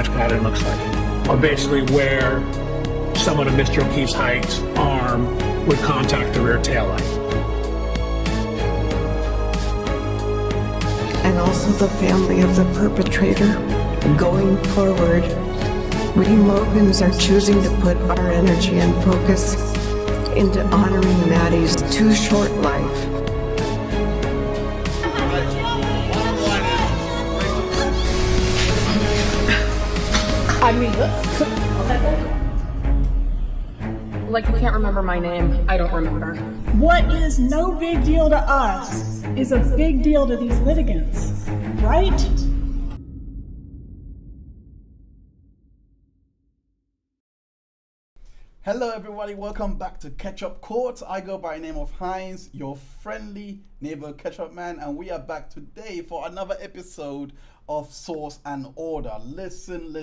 crash pattern looks like, or basically where someone of Mr. O'Keefe's height arm would contact the rear tail light. And also the family of the perpetrator. Going forward, we Mogans are choosing to put our energy and focus into honoring Maddie's too short life. Like, you can't remember my name. I don't remember. What is no big deal to us is a big deal to these litigants, right? Hello everybody, welcome back to Ketchup Court. I go by the name of Heinz, your friendly neighbor Ketchup man, and we are back today for another episode of Source and Order. Listen.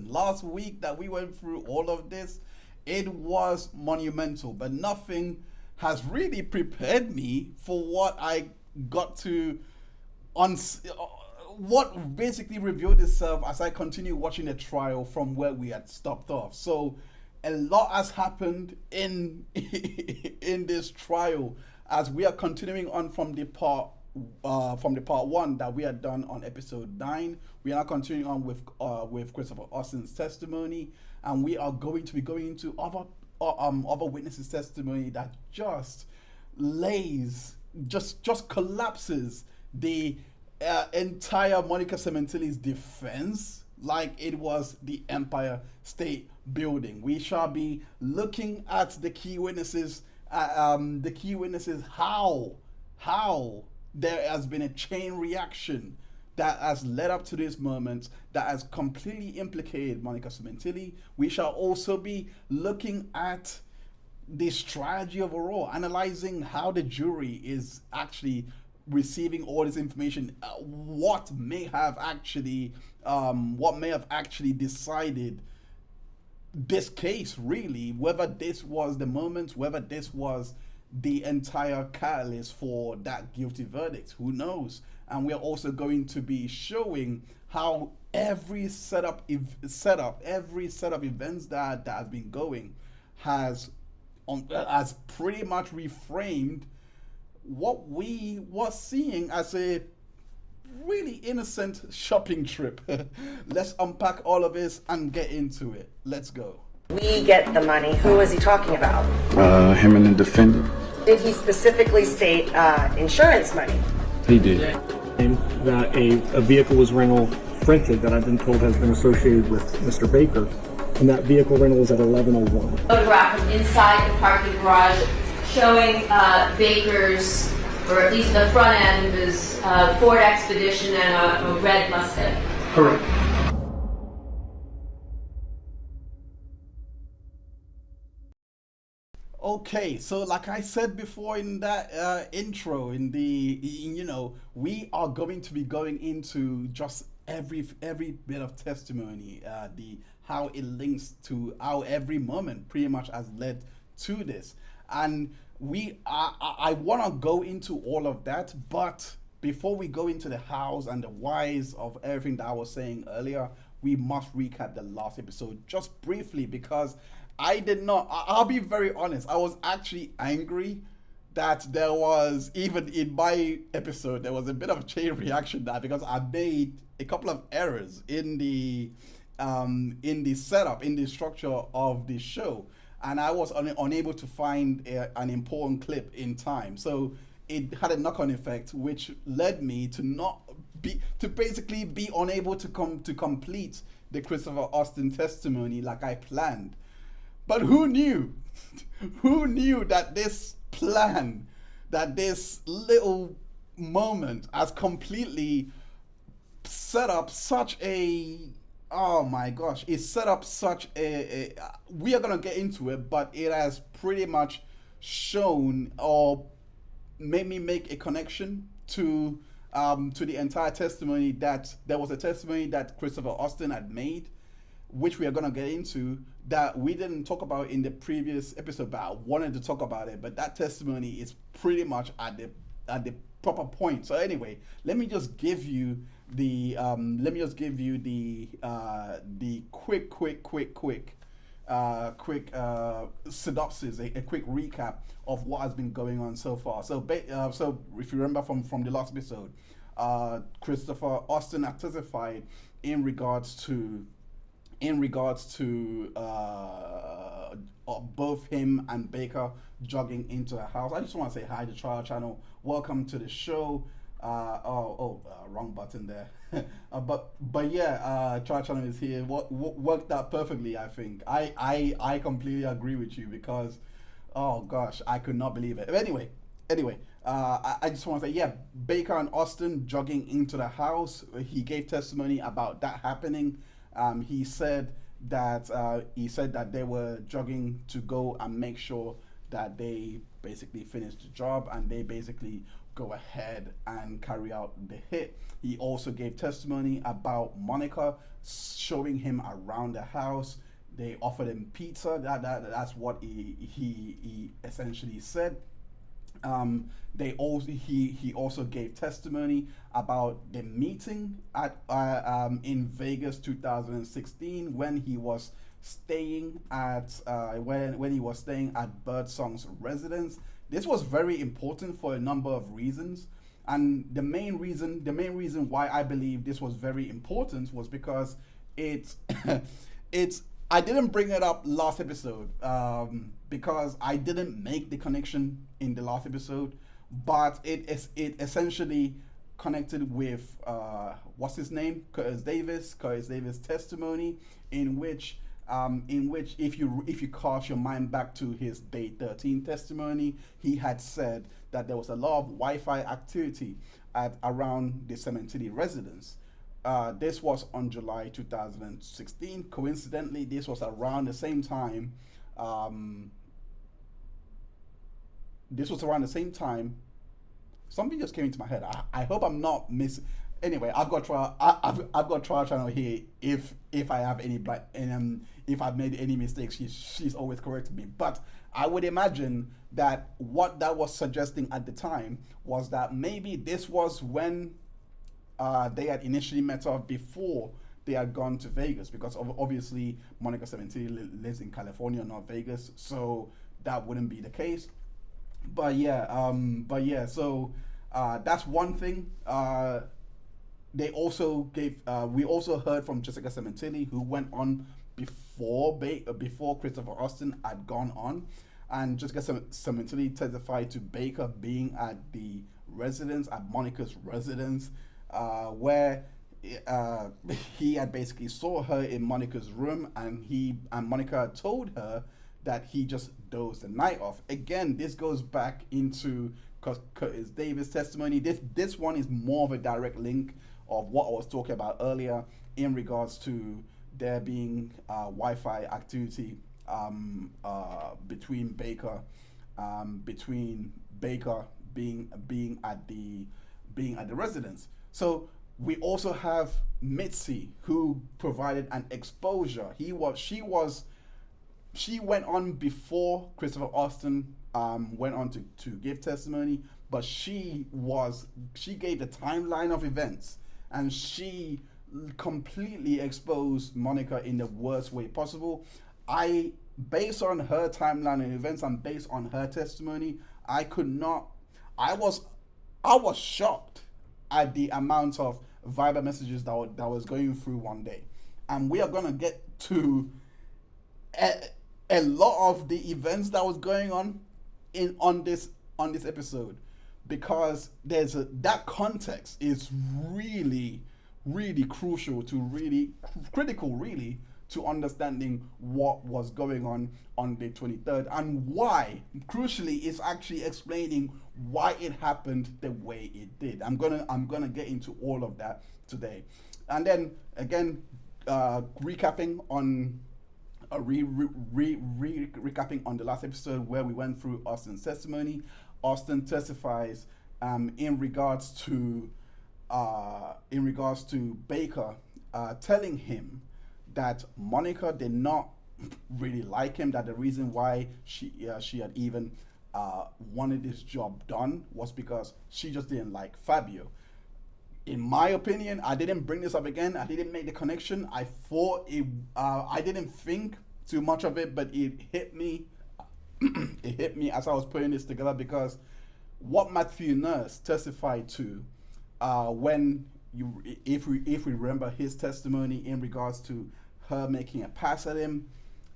Last week that we went through all of this, it was monumental, but nothing has really prepared me for what I got to what basically revealed itself as I continue watching the trial from where we had stopped off. So a lot has happened in this trial as we are continuing on from the part one that we had done on episode 9. We are continuing on with Christopher Austin's testimony, and we are going to be going into other witnesses' testimony that just collapses the entire Monica Sementilli's defense like it was the Empire State Building. We shall be looking at the key witnesses, how there has been a chain reaction that has led up to this moment that has completely implicated Monica Sementilli. We shall also be looking at the strategy overall, analyzing how the jury is actually receiving all this information, what may have actually decided this case, really, whether this was the moment, whether this was the entire catalyst for that guilty verdict, who knows. And we are also going to be showing how every setup events that has been going has pretty much reframed what we were seeing as a really innocent shopping trip. Let's unpack all of this and get into it. Let's go. We get the money. Who was he talking about? Him and the defendant. Did he specifically state insurance money? He did. That a vehicle was rented that I've been told has been associated with Mr. Baker, and that vehicle rental was at 11:01. Photograph from inside the parking garage showing Baker's, or at least the front end of his Ford Expedition and a red Mustang. Correct. Okay, so like I said before in that intro, we are going to be going into just every bit of testimony, how it links to how every moment pretty much has led to this, and I want to go into all of that, but before we go into the hows and the whys of everything that I was saying earlier, we must recap the last episode just briefly, because I'll be very honest, I was actually angry that there was, even in my episode, there was a bit of a chain reaction there, because I made a couple of errors in the setup, in the structure of the show, and I was unable to find an important clip in time. So it had a knock-on effect, which led me to basically be unable to complete the Christopher Austin testimony like I planned. But who knew? Who knew that this plan, that this little moment has completely set up such a, oh my gosh, it set up such a we are going to get into it, but it has pretty much shown or made me make a connection to the entire testimony, that there was a testimony that Christopher Austin had made, which we are going to get into, that we didn't talk about in the previous episode, but I wanted to talk about it. But that testimony is pretty much at the proper point. So anyway, let me just give you let me just give you the quick synopsis, a quick recap of what has been going on so far. So if you remember from the last episode, Christopher Austin had testified in regards to both him and Baker jogging into the house. I just want to say hi to Trial Channel. Welcome to the show. Wrong button there. but yeah, Trial Channel is here. Worked out perfectly, I think. I completely agree with you because, oh gosh, I could not believe it. But anyway, I just want to say, yeah, Baker and Austin jogging into the house. He gave testimony about that happening. He said that they were jogging to go and make sure that they basically finish the job and they basically go ahead and carry out the hit. He also gave testimony about Monica showing him around the house. They offered him pizza. That's what he essentially said. He also gave testimony about the meeting at in Vegas 2016 when he was staying at Birdsong's residence. This was very important for a number of reasons, and the main reason why I believe this was very important was because it's I didn't bring it up last episode because I didn't make the connection in the last episode, but it essentially connected with what's his name, Curtis Davis testimony, in which if you cast your mind back to his day 13 testimony, he had said that there was a lot of Wi-Fi activity around the Sementilli residence. This was on July 2016. Coincidentally, this was around the same time. Something just came into my head. I hope I'm not missing. Anyway, I've got Trial Channel here. If I have if I've made any mistakes, she's always corrected me. But I would imagine that what that was suggesting at the time was that maybe this was when they had initially met up before they had gone to Vegas, because obviously Monica Sementilli lives in California, not Vegas, so that wouldn't be the case. But yeah, so that's one thing. They also gave. We also heard from Jessica Sementilli, who went on before Christopher Austin had gone on, and Jessica Sementilli testified to Baker being at the residence, at Monica's residence, where he had basically saw her in Monica's room, and Monica told her that he just dozed the night off. Again, this goes back into Curtis Davis' testimony. This one is more of a direct link of what I was talking about earlier in regards to there being Wi-Fi activity between Baker being at the residence. So we also have Mitzi, who provided an exposure. She went on before Christopher Austin went on to give testimony, but she gave the timeline of events, and she completely exposed Monica in the worst way possible. Based on her timeline of events and based on her testimony, I was shocked at the amount of Viber messages that was going through one day. And we are gonna get to a lot of the events that was going on on this episode, because that context is really crucial to critical to understanding what was going on the 23rd, and why, crucially, it's actually explaining why it happened the way it did. I'm gonna get into all of that today, and then again recapping on recapping on the last episode where we went through Austin's testimony. Austin testifies in regards to Baker telling him that Monica did not really like him, that the reason why she had even wanted this job done was because she just didn't like Fabio. in my opinion, I didn't bring this up again. I didn't make the connection. I thought it. I didn't think too much of it, but it hit me. It hit me as I was putting this together, because what Matthew Nurse testified to, if we remember his testimony in regards to her making a pass at him,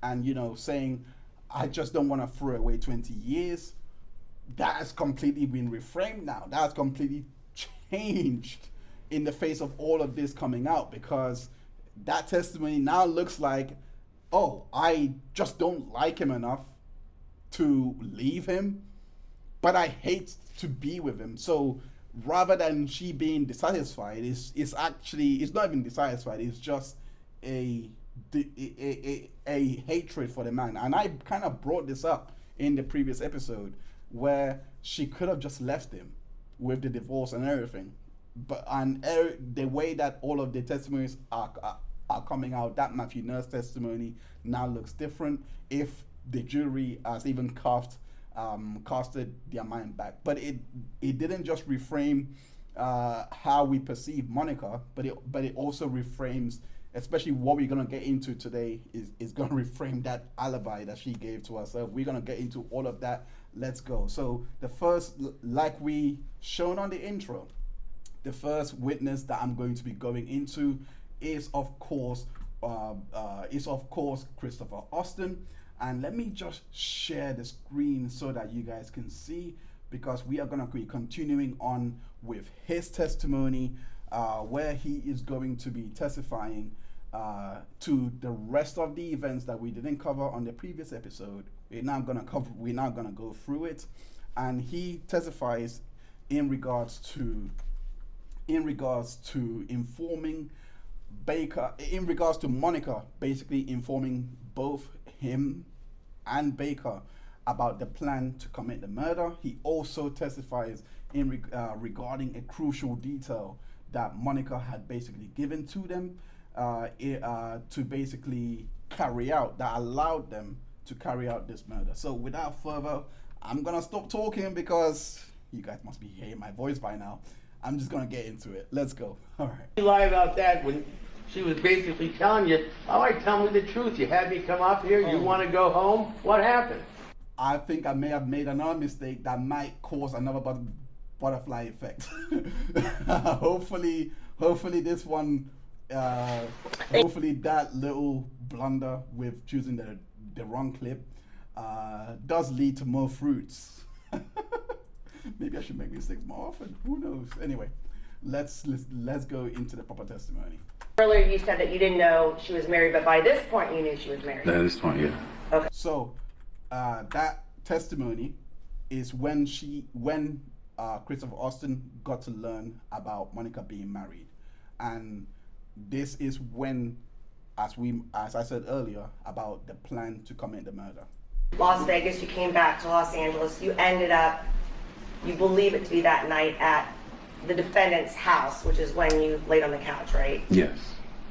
and saying, "I just don't want to throw away 20 years." That has completely been reframed now. That has completely changed in the face of all of this coming out, because that testimony now looks like, oh, I just don't like him enough to leave him, but I hate to be with him. So rather than she being dissatisfied, it's not even dissatisfied, it's just a hatred for the man. And I kind of brought this up in the previous episode, where she could have just left him with the divorce and everything, but the way that all of the testimonies are coming out, that Matthew Nurse testimony now looks different, if the jury has even casted their mind back. But it didn't just reframe how we perceive Monica, but it also reframes, especially what we're going to get into today, is going to reframe that alibi that she gave to herself. We're going to get into all of that. Let's go. So the first, like we shown on the intro, the first witness that I'm going to be going into is of course Christopher Austin. And let me just share the screen so that you guys can see, because we are going to be continuing on with his testimony, where he is going to be testifying to the rest of the events that we didn't cover on the previous episode. We're now going to go through it, and he testifies in regards to informing Baker, in regards to Monica basically informing both him and Baker about the plan to commit the murder. He also testifies in regarding a crucial detail that Monica had basically given to them to basically carry out, that allowed them to carry out this murder. So without further, I'm gonna stop talking, because you guys must be hearing my voice by now. I'm just gonna get into it. Let's go. All right. You lie about that when she was basically telling you, all right, tell me the truth. You had me come up here. You want to go home. What happened? I think I may have made another mistake that might cause another butterfly effect. hopefully this one, hopefully that little blunder with choosing the wrong clip does lead to more fruits. Maybe I should make mistakes more often. Who knows? Anyway, let's go into the proper testimony. Earlier you said that you didn't know she was married, but by this point you knew she was married. At this point, yeah. Okay. So that testimony is when Christopher Austin got to learn about Monica being married, and this is when, as I said earlier, about the plan to commit the murder. Las Vegas, you came back to Los Angeles. You ended up, you believe it to be that night at the defendant's house, which is when you laid on the couch, right? Yes.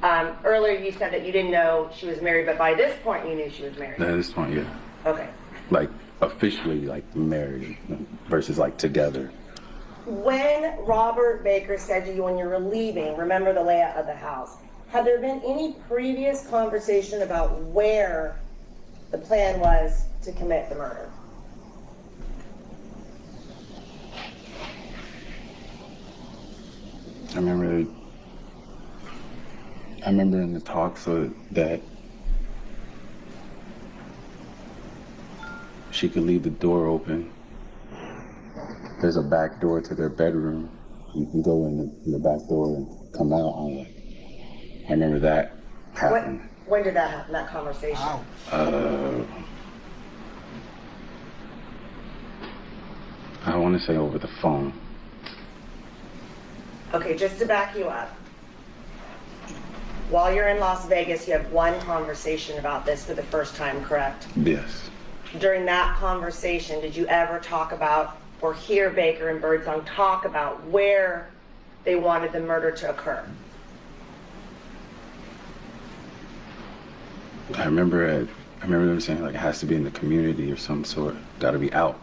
Earlier you said that you didn't know she was married, but by this point you knew she was married. At this point, yeah. Okay. Like officially, like married versus like together. When Robert Baker said to you when you were leaving, remember the layout of the house, had there been any previous conversation about where the plan was to commit the murder? I remember in the talk so that she could leave the door open. There's a back door to their bedroom. You can go in the back door and come out only. I remember that happened. When did that happen, that conversation? I want to say over the phone. Okay, just to back you up. While you're in Las Vegas, you have one conversation about this for the first time, correct? Yes. During that conversation, did you ever talk about or hear Baker and Birdsong talk about where they wanted the murder to occur? I remember them saying like it has to be in the community or some sort. Got to be out.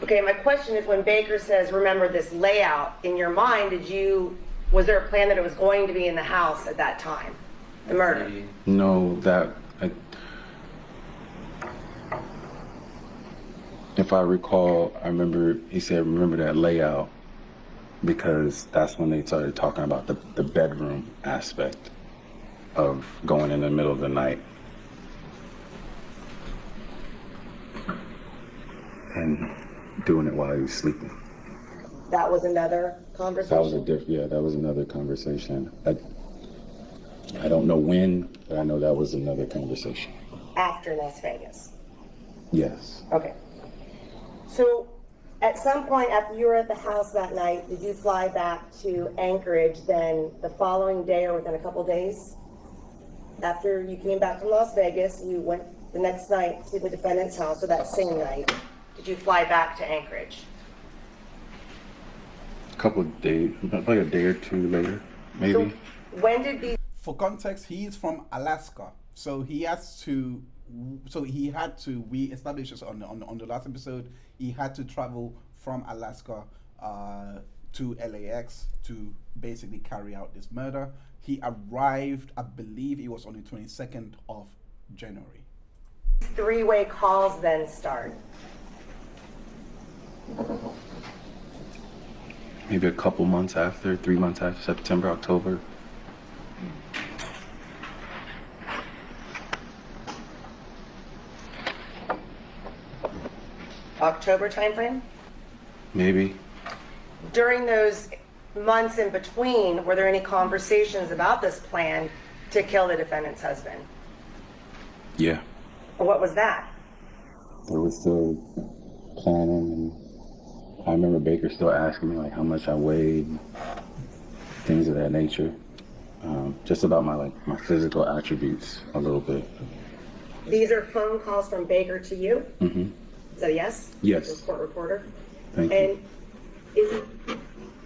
Okay, my question is, when Baker says, remember this layout, in your mind, was there a plan that it was going to be in the house at that time, the murder? No, if I recall, I remember he said, remember that layout, because that's when they started talking about the bedroom aspect of going in the middle of the night. And doing it while he was sleeping. That was another conversation? That was another conversation. I don't know when, but I know that was another conversation. After Las Vegas? Yes. Okay. So, at some point after you were at the house that night, did you fly back to Anchorage then the following day or within a couple days? After you came back from Las Vegas, you went the next night to the defendant's house, or that same night, did you fly back to Anchorage? A couple of days, like a day or two later, maybe. So when did these... For context, he's from Alaska, so he had to, we established this on the last episode, he had to travel from Alaska to LAX to basically carry out this murder. He arrived, I believe it was on the 22nd of January. Three-way calls then start? Maybe a couple months after, 3 months after, September, October. October timeframe? Maybe. During those months in between, were there any conversations about this plan to kill the defendant's husband? Yeah. What was that? There was still planning, and I remember Baker still asking me like how much I weighed, things of that nature. Just about my physical attributes a little bit. These are phone calls from Baker to you? Mm-hmm. Is that a yes? Yes. Court reporter? Thank you. And is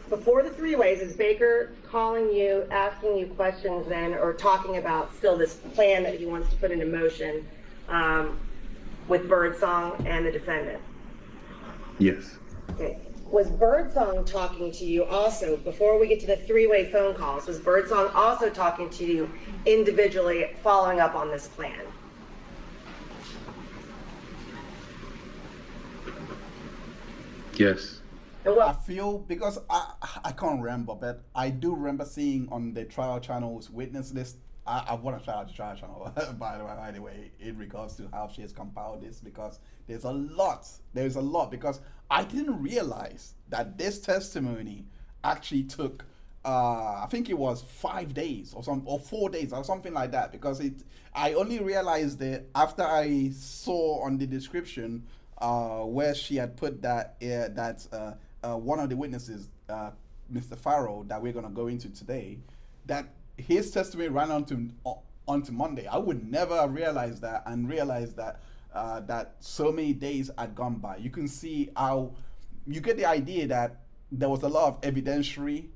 before the three-ways, is Baker calling you, asking you questions then, or talking about still this plan that he wants to put into motion with Birdsong and the defendant? Yes. Okay. Was Birdsong talking to you also, before we get to the three-way phone calls, was Birdsong also talking to you individually, following up on this plan? Yes. I feel, because I can't remember, but I do remember seeing on the trial channel's witness list. I want to shout out the trial channel by the way, in regards to how she has compiled this, because there's a lot, because I didn't realize that this testimony actually took I think it was 5 days or 4 days or something like that, because I only realized it after I saw on the description where she had put that one of the witnesses, Mr. Farell, that we're going to go into today, that his testimony ran onto Monday. I would never have realized that, and realized that that so many days had gone by. You can see how you get the idea that there was a lot of evidentiary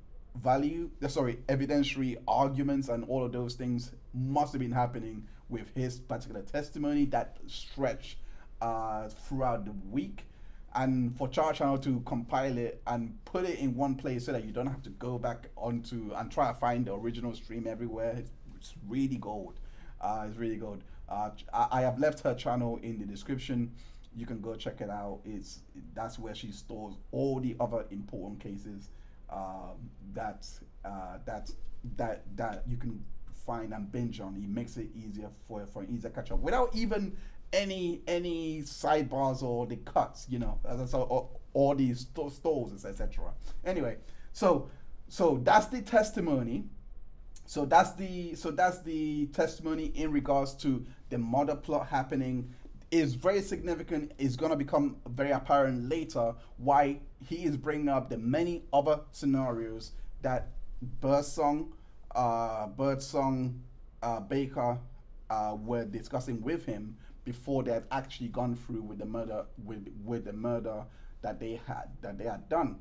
arguments, and all of those things must have been happening with his particular testimony that stretched throughout the week. And for Charles Channel to compile it and put it in one place so that you don't have to go back onto and try to find the original stream everywhere, it's really gold. It's really gold. I have left her channel in the description. You can go check it out. That's where she stores all the other important cases that you can find and binge on. It makes it easier for an easier catch up without even any sidebars or the cuts, all these stalls, etc. Anyway, so that's the testimony. So that's the testimony in regards to the murder plot happening. Is very significant. Is going to become very apparent later why he is bringing up the many other scenarios that Birdsong, Baker were discussing with him before they had actually gone through with the murder that they had done.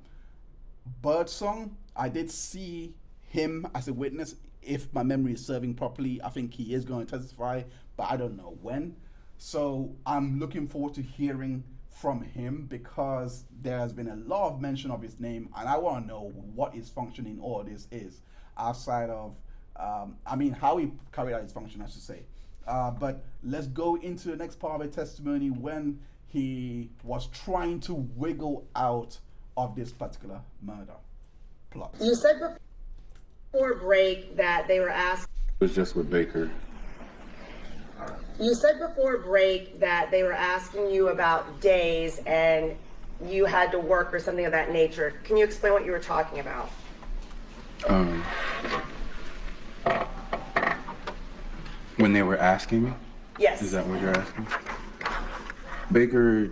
Birdsong, I did see him as a witness. If my memory is serving properly, I think he is going to testify, but I don't know when. So I'm looking forward to hearing from him, because there has been a lot of mention of his name, and I want to know what his function in all this is, outside of, how he carried out his function, I should say. But let's go into the next part of the testimony when he was trying to wiggle out of this particular murder plot. You said before break that they were asking. It was just with Baker. You said before break that they were asking you about days and you had to work or something of that nature. Can you explain what you were talking about? When they were asking me? Yes. Is that what you're asking? Baker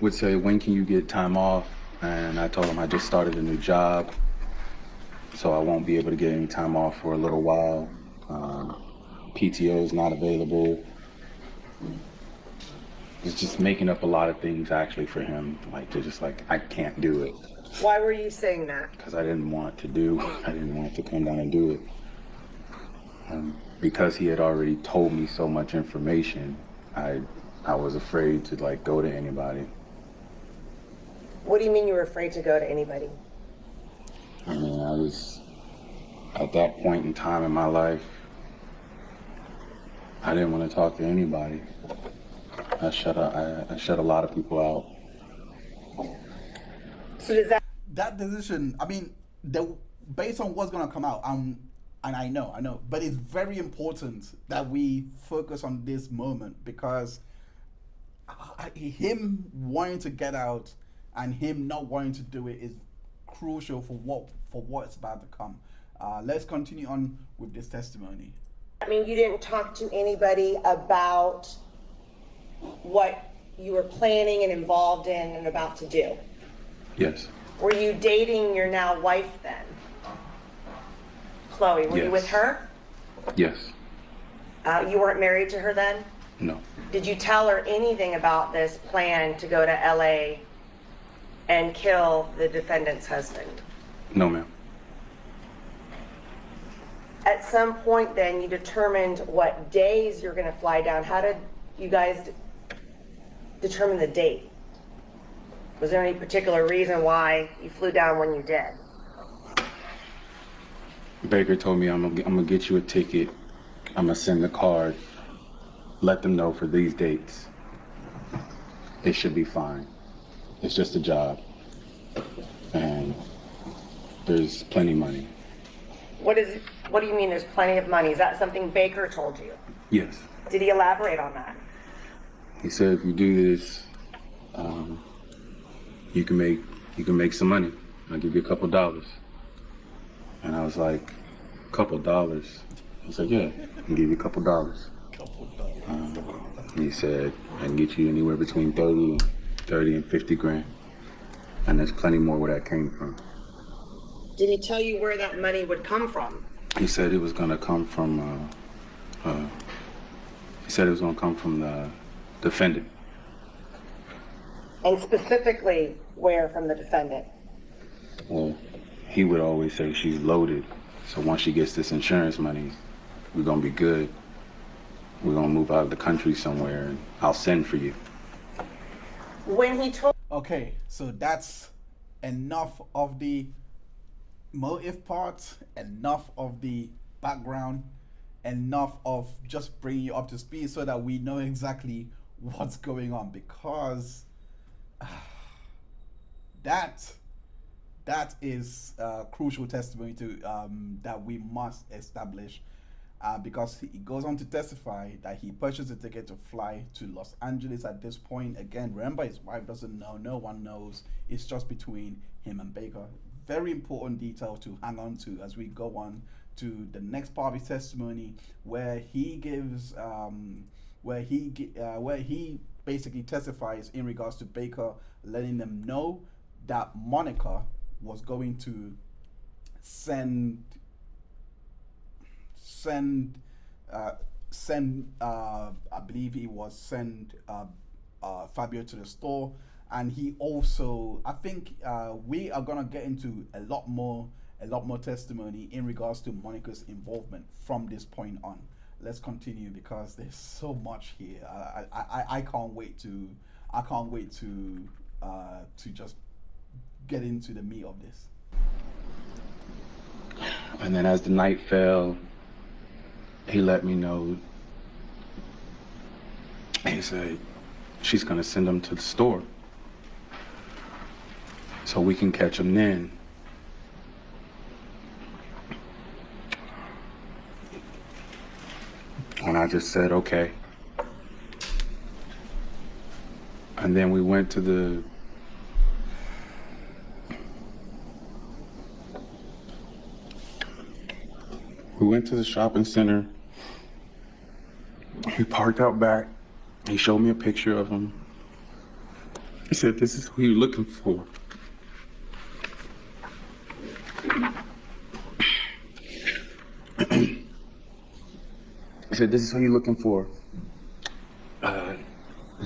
would say, when can you get time off? And I told him I just started a new job, so I won't be able to get any time off for a little while. PTO is not available. It's just making up a lot of things actually for him. I can't do it. Why were you saying that? Because I didn't want to come down and do it. Because he had already told me so much information, I was afraid to go to anybody. What do you mean you were afraid to go to anybody? I was at that point in time in my life, I didn't want to talk to anybody. I shut a lot of people out. So does that decision, based on what's going to come out, and I know, but it's very important that we focus on this moment, because him wanting to get out and him not wanting to do it is crucial for what's about to come. Let's continue on with this testimony. you didn't talk to anybody about what you were planning and involved in and about to do? Yes. Were you dating your now wife then? Chloe, were you with her? Yes. You weren't married to her then? No. Did you tell her anything about this plan to go to LA and kill the defendant's husband? No, ma'am. At some point then, you determined what days you're going to fly down. How did you guys determine the date? Was there any particular reason why you flew down when you did? Baker told me, I'm gonna get you a ticket. I'm gonna send the card. Let them know for these dates. It should be fine. It's just a job. And there's plenty of money. What do you mean there's plenty of money? Is that something Baker told you? Yes. Did he elaborate on that? He said, if you do this, you can make some money. I'll give you a couple dollars. And I was like, a couple dollars? He said, yeah, I can give you a couple dollars. He said, I can get you anywhere between 30 and 50 grand. And there's plenty more where that came from. Did he tell you where that money would come from? He said it was gonna come from, the defendant. And specifically, where from the defendant? Well, he would always say she's loaded. So once she gets this insurance money, we're gonna be good. We're gonna move out of the country somewhere and I'll send for you. When he told... Okay, so that's enough of the motive part, enough of the background, enough of just bringing you up to speed so that we know exactly what's going on, because that is crucial testimony to that we must establish, because he goes on to testify that he purchased a ticket to fly to Los Angeles at this point. Again, remember, his wife doesn't know, no one knows. It's just between him and Baker. Very important detail to hang on to as we go on to the next part of his testimony, where he gives where he basically testifies in regards to Baker letting them know that Monica was going to send I believe he was send Fabio to the store. And he also, I think we are gonna get into a lot more testimony in regards to Monica's involvement from this point on. Let's continue, because there's so much here. I can't wait to I can't wait to just get into the meat of this. And then as the night fell, he let me know. He said she's gonna send him to the store so we can catch him then. And I just said, okay. And then we went to the shopping center. He parked out back. He showed me a picture of him. He said, this is who you're looking for. He said, this is who you're looking for. It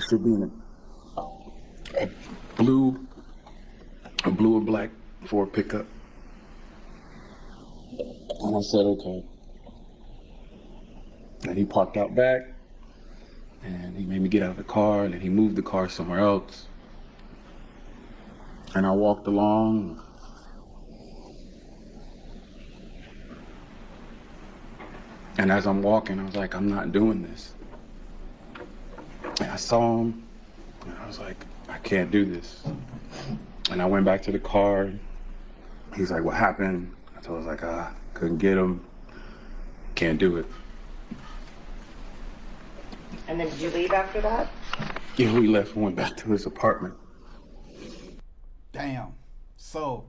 should be in a blue or black Ford pickup. And I said, okay. And he parked out back, and he made me get out of the car, and then he moved the car somewhere else. And I walked along. And as I'm walking, I was like, I'm not doing this. And I saw him, and I was like, I can't do this. And I went back to the car. He's like, what happened? I was like, couldn't get him. Can't do it. And then did you leave after that? Yeah, we left and went back to his apartment. Damn. So,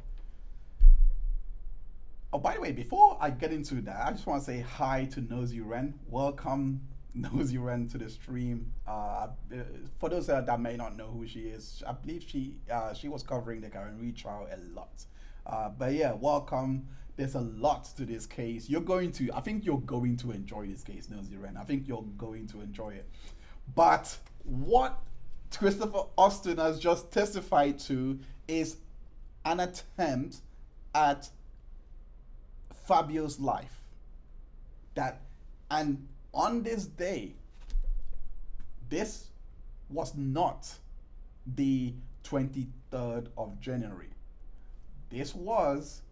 oh, by the way, before I get into that, I just want to say hi to Nosy Ren. Welcome, Nosy Ren, to the stream. For those that may not know who she is, I believe she was covering the Karen Reed trial a lot. But yeah, welcome. There's a lot to this case. I think you're going to enjoy this case, Nosy Ren. I think you're going to enjoy it. But what Christopher Austin has just testified to is an attempt at Fabio's life. And on this day, this was not the 23rd of January. This was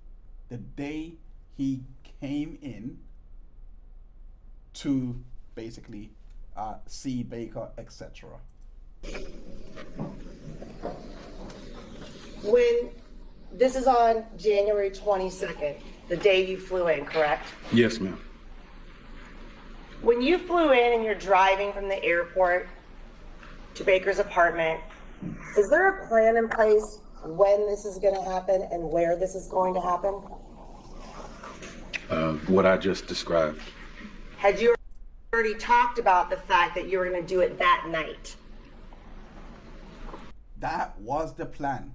the day he came in to basically see Baker, etc. When this is on January 22nd, the day you flew in, correct? Yes, ma'am. When you flew in and you're driving from the airport to Baker's apartment, is there a plan in place when this is going to happen and where this is going to happen? What I just described. Had you already talked about the fact that you were going to do it that night? That was the plan.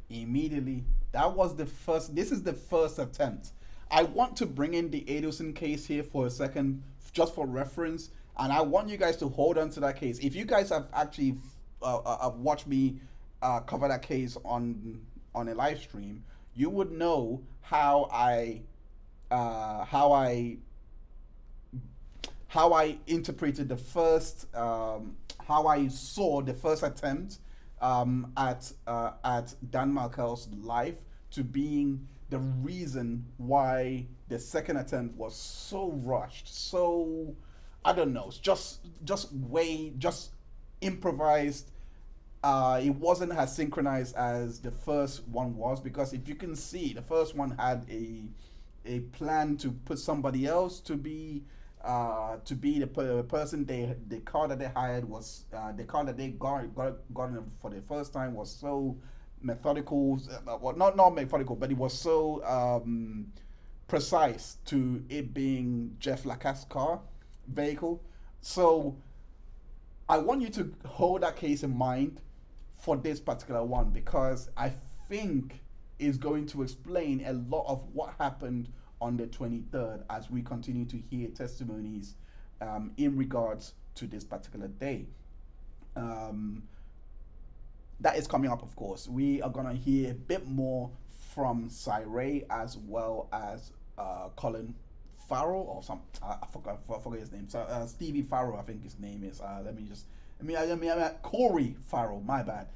Immediately, this is the first attempt. I want to bring in the Adelson case here for a second, just for reference, and I want you guys to hold on to that case. If you guys have actually watched me cover that case on a live stream, you would know how I interpreted the first, how I saw the first attempt at Dan Markel's life to being the reason why the second attempt was so rushed, so I don't know, just improvised. It wasn't as synchronized as the first one was, because if you can see, the first one had a plan to put somebody else to be the person. The car that they hired was the car that they got for the first time was so methodical, well, not methodical, but it was so precise to it being Jeff Lacaste's vehicle. So I want you to hold that case in mind for this particular one, because I think it's going to explain a lot of what happened on the 23rd as we continue to hear testimonies in regards to this particular day. That is coming up, of course. We are going to hear a bit more from Cyree as well as Colin Farell or some I forgot his name. So Stevie Farell, I think his name is. Corey Farell. My bad.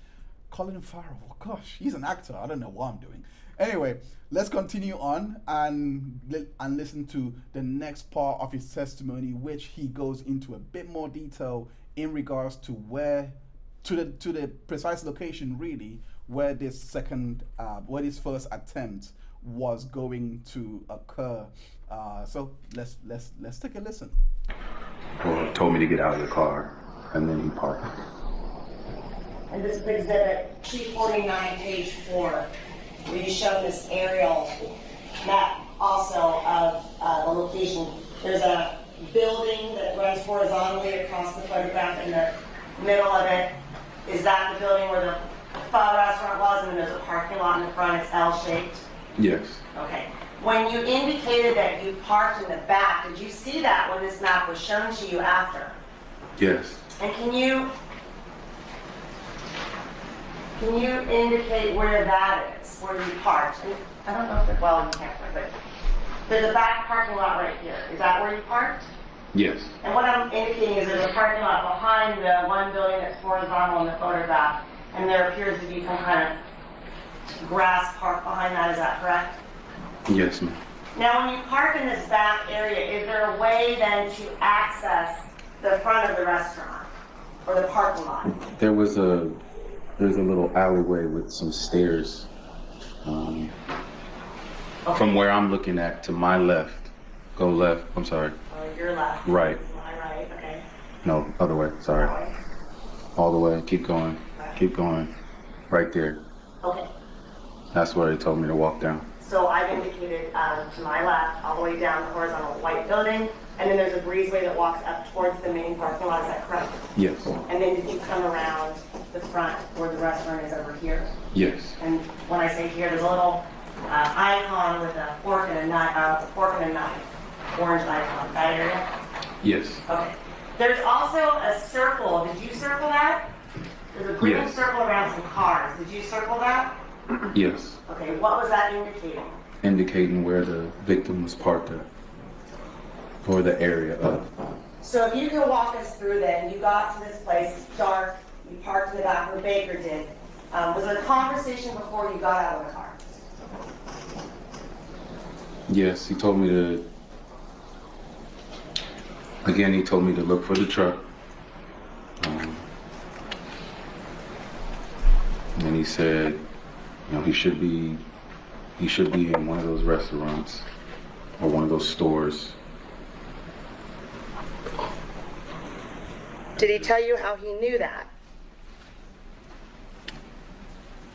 Colin Farrell. Oh gosh, he's an actor. I don't know what I'm doing. Anyway, let's continue on and listen to the next part of his testimony, which he goes into a bit more detail in regards to the precise location, really, where this first attempt was going to occur. So let's take a listen. Well, told me to get out of the car, and then he parked. And this is exhibit 249, page 4. We've shown this aerial map also of the location. There's a building that runs horizontally across the photograph. In the middle of it is that the building where the pho restaurant was, and then there's a parking lot in the front. It's L-shaped. Yes. Okay. When you indicated that you parked in the back, did you see that when this map was shown to you after? Yes. And can you indicate where that is, where you parked? And I don't know if it, well, you can't, but there's a back parking lot right here. Is that where you parked? Yes. And what I'm indicating is there's a parking lot behind the one building that's horizontal in the photograph, and there appears to be some kind of grass park behind that. Is that correct? Yes, ma'am. Now, when you park in this back area, is there a way then to access the front of the restaurant or the parking lot? There's a little alleyway with some stairs. From where I'm looking at to my left. Go left. I'm sorry. Your left. Right. My right. Okay. No, other way. Sorry. That way. All the way. Keep going. Keep going. Right there. Okay. That's where they told me to walk down. So I've indicated to my left, all the way down the horizontal white building, and then there's a breezeway that walks up towards the main parking lot. Is that correct? Yes. And then did you come around the front where the restaurant is over here? Yes. And when I say here, there's a little icon with a fork and a knife, orange icon. That area? Yes. Okay. There's also a circle. Did you circle that? There's a green circle around some cars. Did you circle that? Yes. Okay. What was that indicating? Indicating where the victim was parked at. Or the area of. So if you can walk us through then, you got to this place, it's dark, you parked in the back where Baker did. Was there a conversation before you got out of the car? Yes, he told me to, again, he told me to look for the truck. And he said, he should be in one of those restaurants or one of those stores. Did he tell you how he knew that?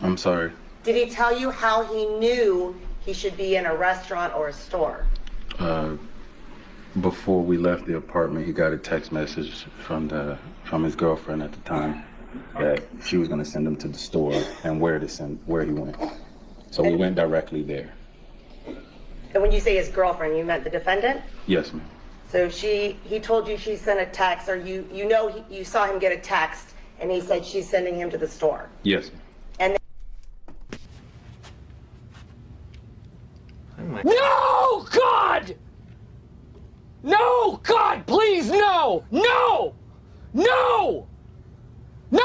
I'm sorry. Did he tell you how he knew he should be in a restaurant or a store? Before we left the apartment, he got a text message from his girlfriend at the time that she was going to send him to the store and where he went. So we went directly there. And when you say his girlfriend, you meant the defendant? Yes, ma'am. So he told you she sent a text, or you saw him get a text, and he said she's sending him to the store. Yes, ma'am. And No, God! No, God, please, no! No! No! No!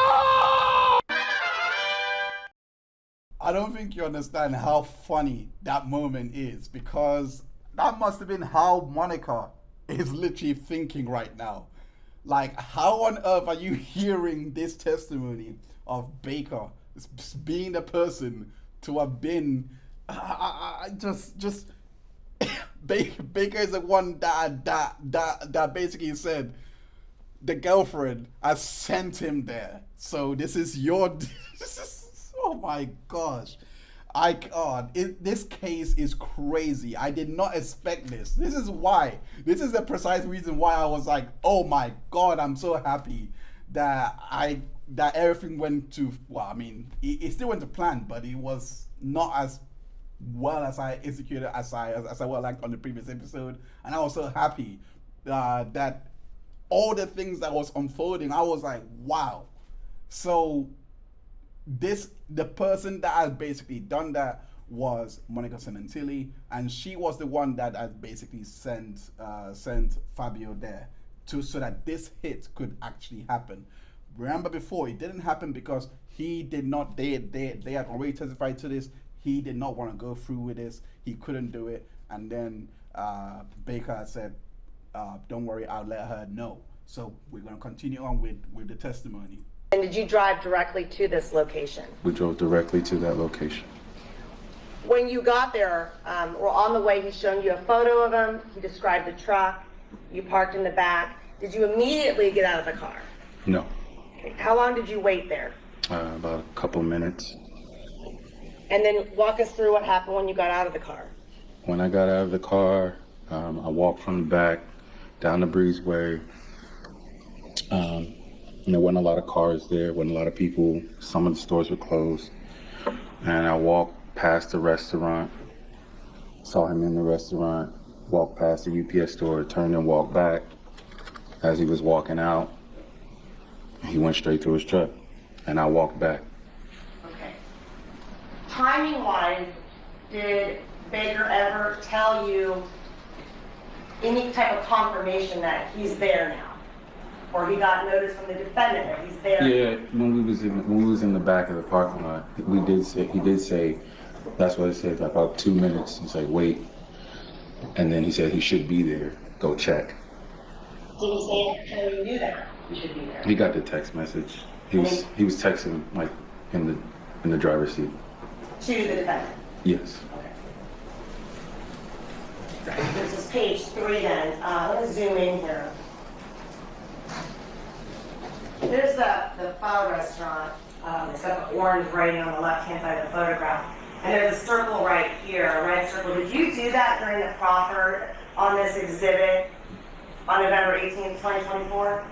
I don't think you understand how funny that moment is, because that must have been how Monica is literally thinking right now. Like, how on earth are you hearing this testimony of Baker being the person to have been Baker is the one that basically said the girlfriend has sent him there. So this is oh my gosh. This case is crazy. I did not expect this. This is the precise reason why I was like, oh my God, I'm so happy that everything went to, well, I mean, it still went to plan, but it was not as well as I executed as I would like on the previous episode. And I was so happy that all the things that was unfolding, I was like, wow. So the person that has basically done that was Monica Sementilli, and she was the one that had basically sent Fabio there so that this hit could actually happen. Remember before, it didn't happen because he did not, they had already testified to this. He did not want to go through with this. He couldn't do it. And then Baker had said, don't worry, I'll let her know. So we're going to continue on with the testimony. And did you drive directly to this location? We drove directly to that location. When you got there, or on the way, he's showing you a photo of him. He described the truck. You parked in the back. Did you immediately get out of the car? No. Okay. How long did you wait there? About a couple minutes. And then walk us through what happened when you got out of the car. When I got out of the car, I walked from the back down the breezeway. And there wasn't a lot of cars there, wasn't a lot of people. Some of the stores were closed. And I walked past the restaurant, saw him in the restaurant, walked past the UPS store, turned and walked back. As he was walking out, he went straight to his truck, and I walked back. Okay. Timing-wise, did Baker ever tell you any type of confirmation that he's there now? Or he got notice from the defendant that he's there? Yeah, when we was in the back of the parking lot, he did say, that's what it said, about 2 minutes. He's like, wait. And then he said he should be there, go check. Did he say how you knew that he should be there? He got the text message. He was texting like in the driver's seat. To the defendant? Yes. Okay. This is page 3 then. I'm going to zoom in here. There's the pho restaurant. It's got the orange writing on the left-hand side of the photograph. And there's a circle right here, a red circle. Did you do that during the proffer on this exhibit on November 18th, 2024?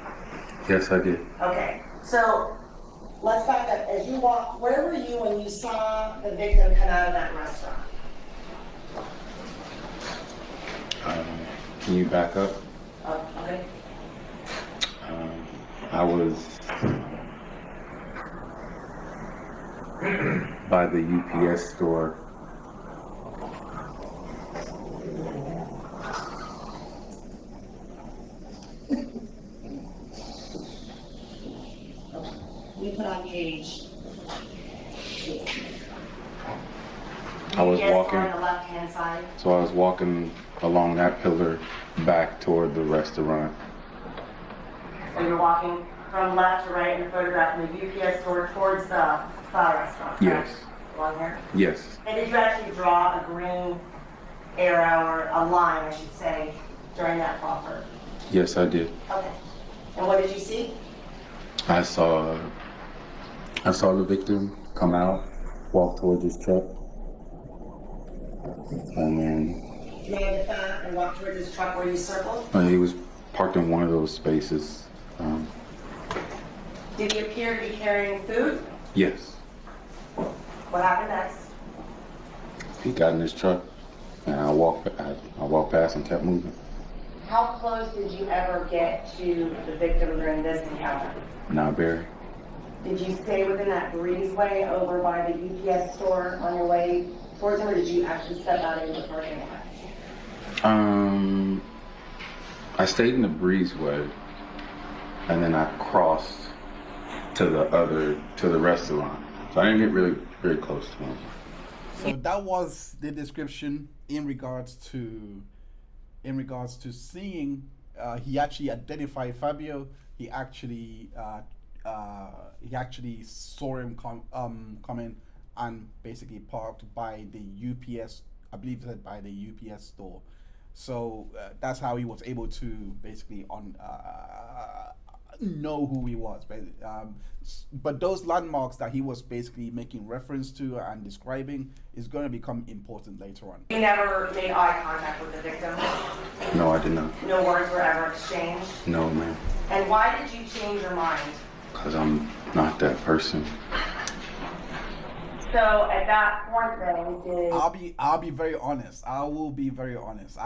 Yes, I did. Okay, so let's back up. As you walked, where were you when you saw the victim come out of that restaurant? Can you back up? Okay. I was by the UPS store. We put on page. I was walking. On the left-hand side. So I was walking along that pillar back toward the restaurant. So you're walking from left to right in the photograph in the UPS store towards the pho restaurant, correct? Yes. Along here? Yes. And did you actually draw a green arrow or a line, I should say, during that proffer? Yes, I did. Okay. And what did you see? I saw the victim come out, walk towards his truck, and then You made the front and walked towards his truck where you circled? he was parked in one of those spaces. Did he appear to be carrying food? Yes. What happened next? He got in his truck, and I walked past and kept moving. How close did you ever get to the victim during this encounter? Not very. Did you stay within that breezeway over by the UPS store on your way towards him, or did you actually step out into the parking lot? I stayed in the breezeway, and then I crossed to the restaurant. So I didn't get really very close to him. So that was the description in regards to seeing. He actually identified Fabio. He actually saw him come in and basically parked by the UPS. I believe it said by the UPS store. So that's how he was able to basically know who he was. But those landmarks that he was basically making reference to and describing is going to become important later on. You never made eye contact with the victim? No, I did not. No words were ever exchanged? No, ma'am. And why did you change your mind? Because I'm not that person. So at that point then, I'll be very honest. I will be very honest.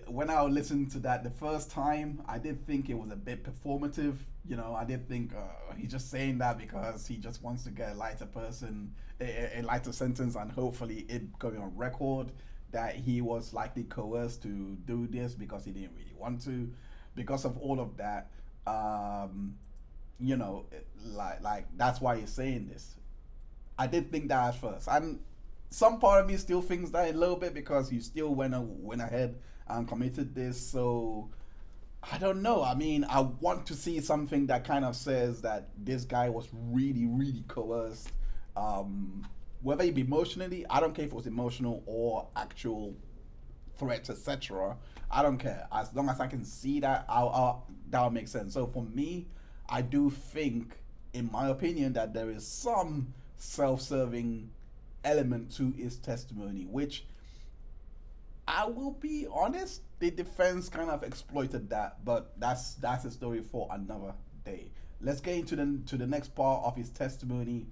When I listened to that the first time, I did think it was a bit performative. You know, I did think he's just saying that because he just wants to get a lighter sentence, and hopefully it going on record that he was likely coerced to do this because he didn't really want to. Because of all of that, you know, like that's why he's saying this. I did think that at first, and some part of me still thinks that a little bit because he still went ahead and committed this. So I don't know. I mean, I want to see something that kind of says that this guy was really, really coerced. Whether it be emotionally, I don't care if it was emotional or actual threats, etc. I don't care. As long as I can see that, that'll make sense. So for me, I do think, in my opinion, that there is some self-serving element to his testimony, which I will be honest, the defense kind of exploited that, but that's a story for another day. Let's get into the next part of his testimony,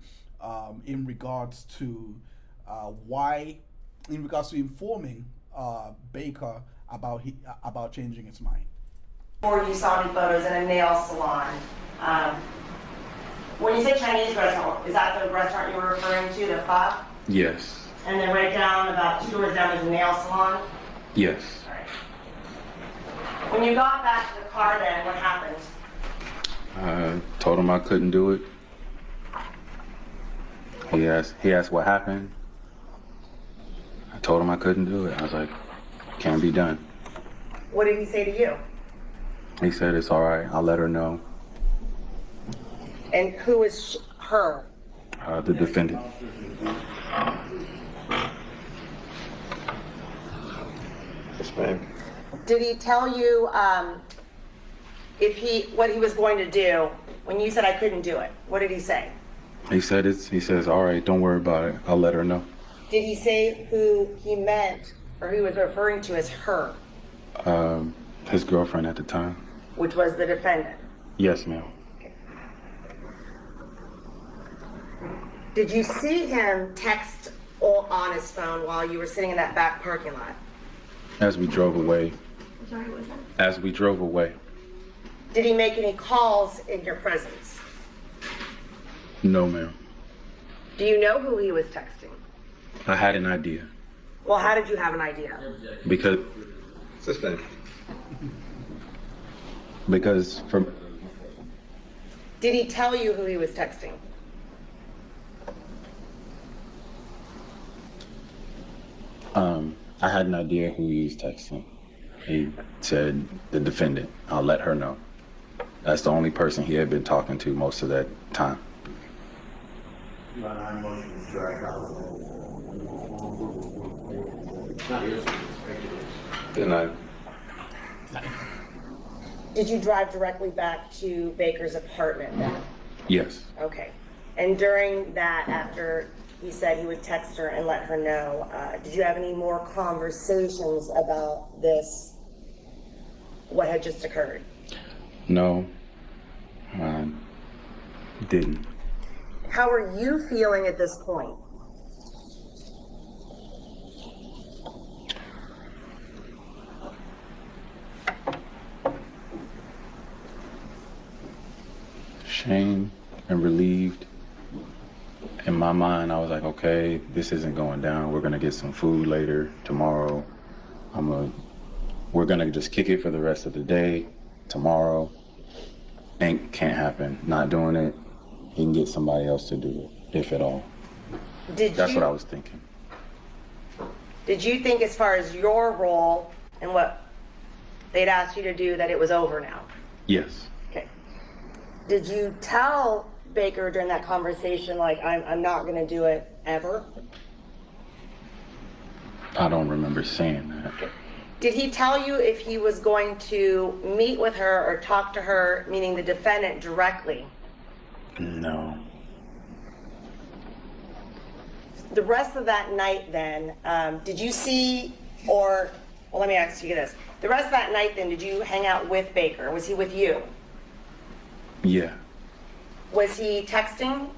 in regards to informing Baker about changing his mind. before you saw any photos in a nail salon. When you say Chinese restaurant, is that the restaurant you were referring to, the Fa? Yes. And then right down, about 2 doors down, is a nail salon? Yes. All right. When you got back to the car then, what happened? I told him I couldn't do it. He asked what happened. I told him I couldn't do it. I was like, can't be done. What did he say to you? He said, it's all right, I'll let her know. And who is her? The defendant. Yes, ma'am. Did he tell you what he was going to do when you said I couldn't do it? What did he say? He says, all right, don't worry about it, I'll let her know. Did he say who he meant or who he was referring to as her? His girlfriend at the time. Which was the defendant? Yes, ma'am. Did you see him text on his phone while you were sitting in that back parking lot? As we drove away. Sorry, what was that? As we drove away. Did he make any calls in your presence? No, ma'am. Do you know who he was texting? I had an idea. Well, how did you have an idea? Because from... Did he tell you who he was texting? I had an idea who he was texting. He said, the defendant, I'll let her know. That's the only person he had been talking to most of that time. Then Did you drive directly back to Baker's apartment then? Yes. Okay. And during that, after he said he would text her and let her know, did you have any more conversations about this, what had just occurred? No, I didn't. How are you feeling at this point? Shame and relieved. In my mind, I was like, okay, this isn't going down. We're gonna get some food later, tomorrow. We're gonna just kick it for the rest of the day. Tomorrow, can't happen. Not doing it. He can get somebody else to do it, if at all. That's what I was thinking. Did you think, as far as your role and what they'd asked you to do, that it was over now? Yes. Okay. Did you tell Baker during that conversation, like, I'm not going to do it ever? I don't remember saying that. Okay. Did he tell you if he was going to meet with her or talk to her, meaning the defendant, directly? No. The rest of that night then, did you see, well, let me ask you this. The rest of that night then, did you hang out with Baker? Was he with you? Yeah. Was he texting?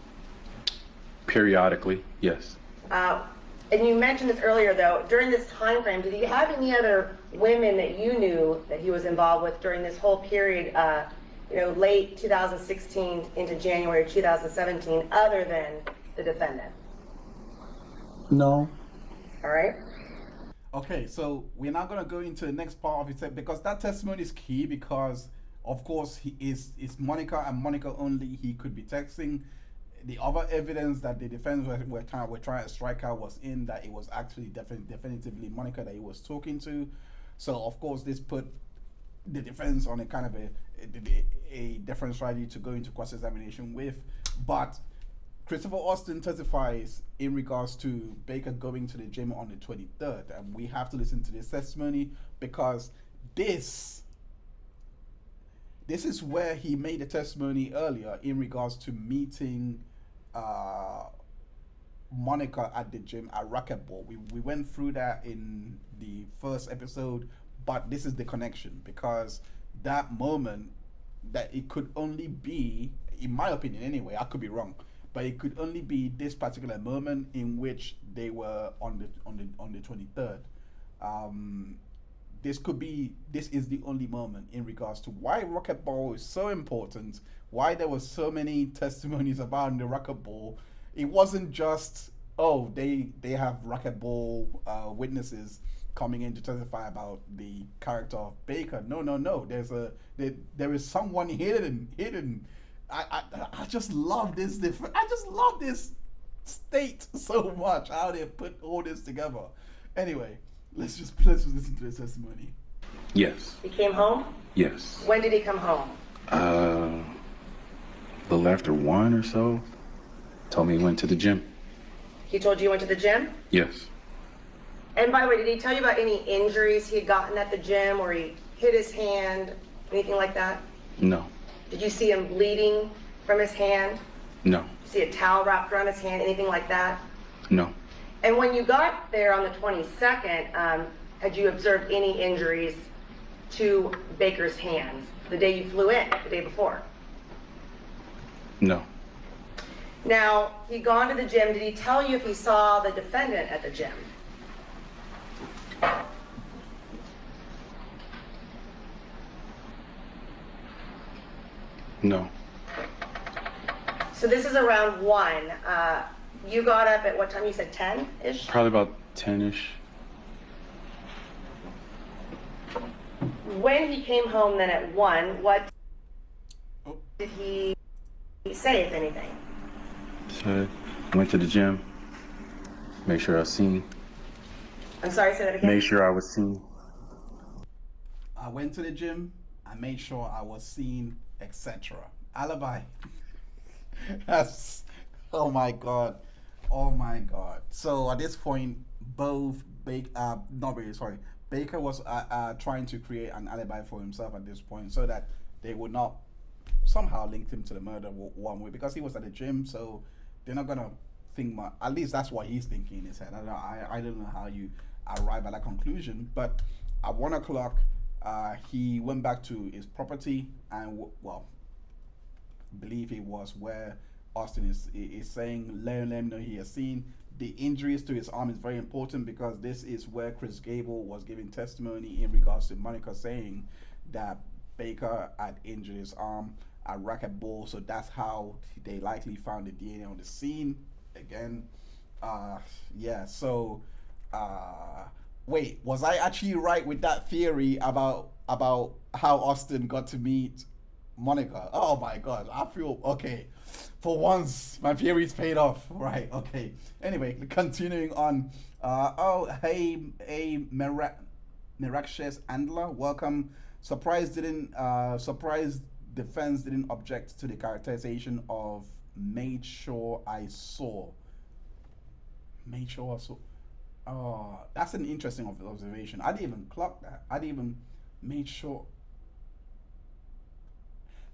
Periodically, yes. And you mentioned this earlier, though. During this time frame, did he have any other women that you knew that he was involved with during this whole period, late 2016 into January 2017, other than the defendant? No. All right. Okay, so we're now going to go into the next part of it because that testimony is key because, of course, it's Monica and Monica only. He could be texting. The other evidence that the defense were trying to strike out was in that it was actually definitively Monica that he was talking to. So, of course, this put the defense on a kind of a different strategy to go into cross-examination with. But Christopher Austin testifies in regards to Baker going to the gym on the 23rd, and we have to listen to this testimony because this is where he made a testimony earlier in regards to meeting Monica at the gym at racquetball. We went through that in the first episode, but this is the connection because that moment, that it could only be, in my opinion anyway, I could be wrong, but it could only be this particular moment in which they were on the 23rd. This is the only moment in regards to why racquetball is so important, why there were so many testimonies about the racquetball. It wasn't just, oh, they have racquetball witnesses coming in to testify about the character of Baker. No. There is someone hidden. I just love this. I just love this state so much, how they put all this together. Anyway, let's just listen to the testimony. Yes. He came home? Yes. When did he come home? A little after 1 or so. Told me he went to the gym. He told you he went to the gym? Yes. And by the way, did he tell you about any injuries he had gotten at the gym or he hit his hand, anything like that? No. Did you see him bleeding from his hand? No. Did you see a towel wrapped around his hand, anything like that? No. And when you got there on the 22nd, had you observed any injuries to Baker's hands the day you flew in, the day before? No. Now, he'd gone to the gym. Did he tell you if he saw the defendant at the gym? No. So this is around 1. You got up at what time? You said 10-ish? Probably about 10-ish. When he came home then at 1, what did he say, if anything? So went to the gym. Make sure I was seen. I'm sorry, say that again? Make sure I was seen. I went to the gym. I made sure I was seen, etc. Alibi. That's, oh my god. So at this point, both Baker was trying to create an alibi for himself at this point so that they would not somehow link him to the murder one way, because he was at the gym, so they're not gonna think much. At least that's what he's thinking in his head. I don't know how you arrive at that conclusion, but at 1 o'clock, he went back to his property and believe it was where Austin is saying, let him know he has seen. The injuries to his arm is very important because this is where Chris Gable was giving testimony in regards to Monica saying that Baker had injured his arm at racquetball, so that's how they likely found the DNA on the scene. Again, wait, was I actually right with that theory about how Austin got to meet Monica? Oh my god, I feel okay. For once, my theory's paid off. Right, okay. Anyway, continuing on. Hey, Miraculous Andler, welcome. Surprised defense didn't object to the characterization of made sure I saw. Oh, that's an interesting observation. I didn't even clock that. I didn't even made sure.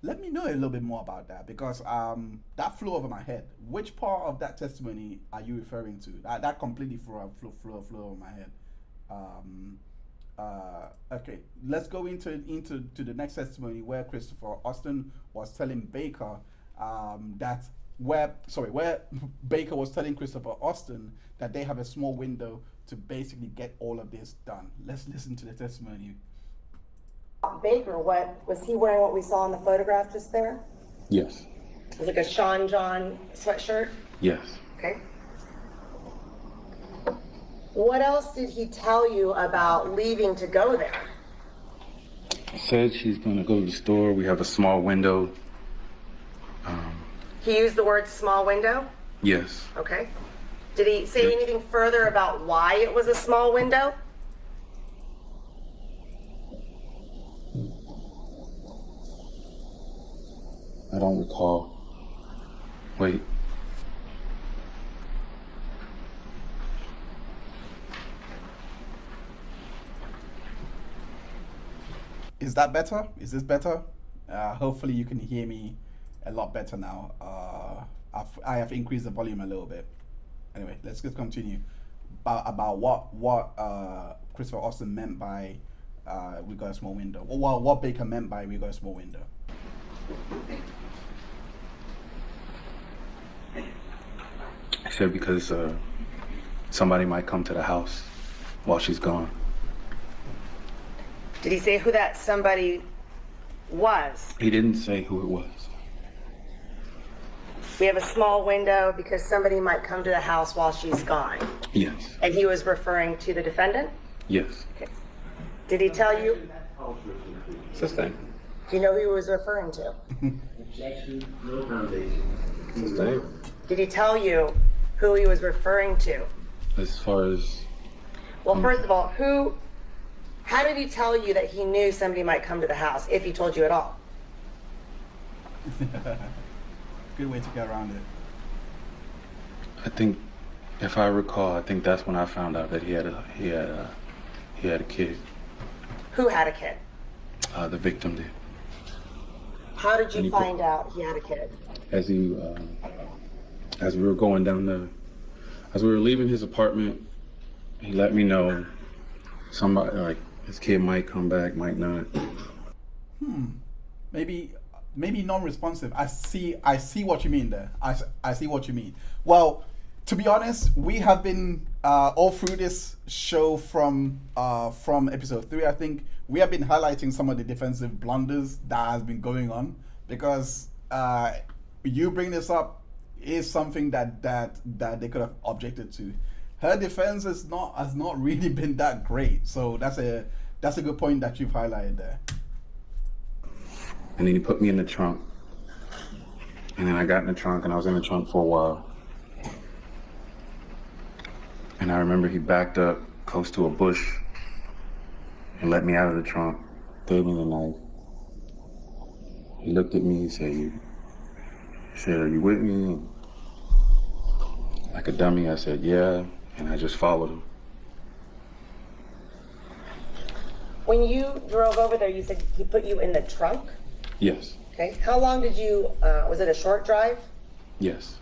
Let me know a little bit more about that, because that flew over my head. Which part of that testimony are you referring to? That completely flew over my head. Okay, let's go into the next testimony where Christopher Austin was telling Baker that where Baker was telling Christopher Austin that they have a small window to basically get all of this done. Let's listen to the testimony. Baker, was he wearing what we saw in the photograph just there? Yes. It was like a Sean John sweatshirt? Yes. Okay. What else did he tell you about leaving to go there? Said she's gonna go to the store. We have a small window. He used the word small window? Yes. Okay. Did he say anything further about why it was a small window? I don't recall. Wait. Is that better? Is this better? Hopefully you can hear me a lot better now. I have increased the volume a little bit. Anyway, let's just continue about what Christopher Austin meant by we got a small window. Well, what Baker meant by we got a small window. I said because somebody might come to the house while she's gone. Did he say who that somebody was? He didn't say who it was. We have a small window because somebody might come to the house while she's gone. Yes. And he was referring to the defendant? Yes. Okay. Did he tell you? Sustain. Do you know who he was referring to? Sustain. Did he tell you who he was referring to? As far as... Well, first of all, how did he tell you that he knew somebody might come to the house, if he told you at all? Good way to get around it. I think, if I recall, I think that's when I found out that he had a kid. Who had a kid? The victim did. How did you find out he had a kid? As we were going down as we were leaving his apartment, he let me know somebody, like, his kid might come back, might not. Maybe non-responsive. I see what you mean there. I see what you mean. Well, to be honest, we have been all through this show from episode 3. I think we have been highlighting some of the defensive blunders that has been going on, because you bring this up is something that they could have objected to. Her defense has not really been that great. So that's a good point that you've highlighted there. And then he put me in the trunk. And then I got in the trunk, and I was in the trunk for a while. And I remember he backed up close to a bush and let me out of the trunk, gave me the knife. He looked at me, he said, "Are you with me?" Like a dummy, I said, "Yeah," and I just followed him. When you drove over there, you said he put you in the trunk? Yes. Okay. How long did you, was it a short drive? Yes.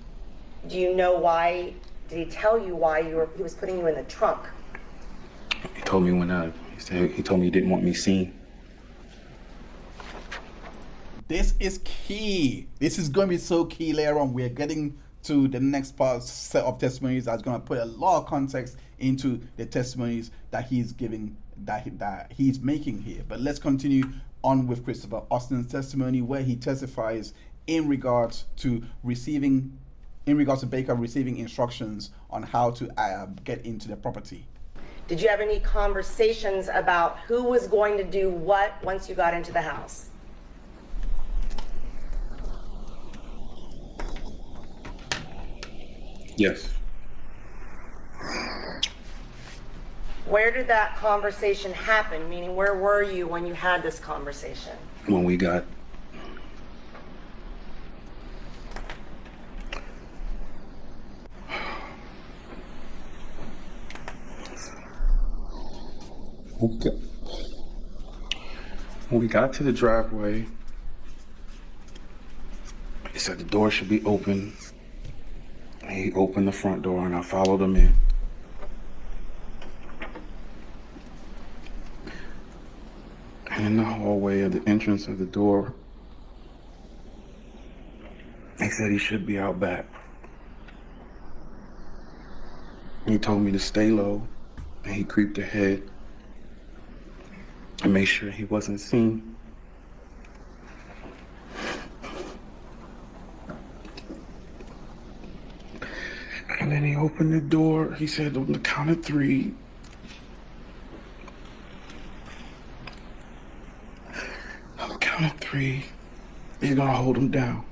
Do you know why, did he tell you why he was putting you in the trunk? He told me he told me he didn't want me seen. This is key. This is going to be so key later on. We're getting to the next set of testimonies that's going to put a lot of context into the testimonies that he's giving, that he's making here. But let's continue on with Christopher Austin's testimony, where he testifies in regards to Baker receiving instructions on how to get into the property. Did you have any conversations about who was going to do what once you got into the house? Yes. Where did that conversation happen? Meaning, where were you when you had this conversation? When we got to the driveway, he said the door should be open. He opened the front door, and I followed him in. And in the hallway of the entrance of the door, They said he should be out back. He told me to stay low, and he creeped ahead and made sure he wasn't seen. And then he opened the door. He said on the count of 3. On the count of 3, he's gonna hold him down.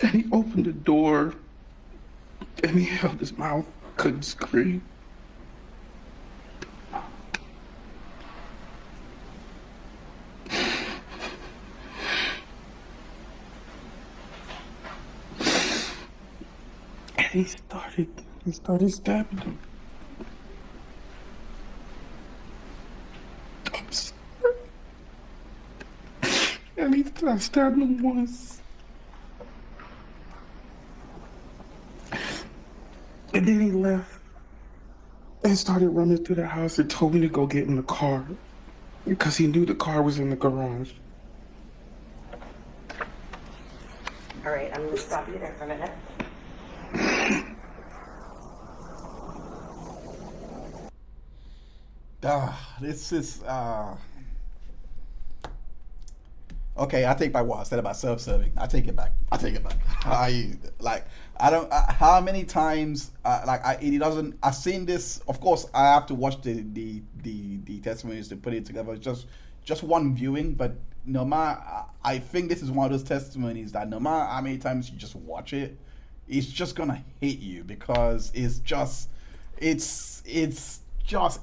And he opened the door and he held his mouth, couldn't scream. And he started stabbing him. I'm sorry. And I stabbed him once. And then he left and started running through the house and told me to go get in the car because he knew the car was in the garage. All right, I'm gonna stop you there for a minute. This is okay. I take back what I said about self-serving. I take it back. I don't. How many times? It doesn't. I've seen this. Of course, I have to watch the testimonies to put it together. It's just one viewing, but no matter. I think this is one of those testimonies that no matter how many times you just watch it, it's just gonna hit you because it's just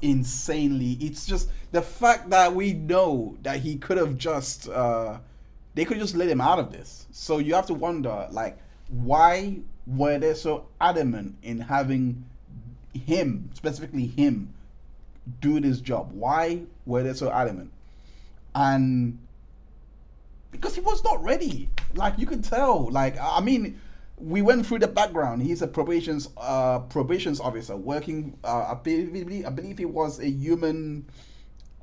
insanely. It's just the fact that we know that he could have just they could just let him out of this. So you have to wonder, like, why were they so adamant in having him, specifically him, do this job? Why were they so adamant? And because he was not ready. Like, you could tell. Like, I mean, we went through the background. He's a probations officer working. I believe he was a human.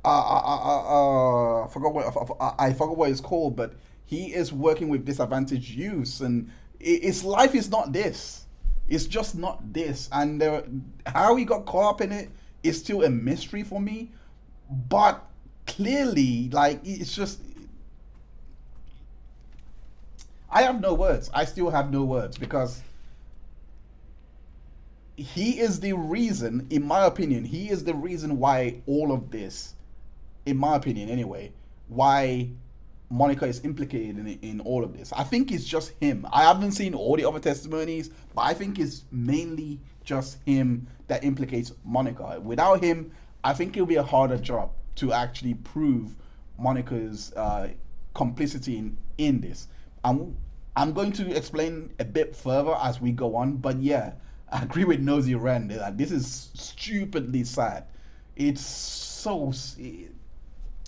I forgot what it's called, but he is working with disadvantaged youths, and his life is not this. It's just not this, and how he got caught up in it is still a mystery for me. But clearly, like, it's just. I have no words. I still have no words because he is the reason, in my opinion, he is the reason why all of this, in my opinion anyway, why Monica is implicated in all of this. I think it's just him. I haven't seen all the other testimonies, but I think it's mainly just him that implicates Monica. Without him, I think it'll be a harder job to actually prove Monica's complicity in this. I'm going to explain a bit further as we go on, but yeah, I agree with Nosy Rand that this is stupidly sad. It's so.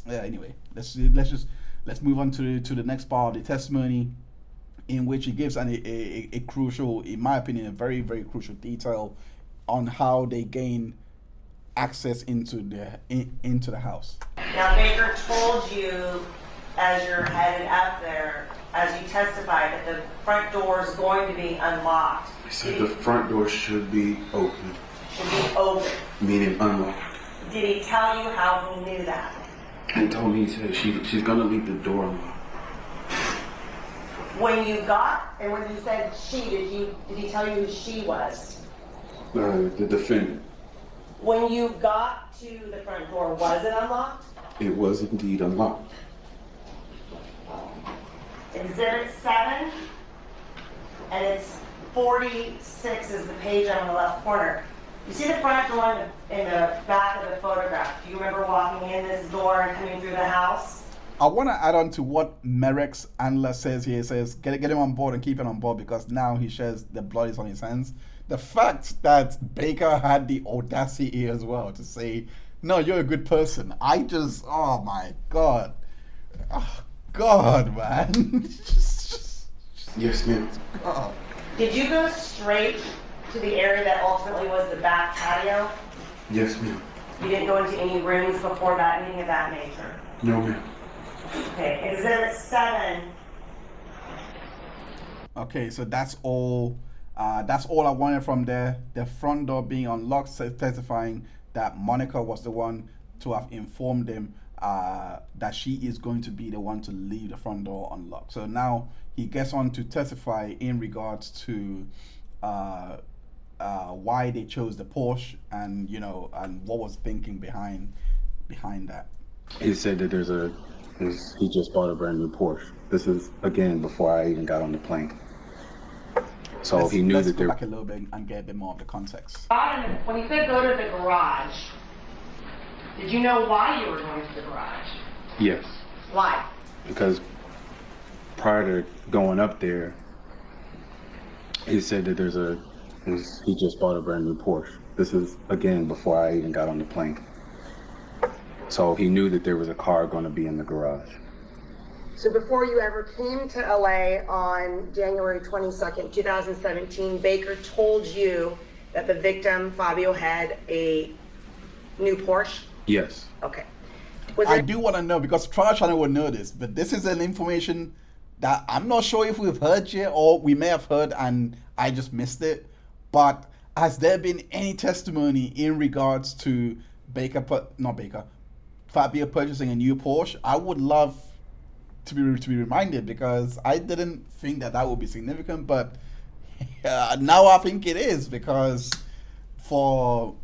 Anyway, let's move on to the next part of the testimony, in which he gives a crucial, in my opinion, a very, very crucial detail on how they gain access into the house. Now, Baker told you as you're headed up there, as you testified, that the front door is going to be unlocked. He said the front door should be open. Should be open. Meaning unlocked. Did he tell you how he knew that? He told me, he said she's gonna leave the door unlocked. When you got, and when you said she, did he tell you who she was? The defendant. When you got to the front door, was it unlocked? It was indeed unlocked. Exhibit 7, and it's 46 is the page on the left corner. You see the front door in the back of the photograph. Do you remember walking in this door and coming through the house? I want to add on to what Merek's Andler says here. He says, get him on board and keep him on board because now he shares the blood is on his hands. The fact that Baker had the audacity as well to say, no, you're a good person. Oh my God. Oh, God, man. Yes, ma'am. God. Did you go straight to the area that ultimately was the back patio? Yes, ma'am. You didn't go into any rooms before that, anything of that nature? No, ma'am. Okay, Exhibit 7. Okay, so that's all. That's all I wanted from there. The front door being unlocked, testifying that Monica was the one to have informed them that she is going to be the one to leave the front door unlocked. So now he gets on to testify in regards to why they chose the Porsche, and and what was thinking behind that. He said that he just bought a brand new Porsche. This is again before I even got on the plane. So he knew that go back a little bit and get a bit more of the context. When you said go to the garage, did you know why you were going to the garage? Yes, Why? because prior to going up there, he said that he just bought a brand new Porsche. This is again before I even got on the plane. So he knew that there was a car going to be in the garage. So before you ever came to LA on January 22nd, 2017, Baker told you that the victim, Fabio, had a new Porsche? Yes. Okay. I do want to know, because Trial Channel will know this, but this is an information that I'm not sure if we've heard yet, or we may have heard and I just missed it. But has there been any testimony in regards to Fabio purchasing a new Porsche? I would love to be reminded, because I didn't think that would be significant, but now I think it is, because for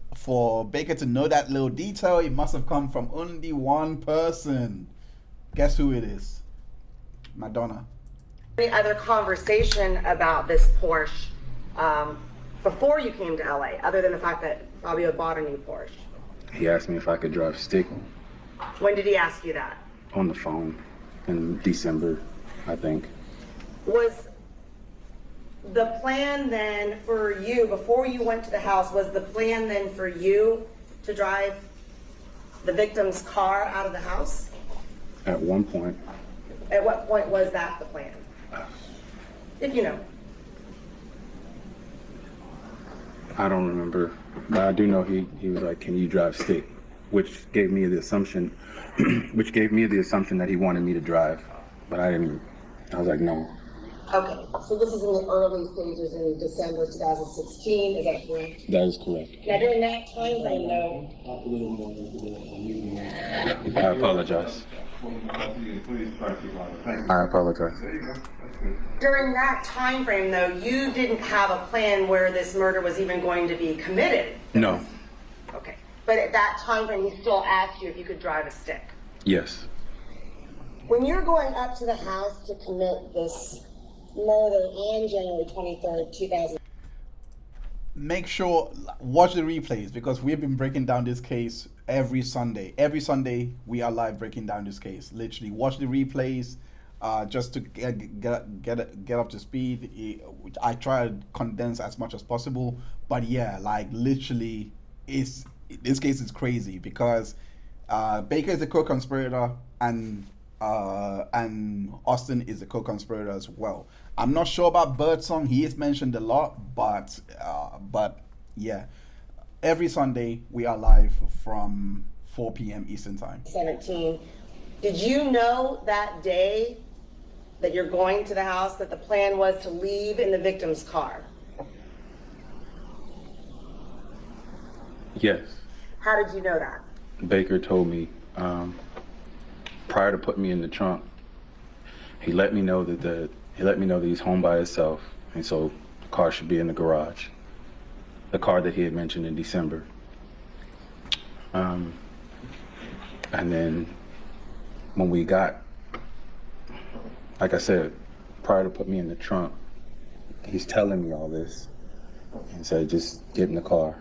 Baker to know that little detail, it must have come from only one person. Guess who it is? Madonna. Any other conversation about this Porsche before you came to LA, other than the fact that Fabio bought a new Porsche? He asked me if I could drive stick When did he ask you that? on the phone in December, I think. Was the plan then for you, before you went to the house, was the plan then for you to drive the victim's car out of the house? At one point. At what point was that the plan? If you know. I don't remember, but I do know he was like, "Can you drive stick?" Which gave me the assumption that he wanted me to drive, but I was like, no. Okay, so this is in the early stages in December 2016, is that correct? That is correct. Now during that time frame though, I apologize. I apologize. during that time frame though, you didn't have a plan where this murder was even going to be committed? No. Okay, but at that time frame, he still asked you if you could drive a stick? Yes. When you're going up to the house to commit this murder on January 23rd, 2000. Make sure, watch the replays, because we've been breaking down this case every Sunday. Every Sunday, we are live breaking down this case. Literally, watch the replays just to get up to speed. I try to condense as much as possible. But yeah, like literally, this case is crazy, because Baker is a co-conspirator, and Austin is a co-conspirator as well. I'm not sure about Birdsong. He is mentioned a lot, but yeah, every Sunday we are live from 4 p.m. Eastern Time. 17. Did you know that day that you're going to the house that the plan was to leave in the victim's car? Yes. How did you know that? Baker told me prior to putting me in the trunk. He let me know that he's home by himself, and so the car should be in the garage. The car that he had mentioned in December. And then when we got, like I said, prior to putting me in the trunk, he's telling me all this and said, just get in the car.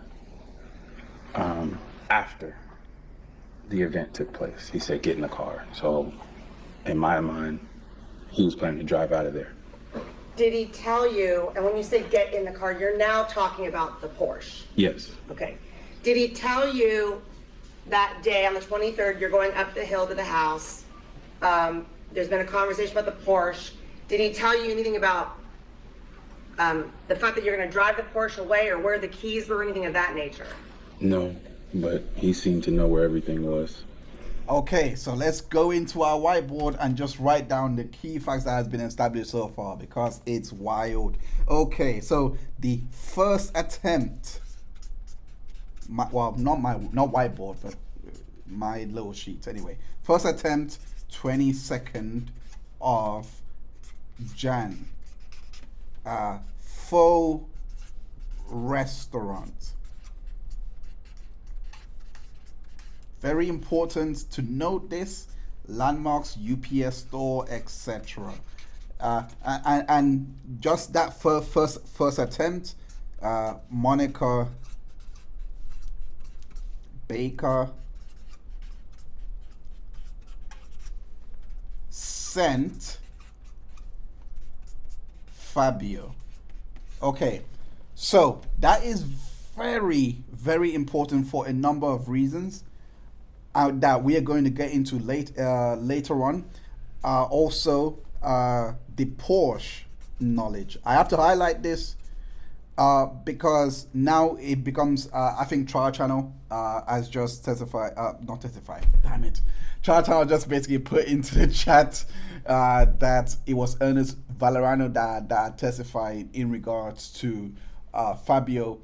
After the event took place, he said, get in the car. So in my mind, he was planning to drive out of there. Did he tell you, and when you say get in the car, you're now talking about the Porsche? Yes. Okay. Did he tell you that day on the 23rd, you're going up the hill to the house, there's been a conversation about the Porsche. Did he tell you anything about the fact that you're going to drive the Porsche away, or where the keys were, or anything of that nature? No. but he seemed to know where everything was. Okay, so let's go into our whiteboard and just write down the key facts that has been established so far because it's wild. Okay, so the first attempt, not whiteboard, but my little sheet anyway. First attempt, 22nd of Jan. Faux restaurant. Very important to note this: landmarks, UPS store, etc. And just that first attempt, Monica Baker sent Fabio. Okay, so that is very, very important for a number of reasons that we are going to get into later on. Also, the Porsche knowledge. I have to highlight this because now it becomes, I think Trial Channel has just not testified, damn it. Trial Channel just basically put into the chat that it was Ernest Valeriano that testified in regards to Fabio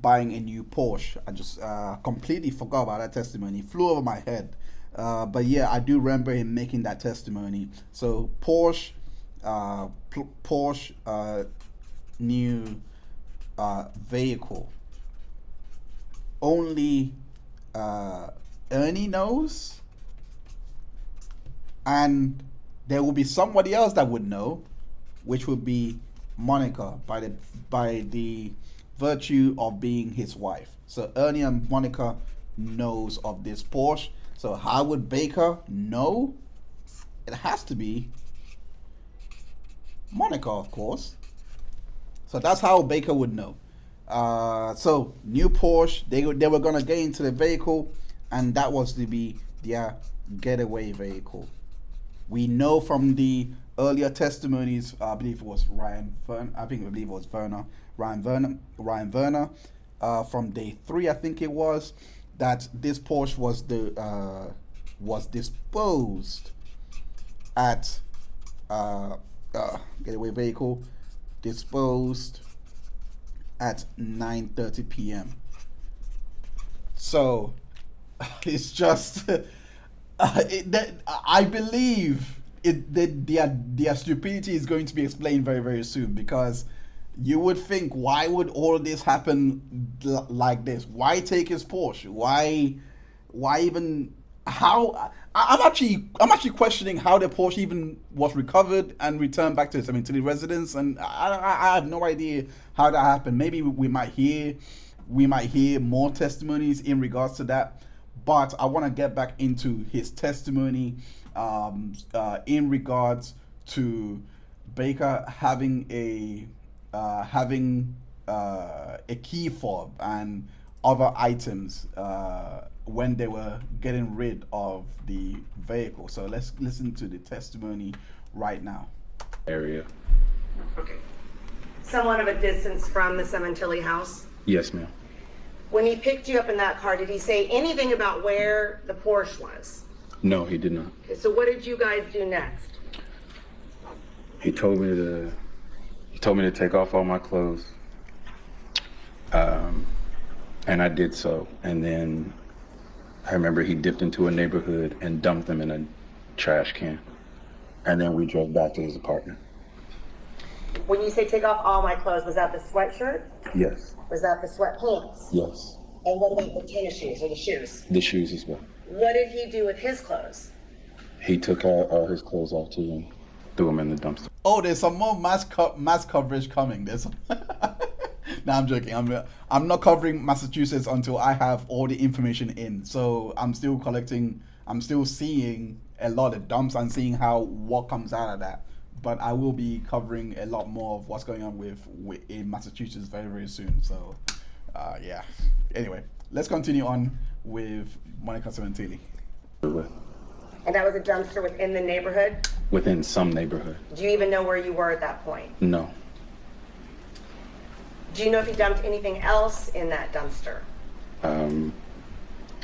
buying a new Porsche. I just completely forgot about that testimony. It flew over my head. But yeah, I do remember him making that testimony. So Porsche, new vehicle. Only Ernie knows, and there will be somebody else that would know, which would be Monica by the virtue of being his wife. So Ernie and Monica knows of this Porsche. So how would Baker know? It has to be Monica, of course. So that's how Baker would know. So new Porsche, they were gonna get into the vehicle, and that was to be their getaway vehicle. We know from the earlier testimonies, I believe it was Ryan Werner, from day 3, I think it was, that this Porsche was disposed at getaway vehicle disposed at 9:30 p.m. So it's just I believe their stupidity is going to be explained very, very soon, because you would think, why would all this happen like this? Why take his Porsche? Why even how? I'm actually questioning how the Porsche even was recovered and returned back to the Sementilli residence, and I have no idea how that happened. Maybe we might hear more testimonies in regards to that, but I want to get back into his testimony in regards to Baker having a key fob and other items when they were getting rid of the vehicle. So let's listen to the testimony right now. Area. Okay. Somewhat of a distance from the Sementilli house? Yes, ma'am. When he picked you up in that car, did he say anything about where the Porsche was? No, he did not. Okay, so what did you guys do next? He told me to take off all my clothes, and I did so. And then I remember he dipped into a neighborhood and dumped them in a trash can, and then we drove back to his apartment. When you say take off all my clothes, was that the sweatshirt? Yes. Was that the sweatpants? Yes. And what about the tennis shoes or the shoes? The shoes as well. What did he do with his clothes? He took all his clothes off too and threw them in the dumpster. Oh, there's some more mass coverage coming. There's no, I'm joking. I'm not covering Massachusetts until I have all the information in. So I'm still collecting. I'm still seeing a lot of dumps and seeing what comes out of that. But I will be covering a lot more of what's going on in Massachusetts very, very soon. So yeah. Anyway, let's continue on with Monica Sementilli. And that was a dumpster within the neighborhood? Within some neighborhood. Do you even know where you were at that point? No. Do you know if he dumped anything else in that dumpster?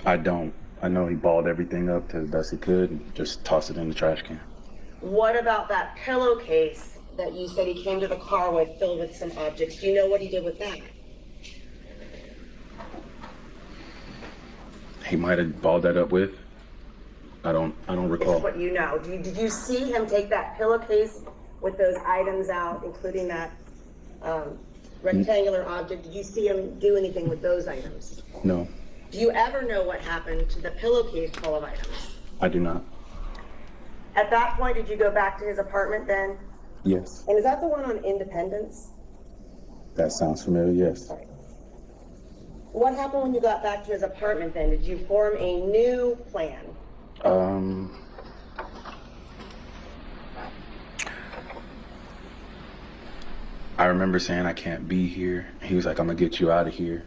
I don't. I know he balled everything up to the best he could and just tossed it in the trash can. What about that pillowcase that you said he came to the car with, filled with some objects? Do you know what he did with that? He might have balled that up with. I don't This recall. is what you know. Did you see him take that pillowcase with those items out, including that rectangular object? Did you see him do anything with those items? No, Do you ever know what happened to the pillowcase full of items? I do not. At that point, did you go back to his apartment then? Yes, And is that the one on Independence? that sounds familiar, yes. Sorry. What happened when you got back to his apartment then? Did you form a new plan? I remember saying I can't be here. He was like, I'm gonna get you out of here.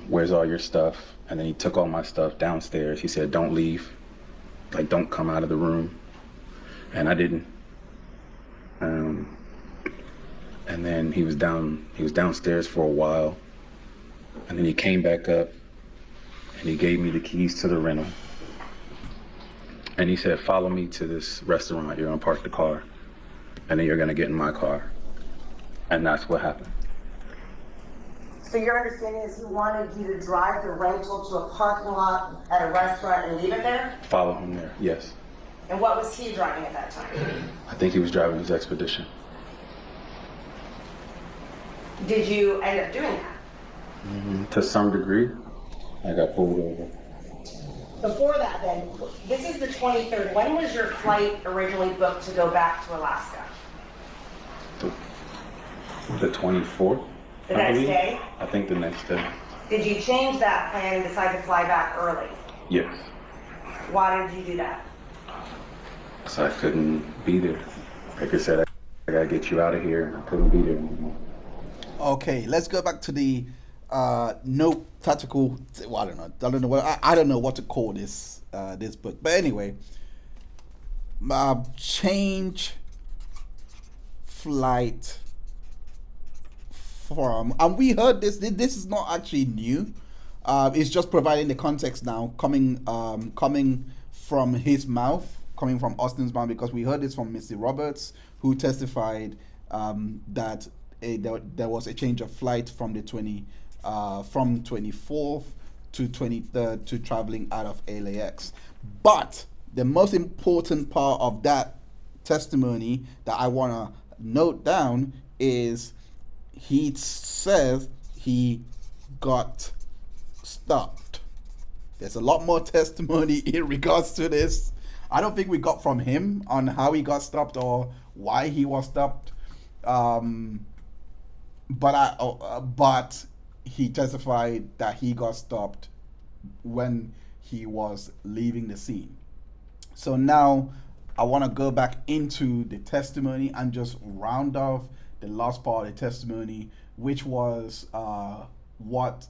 Where's all your stuff? And then he took all my stuff downstairs. He said, don't leave. Like, don't come out of the room. And I didn't. And then he was downstairs for a while. And then he came back up and he gave me the keys to the rental. And he said, follow me to this restaurant. You're gonna park the car and then you're gonna get in my car. And that's what happened. So your understanding is he wanted you to drive the rental to a parking lot at a restaurant and leave it there? Follow him there, yes. And what was he driving at that time? I think he was driving his Expedition. Did you end up doing that? To some degree, I got pulled over. Before that then, this is the 23rd. When was your flight originally booked to go back to Alaska? The 24th? The I next believe. day? I think the next day. Did you change that plan and decide to fly back early? Yes. Why did you do that? So I couldn't be there. Like I said, I gotta get you out of here. I couldn't be there anymore. Okay, let's go back to the no tactical. Well, I don't know what I don't know what to call this this book. But anyway, change flight from, and we heard this. This is not actually new. It's just providing the context now, coming from his mouth, coming from Austin's mouth, because we heard this from Mr. Roberts, who testified that there was a change of flight from the 24th to 23rd to traveling out of LAX. But the most important part of that testimony that I want to note down is he says he got stopped. There's a lot more testimony in regards to this. I don't think we got from him on how he got stopped or why he was stopped. But he testified that he got stopped when he was leaving the scene. So now I want to go back into the testimony and just round off the last part of the testimony, which was what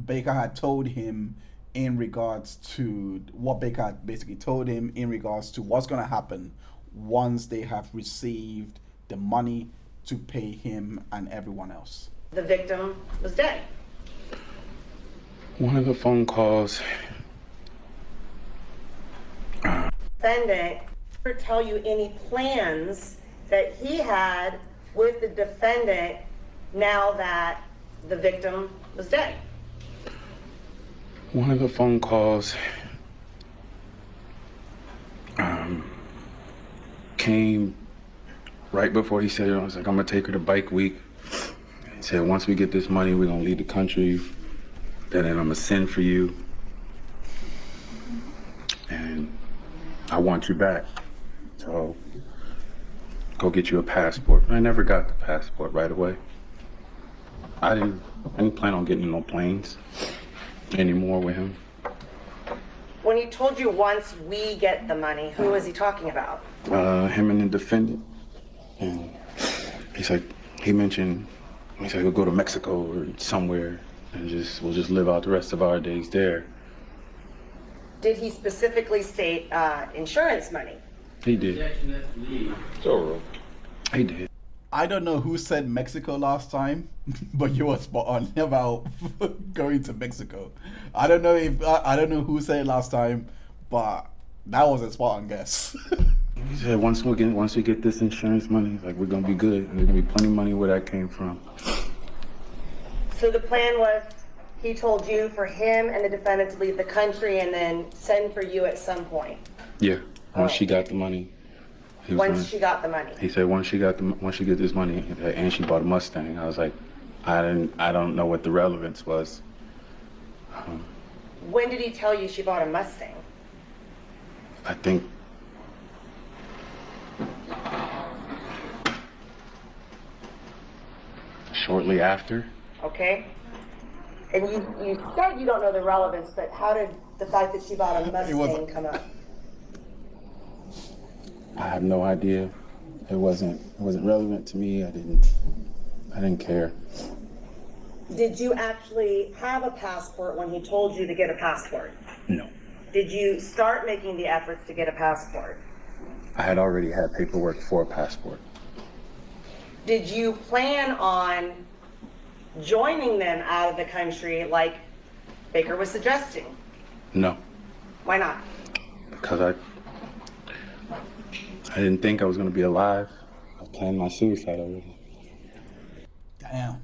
Baker had told him in regards to what Baker had basically told him in regards to what's going to happen once they have received the money to pay him and everyone else. The victim was dead. One of the phone calls. Defendant ever tell you any plans that he had with the defendant now that the victim was dead? One of the phone calls came right before he said, I was like, I'm gonna take her to bike week. He said, once we get this money, we're gonna leave the country. Then I'm gonna send for you. And I want you back. So go get you a passport. I never got the passport right away. I didn't plan on getting no planes anymore with him. When he told you once we get the money, who was he talking about? Him and the defendant. And he's like, we'll go to Mexico or somewhere and we'll just live out the rest of our days there. Did he specifically state insurance money? He did. He did. I don't know who said Mexico last time, but you were spot on about going to Mexico. I don't know who said it last time, but that was a spot on guess. He said once we get this insurance money, like we're gonna be good. And there's gonna be plenty of money where that came from. So the plan was, he told you for him and the defendant to leave the country and then send for you at some point. Yeah. Once she got the money. She got the money. He said once she get this money, and she bought a Mustang. I was like, I don't know what the relevance was. When did he tell you she bought a Mustang? I think shortly after. Okay. And you said you don't know the relevance, but how did the fact that she bought a Mustang come up? I have no idea. It wasn't relevant to me. I didn't care. Did you actually have a passport when he told you to get a passport? No. Did you start making the efforts to get a passport? I had already had paperwork for a passport. Did you plan on joining them out of the country like Baker was suggesting? No. Why not? Because I didn't think I was going to be alive. I planned my suicide already. Damn.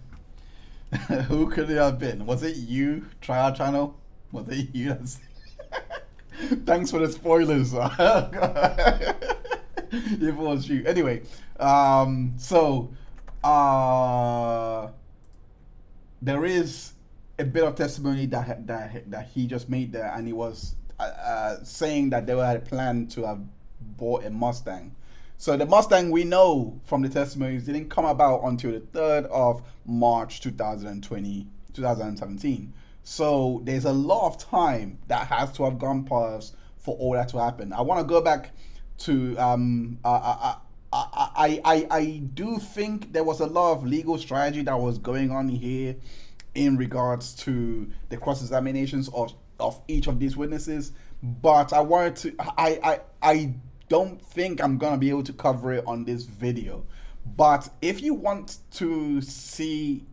Who could it have been? Was it you, Trial Channel? Was it you? Thanks for the spoilers. If it was you. Anyway, there is a bit of testimony that he just made there, and he was saying that they had planned to have bought a Mustang. So the Mustang, we know from the testimonies, didn't come about until the 3rd of March 2017. So there's a lot of time that has to have gone past for all that to happen. I want to go back to I do think there was a lot of legal strategy that was going on here in regards to the cross-examinations of each of these witnesses, but I don't think I'm gonna be able to cover it on this video. But if you want to see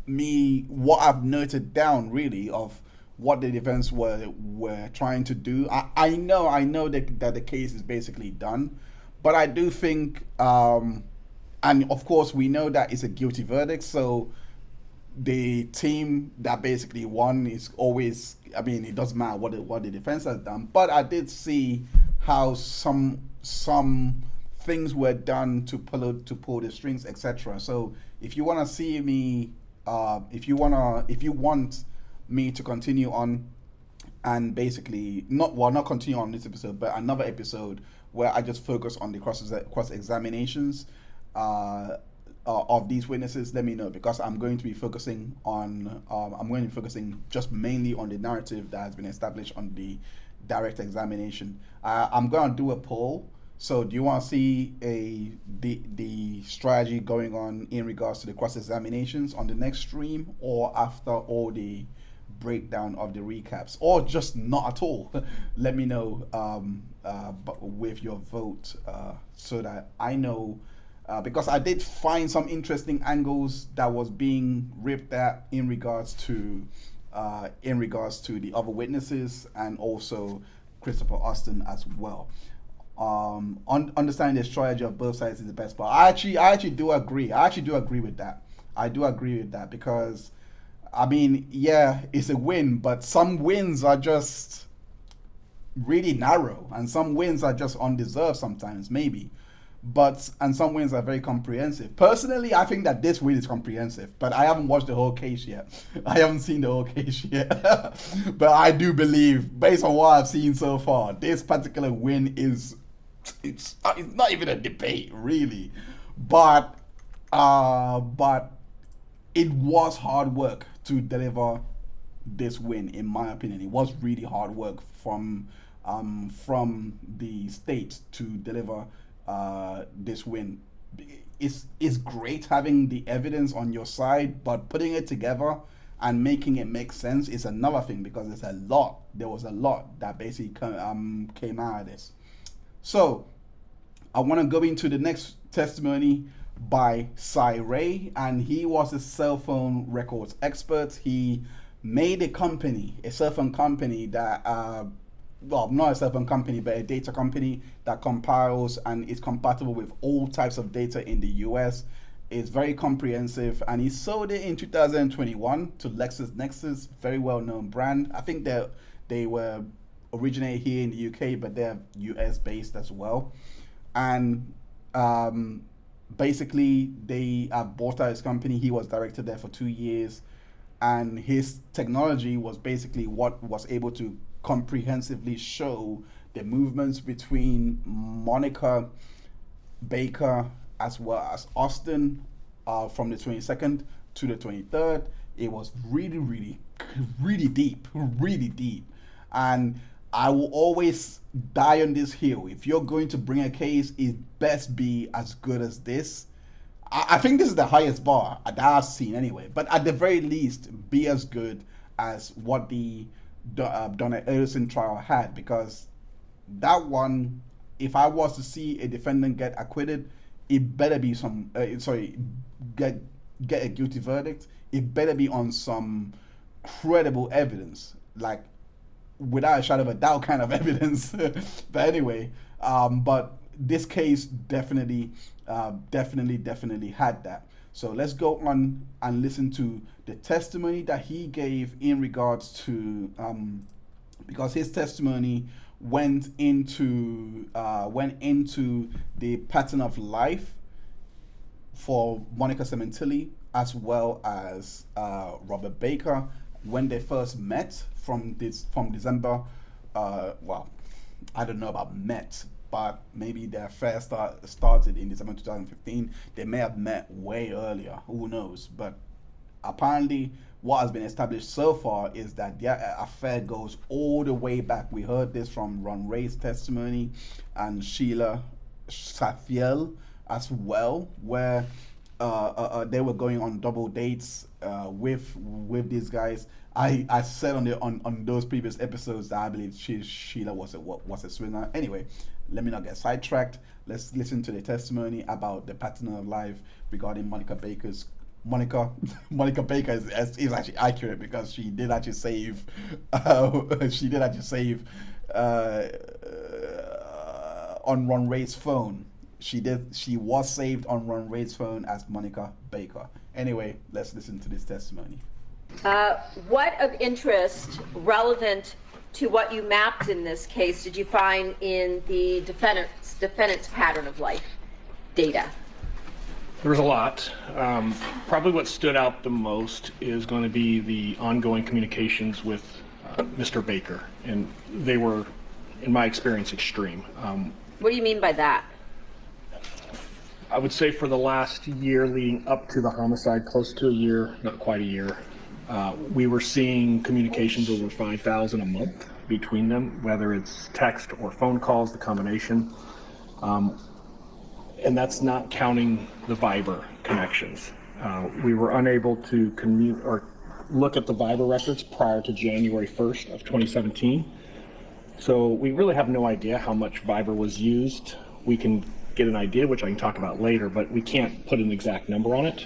what I've noted down really of what the defense were trying to do, I know that the case is basically done, but I do think and of course we know that it's a guilty verdict, so the team that basically won is always, I mean, it doesn't matter what the defense has done. But I did see how some things were done to pull the strings, etc. So if you want to see me, if you want me to continue on and basically not continue on this episode, but another episode where I just focus on the cross examinations of these witnesses, let me know, because I'm going to be focusing on just mainly on the narrative that has been established on the direct examination. I'm going to do a poll. So do you want to see the strategy going on in regards to the cross examinations on the next stream, or after all the breakdown of the recaps, or just not at all? Let me know with your vote so that I know. Because I did find some interesting angles that was being ripped at in regards to the other witnesses and also Christopher Austin as well. Understanding the strategy of both sides is the best part. I actually do agree. I actually do agree with that. I do agree with that because, I mean, yeah, it's a win, but some wins are just really narrow, and some wins are just undeserved sometimes, maybe. And some wins are very comprehensive. Personally, I think that this win is comprehensive, but I haven't watched the whole case yet. I haven't seen the whole case yet. But I do believe, based on what I've seen so far, this particular win it's not even a debate, really. But it was hard work to deliver this win, in my opinion. It was really hard work from the state to deliver this win. It's great having the evidence on your side, but putting it together and making it make sense is another thing, because there was a lot that basically came out of this. So I want to go into the next testimony, by Cy Ray, and he was a cell phone records expert. He made a cell phone company that, well, not a cell phone company, but a data company that compiles and is compatible with all types of data in the US. It's very comprehensive, and he sold it in 2021 to LexisNexis, very well-known brand. I think they were originated here in the UK, but they're US based as well. And basically, they bought out his company. He was director there for 2 years, and his technology was basically what was able to comprehensively show the movements between Monica Baker as well as Austin from the 22nd to the 23rd. It was really deep, really deep. And I will always die on this hill. If you're going to bring a case, it best be as good as this. I think this is the highest bar that I've seen anyway, but at the very least, be as good as what the Donna Edison trial had, because that one, if I was to see a defendant get acquitted, it better be get a guilty verdict. It better be on some credible evidence, like without a shadow of a doubt kind of evidence. But anyway, but this case definitely had that. So let's go on and listen to the testimony that he gave in regards to, because his testimony went into the pattern of life for Monica Sementilli as well as Robert Baker when they first met from December. Well, I don't know about met, but maybe their affair started in December 2015. They may have met way earlier, who knows? But apparently what has been established so far is that their affair goes all the way back. We heard this from Ron Ray's testimony and Sheila Safiel as well, where they were going on double dates with these guys. I said on those previous episodes that I believe Sheila was a swinger. Anyway, let me not get sidetracked. Let's listen to the testimony about the pattern of life regarding Monica Baker's. Monica Baker is actually accurate, because she did actually save on Ron Ray's phone. She was saved on Ron Ray's phone as Monica Baker. Anyway, let's listen to this testimony. What of interest relevant to what you mapped in this case did you find in the defendant's pattern of life data? There was a lot. Probably what stood out the most is going to be the ongoing communications with Mr. Baker, and they were, in my experience, extreme. What do you mean by that? I would say for the last year leading up to the homicide, close to a year, not quite a year, we were seeing communications over 5,000 a month between them, whether it's text or phone calls, the combination. And that's not counting the Viber connections. We were unable to look at the Viber records prior to January 1st of 2017. So we really have no idea how much Viber was used. We can get an idea, which I can talk about later, but we can't put an exact number on it.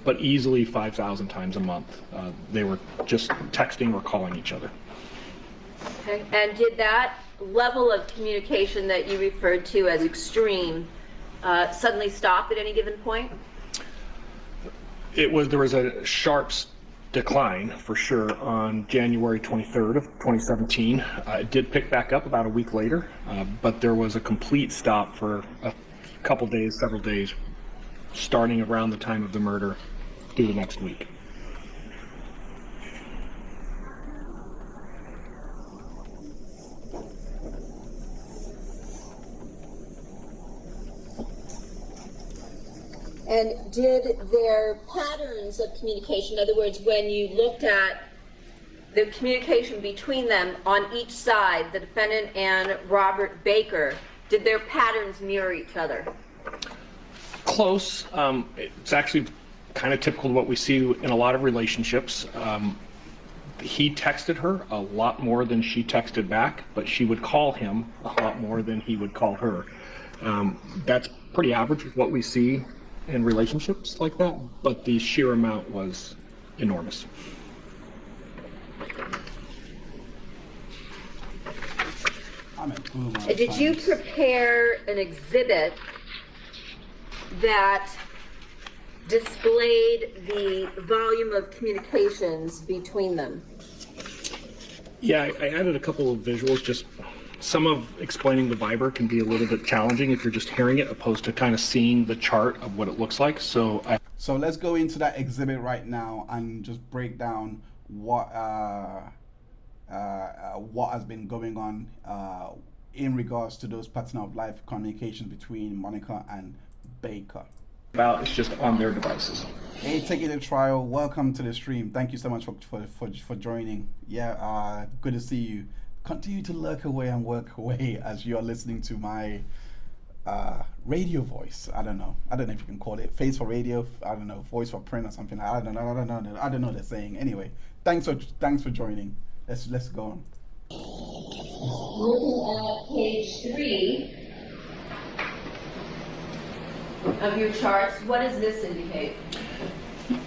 But easily 5,000 times a month, they were just texting or calling each other. Okay. And did that level of communication that you referred to as extreme suddenly stop at any given point? There was a sharp decline for sure on January 23rd of 2017. It did pick back up about a week later, but there was a complete stop for a couple days, several days, starting around the time of the murder through the next week. And did their patterns of communication, in other words, when you looked at the communication between them on each side, the defendant and Robert Baker, did their patterns mirror each other? Close. It's actually kind of typical of what we see in a lot of relationships. He texted her a lot more than she texted back, but she would call him a lot more than he would call her. That's pretty average with what we see in relationships like that, but the sheer amount was enormous. Did you prepare an exhibit that displayed the volume of communications between them? Yeah, I added a couple of visuals. Just some of explaining the Viber can be a little bit challenging if you're just hearing it opposed to kind of seeing the chart of what it looks like. So let's go into that exhibit right now and just break down what has been going on in regards to those pattern of life communications between Monica and Baker. It's just on their devices. Hey, taking the trial. Welcome to the stream. Thank you so much for joining. Yeah, good to see you. Continue to lurk away and work away as you're listening to my radio voice. I don't know if you can call it face for radio. I don't know, voice for print or something. I don't know the saying. Anyway, thanks for joining. Let's go on. Looking at page 3 of your charts, what does this indicate?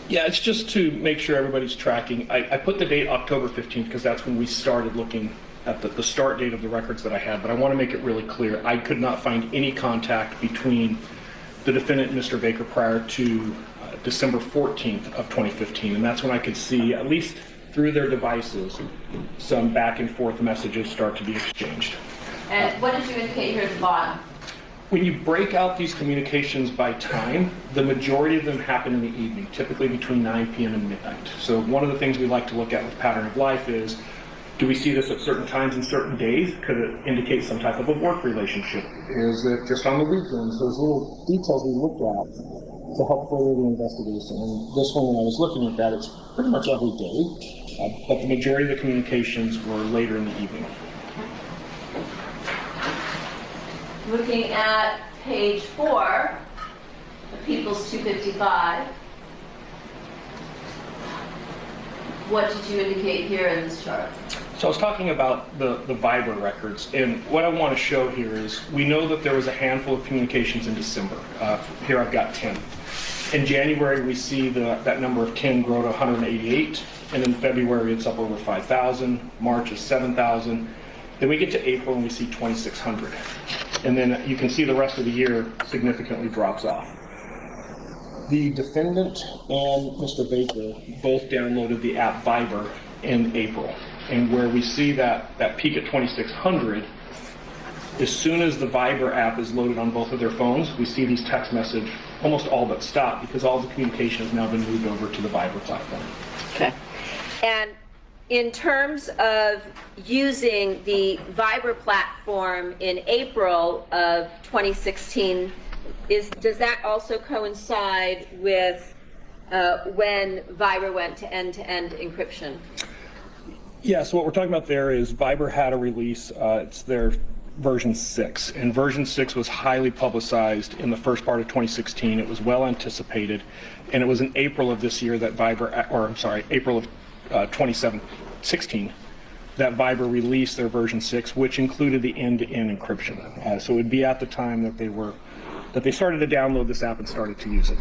Yeah, it's just to make sure everybody's tracking. I put the date October 15th because that's when we started looking at the start date of the records that I had, but I want to make it really clear. I could not find any contact between the defendant and Mr. Baker prior to December 14th of 2015, and that's when I could see, at least through their devices, some back and forth messages start to be exchanged. And what did you indicate here at the bottom? When you break out these communications by time, the majority of them happen in the evening, typically between 9 p.m. and midnight. So one of the things we like to look at with pattern of life is, do we see this at certain times and certain days? Could it indicate some type of a work relationship? Is it just on the weekends? Those little details we looked at to help further the investigation. And this one, when I was looking at that, it's pretty much every day, but the majority of the communications were later in the evening. Looking at page 4 of People's 255, what did you indicate here in this chart? So I was talking about the Viber records, and what I want to show here is we know that there was a handful of communications in December. Here I've got 10. In January, we see that number of 10 grow to 188, and in February it's up over 5,000, March is 7,000. Then we get to April and we see 2,600. And then you can see the rest of the year significantly drops off. The defendant and Mr. Baker both downloaded the app Viber in April. And where we see that peak at 2,600, as soon as the Viber app is loaded on both of their phones, we see these text messages almost all but stop because all the communication has now been moved over to the Viber platform. Okay. And in terms of using the Viber platform in April of 2016, does that also coincide with when Viber went to end-to-end encryption? Yeah, so what we're talking about there is Viber had a release, it's their version 6, and version 6 was highly publicized in the first part of 2016. It was well anticipated, and it was in April of this year that April of 2016, that Viber released their version 6, which included the end-to-end encryption. So it would be at the time that they started to download this app and started to use it.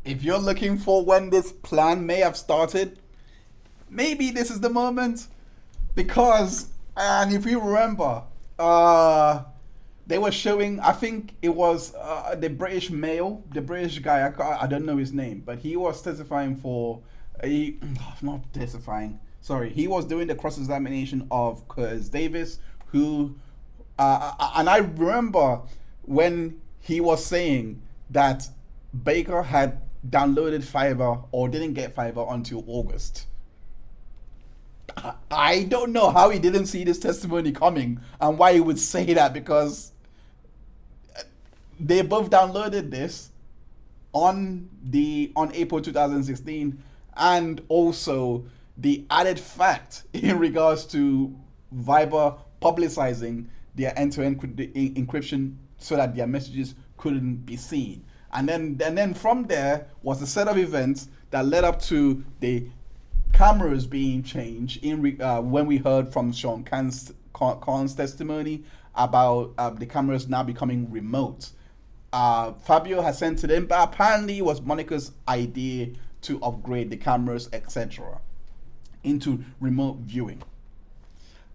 If you're looking for when this plan may have started, maybe this is the moment, because, and if you remember, they were showing, I think it was the British Mail, the British guy, I don't know his name, but he was testifying he was doing the cross-examination of Curtis Davis, who, and I remember when he was saying that Baker had downloaded Fiverr or didn't get Fiverr until August. I don't know how he didn't see this testimony coming and why he would say that, because they both downloaded this on April 2016, and also the added fact in regards to Viber publicizing their end-to-end encryption so that their messages couldn't be seen. And then from there was a set of events that led up to the cameras being changed when we heard from Sean Kahn's testimony about the cameras now becoming remote. Fabio has sent to them, but apparently it was Monica's idea to upgrade the cameras, etc., into remote viewing.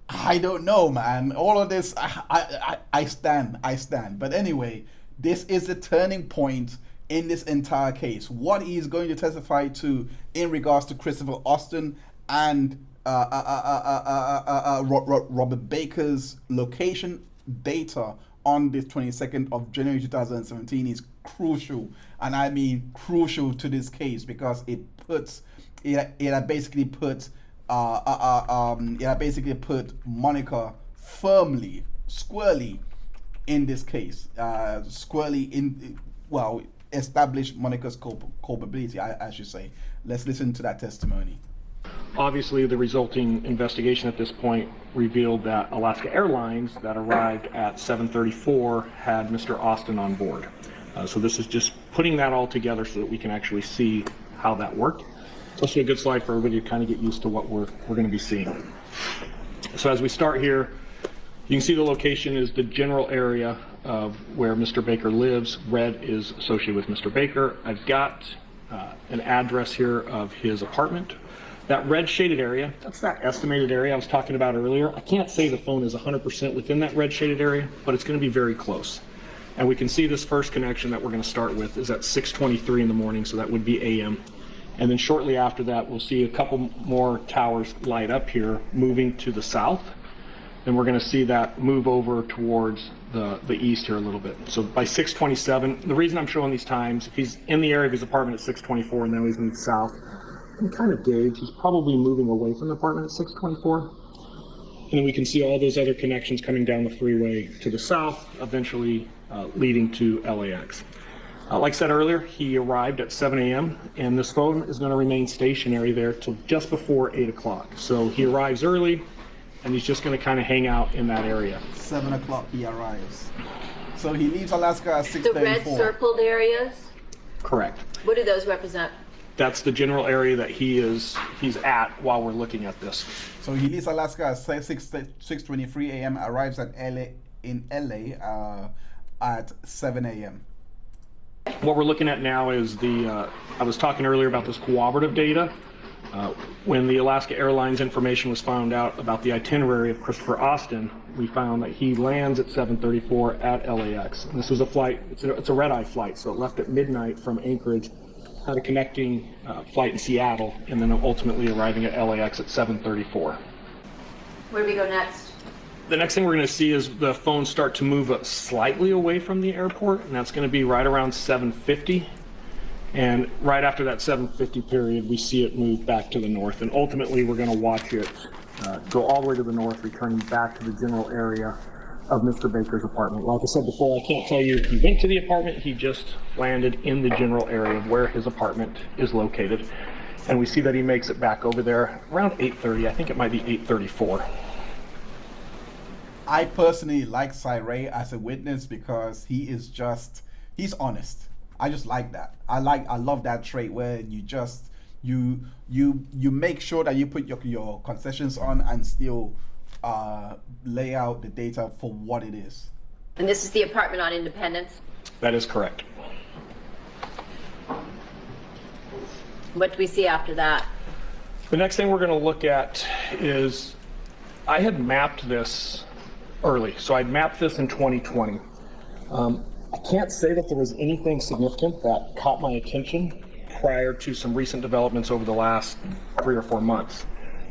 I don't know, man. All of this, I stand. But anyway, this is the turning point in this entire case. What he is going to testify to in regards to Christopher Austin and Robert Baker's location data on the 22nd of January 2017 is crucial, and I mean crucial to this case, because it basically put Monica firmly, squarely in this case, established Monica's culpability, I should say. Let's listen to that testimony. Obviously, the resulting investigation at this point revealed that Alaska Airlines that arrived at 7:34 had Mr. Austin on board. So this is just putting that all together so that we can actually see how that worked. It's also a good slide for everybody to kind of get used to what we're going to be seeing. So as we start here, you can see the location is the general area of where Mr. Baker lives. Red is associated with Mr. Baker. I've got an address here of his apartment. That red shaded area, that's that estimated area I was talking about earlier. I can't say the phone is 100% within that red shaded area, but it's going to be very close. And we can see this first connection that we're going to start with is at 6:23 in the morning, so that would be AM. And then shortly after that, we'll see a couple more towers light up here, moving to the south. Then we're going to see that move over towards the east here a little bit. So by 6:27, the reason I'm showing these times, if he's in the area of his apartment at 6:24 and now he's moved south, you can kind of gauge he's probably moving away from the apartment at 6:24. And then we can see all those other connections coming down the freeway to the south, eventually leading to LAX. Like I said earlier, he arrived at 7 a.m. and this phone is going to remain stationary there till just before 8 o'clock. So he arrives early and he's just going to kind of hang out in that area. 7 o'clock he arrives. So he leaves Alaska at 6:34. The red circled areas? Correct. What do those represent? That's the general area that he's at while we're looking at this. So he leaves Alaska at 6:23 a.m., arrives at LA at 7 a.m. What we're looking at now is I was talking earlier about this cooperative data. When the Alaska Airlines information was found out about the itinerary of Christopher Austin, we found that he lands at 7:34 at LAX. And this was a flight, it's a red-eye flight, so it left at midnight from Anchorage, had a connecting flight in Seattle, and then ultimately arriving at LAX at 7:34. Where do we go next? The next thing we're going to see is the phone start to move slightly away from the airport, and that's going to be right around 7:50. And right after that 7:50 period, we see it move back to the north, and ultimately we're going to watch it go all the way to the north, returning back to the general area of Mr. Baker's apartment. Like I said before, I can't tell you if he went to the apartment, he just landed in the general area of where his apartment is located. And we see that he makes it back over there around 8:30. I think it might be 8:34. I personally like Cyril as a witness because he's honest. I just like that. I love that trait where you make sure that you put your concessions on and still lay out the data for what it is. And this is the apartment on Independence? That is correct. What do we see after that? The next thing we're going to look at is, I had mapped this early. So I'd mapped this in 2020. I can't say that there was anything significant that caught my attention prior to some recent developments over the last 3 or 4 months.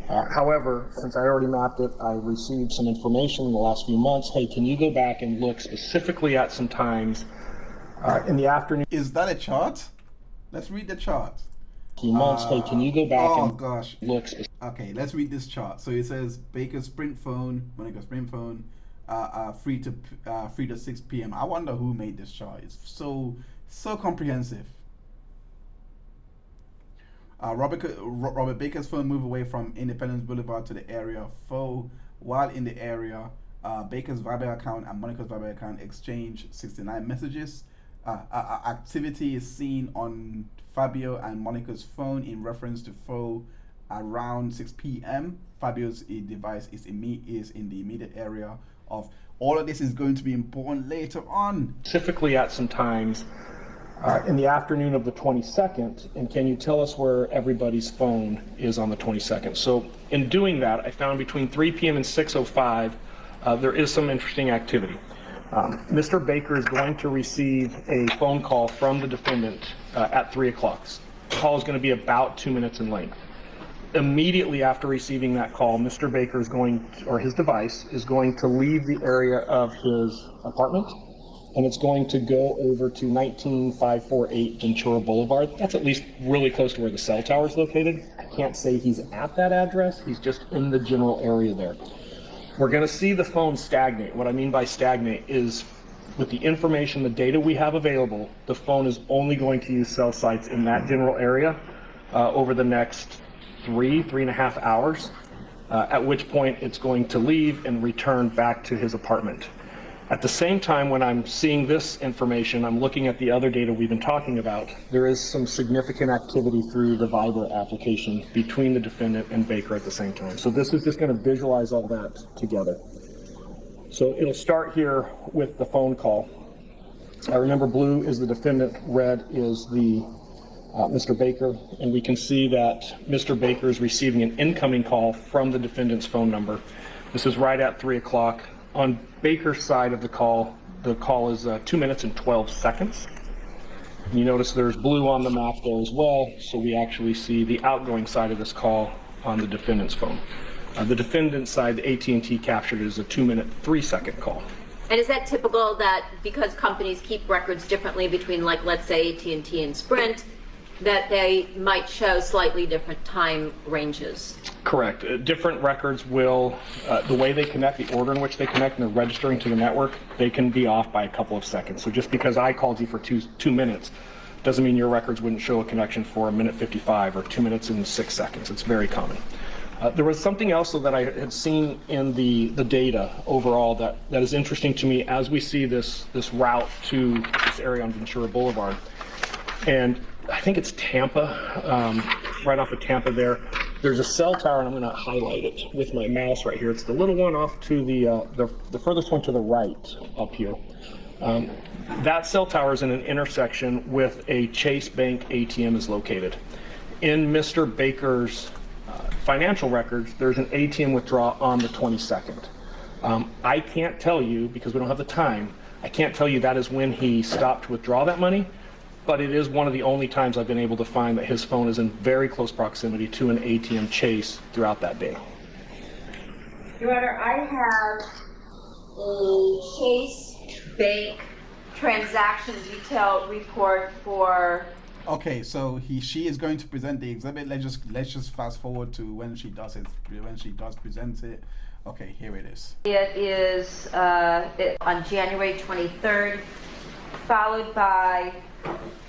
However, since I already mapped it, I received some information in the last few months. Hey, can you go back and look specifically at some times in the afternoon? Is that a chart? Let's read the chart. Few months. Hey, can you go back look? Okay, let's read this chart. So it says Baker's Sprint phone, Monica's Sprint phone, 3 to 6 p.m. I wonder who made this chart. It's so comprehensive. Robert Baker's phone moved away from Independence Boulevard to the area of Foe. While in the area, Baker's Viber account and Monica's Viber account exchanged 69 messages. Activity is seen on Fabio and Monica's phone in reference to Foe around 6 p.m. Fabio's device is in the immediate area of. All of this is going to be important later on. Specifically at some times in the afternoon of the 22nd, and can you tell us where everybody's phone is on the 22nd? So in doing that, I found between 3 p.m. and 6:05, there is some interesting activity. Mr. Baker is going to receive a phone call from the defendant at 3 o'clock. The call is going to be about 2 minutes in length. Immediately after receiving that call, Mr. Baker is going, or his device is going to leave the area of his apartment, and it's going to go over to 19548 Ventura Boulevard. That's at least really close to where the cell tower is located. I can't say he's at that address. He's just in the general area there. We're going to see the phone stagnate. What I mean by stagnate is with the information, the data we have available, the phone is only going to use cell sites in that general area over the next 3.5 hours, at which point it's going to leave and return back to his apartment. At the same time, when I'm seeing this information, I'm looking at the other data we've been talking about. There is some significant activity through the Viber application between the defendant and Baker at the same time. So this is just going to visualize all that together. So it'll start here with the phone call. Remember, blue is the defendant, red is the Mr. Baker, and we can see that Mr. Baker is receiving an incoming call from the defendant's phone number. This is right at 3 o'clock. On Baker's side of the call is 2 minutes and 12 seconds. And you notice there's blue on the map there as well, so we actually see the outgoing side of this call on the defendant's phone. The defendant's side, the AT&T captured it as a 2 minute, 3 second call. And is that typical that because companies keep records differently between, like, let's say AT&T and Sprint, that they might show slightly different time ranges? Correct. Different records will, the way they connect, the order in which they connect, and they're registering to the network, they can be off by a couple of seconds. So just because I called you for two minutes doesn't mean your records wouldn't show a connection for 1:55 or 2 minutes and 6 seconds. It's very common. There was something else that I had seen in the data overall that is interesting to me as we see this route to this area on Ventura Boulevard. And I think it's Tampa, right off of Tampa there. There's a cell tower, and I'm going to highlight it with my mouse right here. It's the little one off to the furthest one to the right up here. That cell tower is in an intersection with a Chase Bank ATM is located. In Mr. Baker's financial records, there's an ATM withdrawal on the 22nd. I can't tell you, because we don't have the time, I can't tell you that is when he stopped to withdraw that money, but it is one of the only times I've been able to find that his phone is in very close proximity to an ATM chase throughout that day. Your Honor, I have a Chase Bank transaction detail report for. Okay, so she is going to present the exhibit. Let's just fast forward to when she does present it. Okay, here it is. It is on January 23rd, followed by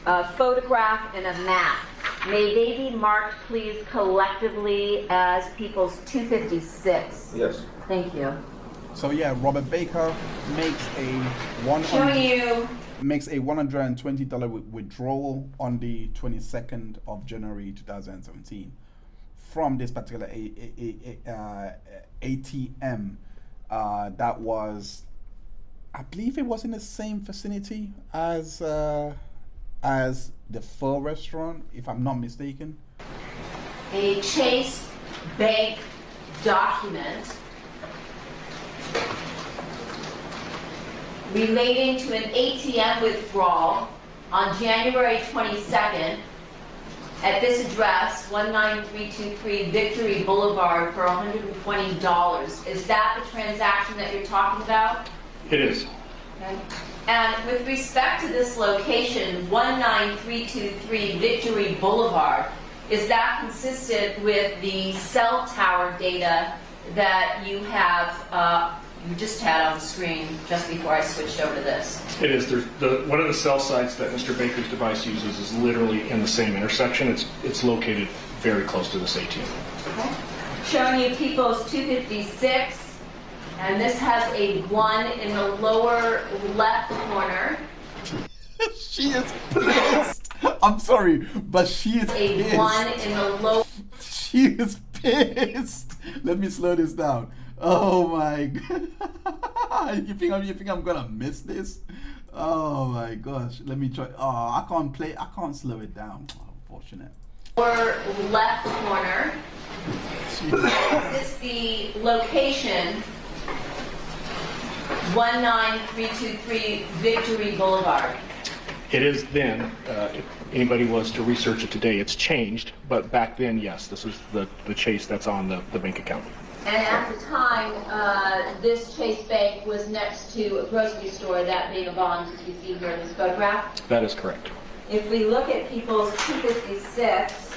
a photograph and a map. May they be marked, please, collectively as People's 256. Yes. Thank you. So yeah, Robert Baker makes a $120 withdrawal on the 22nd of January 2017 from this particular ATM that was, I believe it was in the same vicinity as the Pho restaurant, if I'm not mistaken. A Chase Bank document relating to an ATM withdrawal on January 22nd at this address, 19323 Victory Boulevard, for $120. Is that the transaction that you're talking about? It is. Okay. And with respect to this location, 19323 Victory Boulevard, is that consistent with the cell tower data that you have, you just had on the screen just before I switched over to this? It is. One of the cell sites that Mr. Baker's device uses is literally in the same intersection. It's located very close to this ATM. Okay. Showing you People's 256, and this has a 1 in the lower left corner. She is pissed. I'm sorry, but she is a pissed. 1 in the low. She is pissed. Let me slow this down. Oh my god. You think I'm gonna miss this? Oh my gosh. Let me try. Oh, I can't slow it down. Unfortunate. Or left corner. Is the location 19323 Victory Boulevard? It is then, if anybody was to research it today, it's changed, but back then, yes, this is the Chase that's on the bank account. And at the time, this Chase Bank was next to a grocery store, that being a bond, as you see here in this photograph. That is correct. If we look at people's 256,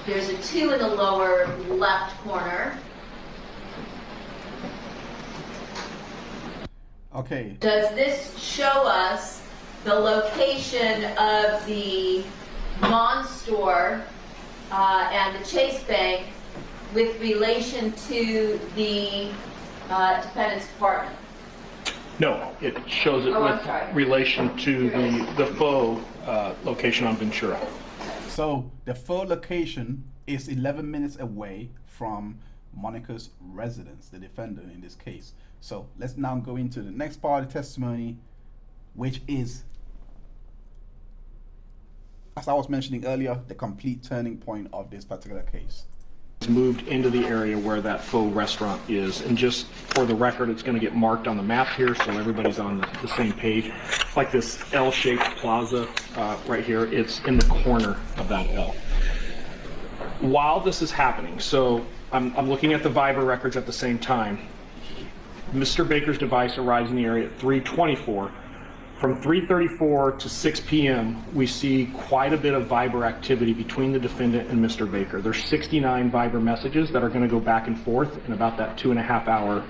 there's a 2 in the lower left corner. Okay. Does this show us the location of the Mon store and the Chase Bank with relation to the defendant's apartment? No, it shows it Oh, I'm with sorry. relation to the faux location on Ventura. So the faux location is 11 minutes away from Monica's residence, the defendant in this case. So let's now go into the next part of the testimony, which is, as I was mentioning earlier, the complete turning point of this particular case. It's moved into the area where that faux restaurant is, and just for the record, it's going to get marked on the map here so everybody's on the same page. It's like this L-shaped plaza right here. It's in the corner of that L. While this is happening, so I'm looking at the Viber records at the same time. Mr. Baker's device arrives in the area at 3:24. From 3:34 to 6 p.m., we see quite a bit of Viber activity between the defendant and Mr. Baker. There's 69 Viber messages that are going to go back and forth in about that 2.5 hour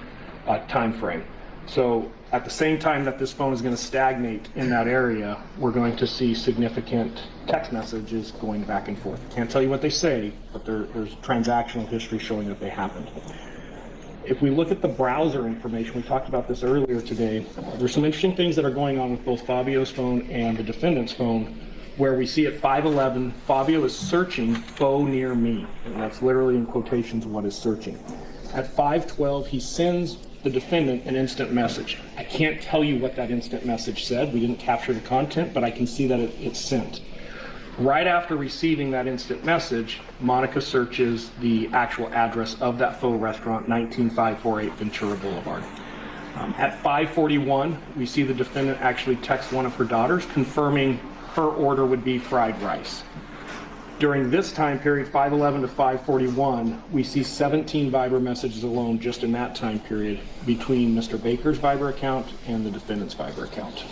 time frame. So at the same time that this phone is going to stagnate in that area, we're going to see significant text messages going back and forth. Can't tell you what they say, but there's transactional history showing that they happened. If we look at the browser information, we talked about this earlier today, there's some interesting things that are going on with both Fabio's phone and the defendant's phone, where we see at 5:11, Fabio is searching faux near me, and that's literally in quotations what is searching. At 5:12, he sends the defendant an instant message. I can't tell you what that instant message said. We didn't capture the content, but I can see that it's sent. Right after receiving that instant message, Monica searches the actual address of that faux restaurant, 19548 Ventura Boulevard. At 5:41, we see the defendant actually text one of her daughters confirming her order would be fried rice. During this time period, 5:11 to 5:41, we see 17 Viber messages alone just in that time period between Mr. Baker's Viber account and the defendant's Viber account.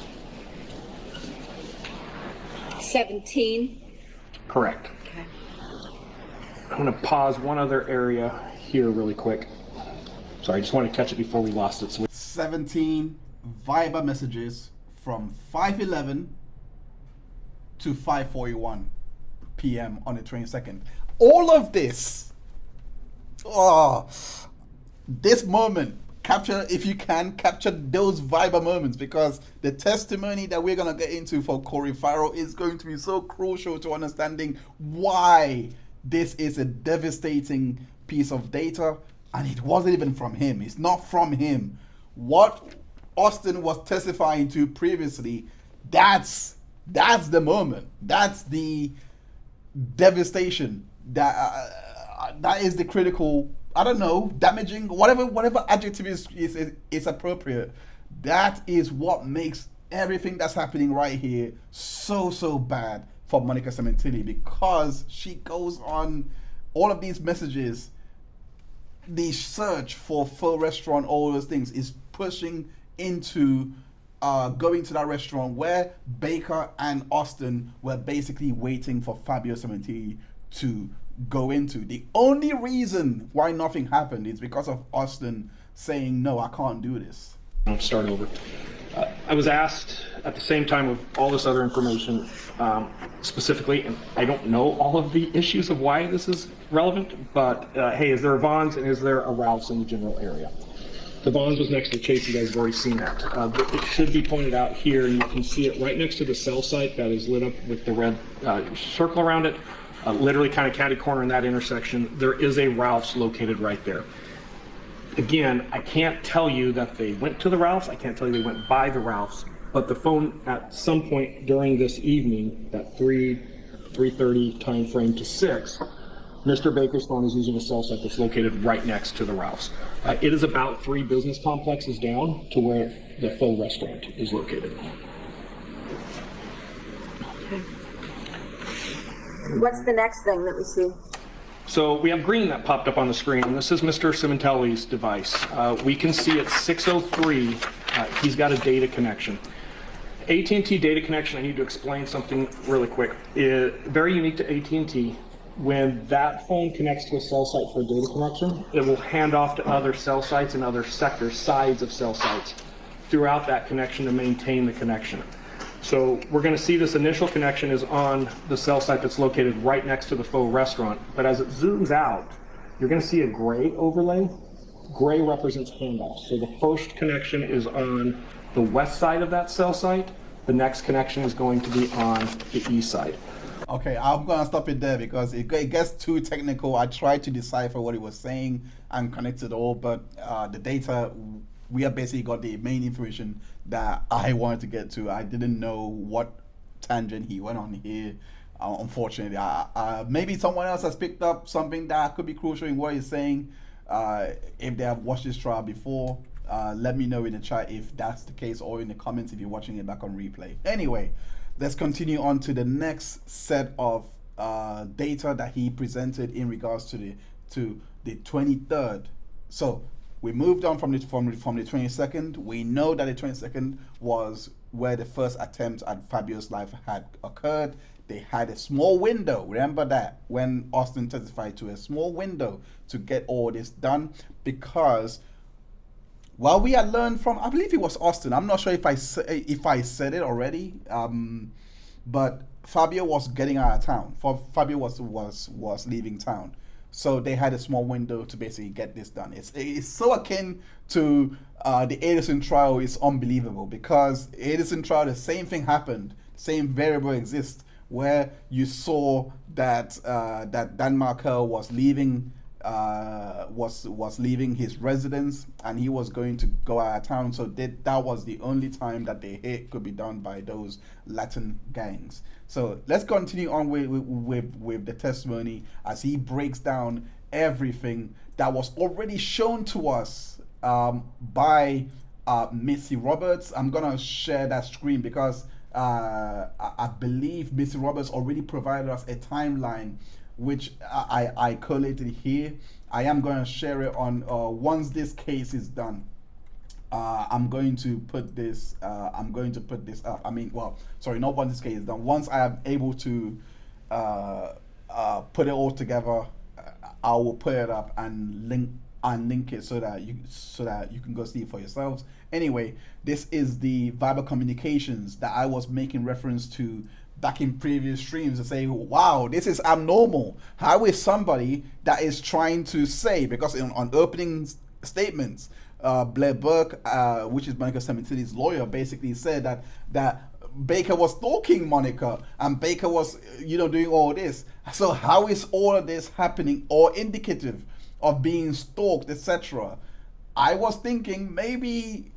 17. Correct. Okay. I'm going to pause one other area here really quick. Sorry, I just want to catch it before we lost it. 17 Viber messages from 5:11 to 5:41 p.m. on the 22nd. All of this, this moment, capture, if you can, capture those Viber moments, because the testimony that we're going to get into for Corey Farell is going to be so crucial to understanding why this is a devastating piece of data. And it wasn't even from him. It's not from him. What Austin was testifying to previously, that's the moment. That's the devastation. That is the critical, I don't know, damaging, whatever adjective is appropriate. That is what makes everything that's happening right here so bad for Monica Sementilli, because she goes on all of these messages. The search for faux restaurant, all those things, is pushing into going to that restaurant where Baker and Austin were basically waiting for Fabio Sementilli to go into. The only reason why nothing happened is because of Austin saying, no, I can't do this. I'll start over. I was asked at the same time of all this other information, specifically, and I don't know all of the issues of why this is relevant, but hey, is there a Vons and is there a Ralph's in the general area? The Bonds was next to Chase. You guys have already seen that. It should be pointed out here, and you can see it right next to the cell site that is lit up with the red circle around it. Literally kind of catty corner in that intersection. There is a Ralph's located right there. Again, I can't tell you that they went to the Ralph's. I can't tell you they went by the Ralph's. But the phone at some point during this evening, that 3:30 time frame to 6, Mr. Baker's phone is using a cell site that's located right next to the Ralph's. It is about 3 business complexes down to where the faux restaurant is located. What's the next thing that we see? So we have green that popped up on the screen, and this is Mr. Sementilli's device. We can see at 6:03, he's got a data connection. AT&T data connection, I need to explain something really quick. Very unique to AT&T. When that phone connects to a cell site for a data connection, it will hand off to other cell sites and other sectors, sides of cell sites, throughout that connection to maintain the connection. So we're going to see this initial connection is on the cell site that's located right next to the faux restaurant. But as it zooms out, you're going to see a gray overlay. Gray represents handoff. So the first connection is on the west side of that cell site. The next connection is going to be on the east side. Okay, I'm gonna stop it there because it gets too technical. I tried to decipher what he was saying and connect it all, but the data, we have basically got the main information that I wanted to get to. I didn't know what tangent he went on here. Unfortunately, maybe someone else has picked up something that could be crucial in what he's saying. If they have watched this trial before, let me know in the chat if that's the case, or in the comments if you're watching it back on replay. Anyway, let's continue on to the next set of data that he presented in regards to the 23rd. So we moved on from the 22nd. We know that the 22nd was where the first attempt at Fabio's life had occurred. They had a small window. Remember that when Austin testified, to a small window to get all this done, because while we had learned from, I believe it was Austin, I'm not sure if I said it already, but Fabio was getting out of town. Fabio was leaving town, so they had a small window to basically get this done. It's so akin to the Edison trial. Is unbelievable, because Edison trial, the same thing happened, same variable exists, where you saw that that Dan Markel was leaving. Was leaving his residence, and he was going to go out of town. So that was the only time that the hit could be done by those Latin gangs. So let's continue on with the testimony as he breaks down everything that was already shown to us by Missy Roberts. I'm gonna share that screen because I believe Missy Roberts already provided us a timeline, which I collated here. I am going to share it on once this case is done. I'm going to put this up. I mean, well, sorry, not once this case is done. Once I am able to put it all together, I will put it up and link it so that you can go see it for yourselves. Anyway, this is the Viber communications that I was making reference to back in previous streams, to say, wow, this is abnormal. How is somebody that is trying to say, because on opening statements, Blair Burke, which is Monica Sementilli's lawyer, basically said that Baker was stalking Monica and Baker was, doing all this. So how is all of this happening or indicative of being stalked, etc.? I was thinking maybe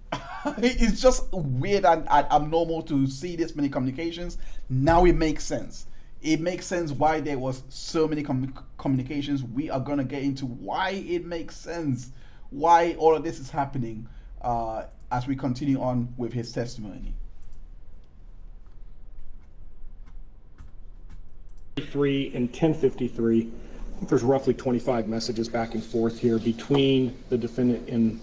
it's just weird and abnormal to see this many communications. Now it makes sense. It makes sense why there was so many communications. We are going to get into why it makes sense, why all of this is happening as we continue on with his testimony. 3 and 10:53. I think there's roughly 25 messages back and forth here between the defendant and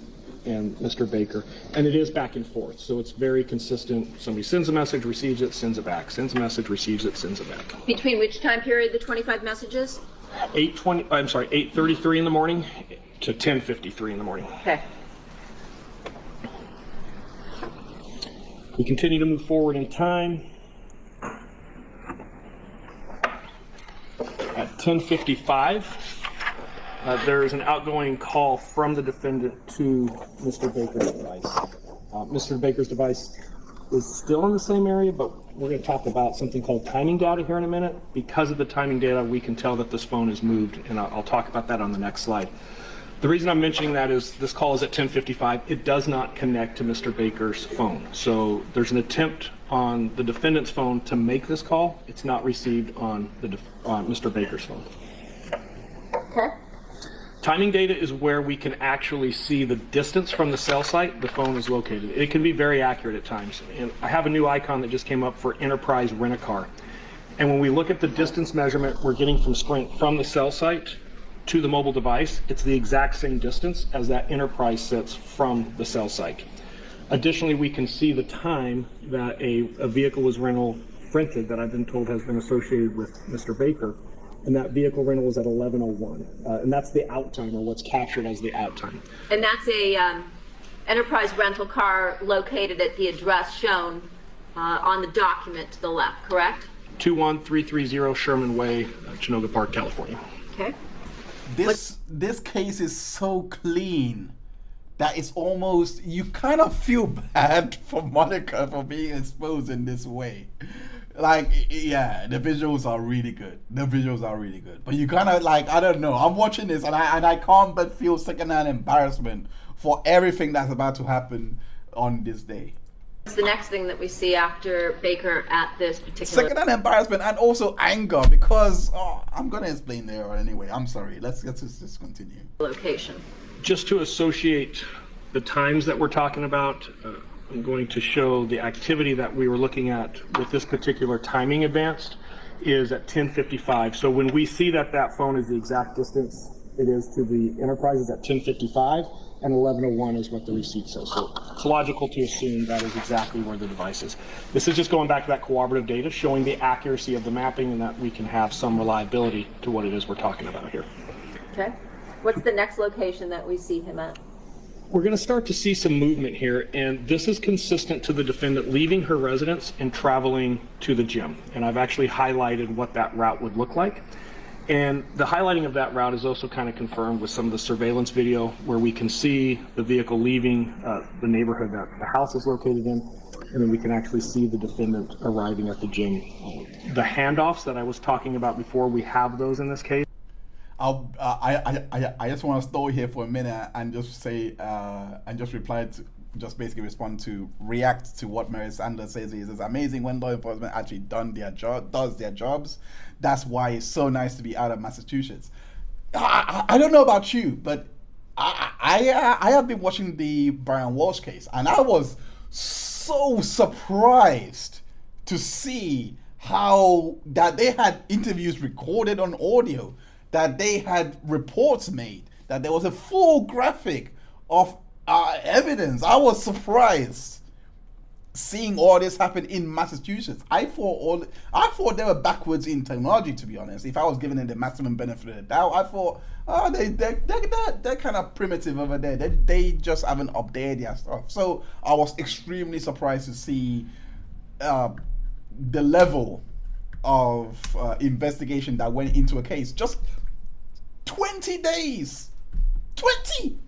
Mr. Baker, and it is back and forth, so it's very consistent. Somebody sends a message, receives it, sends it back, sends a message, receives it, sends it back. Between which time period, the 25 messages? 8:33 in the morning to 10:53 in the morning. Okay. We continue to move forward in time. At 10:55, There is an outgoing call from the defendant to Mr. Baker's device. Mr. Baker's device is still in the same area, but we're going to talk about something called timing data here in a minute. Because of the timing data, we can tell that this phone is moved, and I'll talk about that on the next slide. The reason I'm mentioning that is this call is at 10:55. It does not connect to Mr. Baker's phone. So there's an attempt on the defendant's phone to make this call. It's not received on Mr. Baker's phone. Okay. Timing data is where we can actually see the distance from the cell site the phone is located. It can be very accurate at times. And I have a new icon that just came up for Enterprise Rent-A-Car. And when we look at the distance measurement we're getting from Sprint from the cell site to the mobile device, it's the exact same distance as that Enterprise sits from the cell site. Additionally, we can see the time that a vehicle was rented that I've been told has been associated with Mr. Baker, and that vehicle rental was at 11:01, and that's the out time, or what's captured as the out time. And that's a enterprise rental car located at the address shown on the document to the left, correct? 21330 Sherman Way, Chinoga Park, California. Okay. This case is so clean that it's almost, you kind of feel bad for Monica for being exposed in this way. Like, yeah, the visuals are really good. But you kind of like, I don't know. I'm watching this and I can't but feel secondhand embarrassment for everything that's about to happen on this day. It's the next thing that we see after Baker at this particular... Secondhand embarrassment and also anger because, I'm going to explain there anyway. I'm sorry. Let's just continue. Location. Just to associate the times that we're talking about, I'm going to show the activity that we were looking at with this particular timing advanced is at 10:55. So when we see that that phone is the exact distance it is to the Enterprise is at 10:55, and 11:01 is what the receipt says. So it's logical to assume that is exactly where the device is. This is just going back to that cooperative data, showing the accuracy of the mapping and that we can have some reliability to what it is we're talking about here. Okay. What's the next location that we see him at? We're going to start to see some movement here, and this is consistent to the defendant leaving her residence and traveling to the gym. And I've actually highlighted what that route would look like. And the highlighting of that route is also kind of confirmed with some of the surveillance video where we can see the vehicle leaving the neighborhood that the house is located in, and then we can actually see the defendant arriving at the gym. The handoffs that I was talking about before, we have those in this case. I just want to stall here for a minute and just say and just reply to, just basically respond to, react to what Mary Sanders says. It's amazing when law enforcement actually does their jobs. That's why it's so nice to be out of Massachusetts. I don't know about you, but I have been watching the Brian Walsh case, and I was so surprised to see how that they had interviews recorded on audio, that they had reports made, that there was a full graphic of evidence. I was surprised seeing all this happen in Massachusetts. I thought they were backwards in technology, to be honest. If I was giving them the maximum benefit of the doubt, I thought, they're kind of primitive over there. They just haven't updated their stuff. So I was extremely surprised to see the level of investigation that went into a case. Just 20 days, 20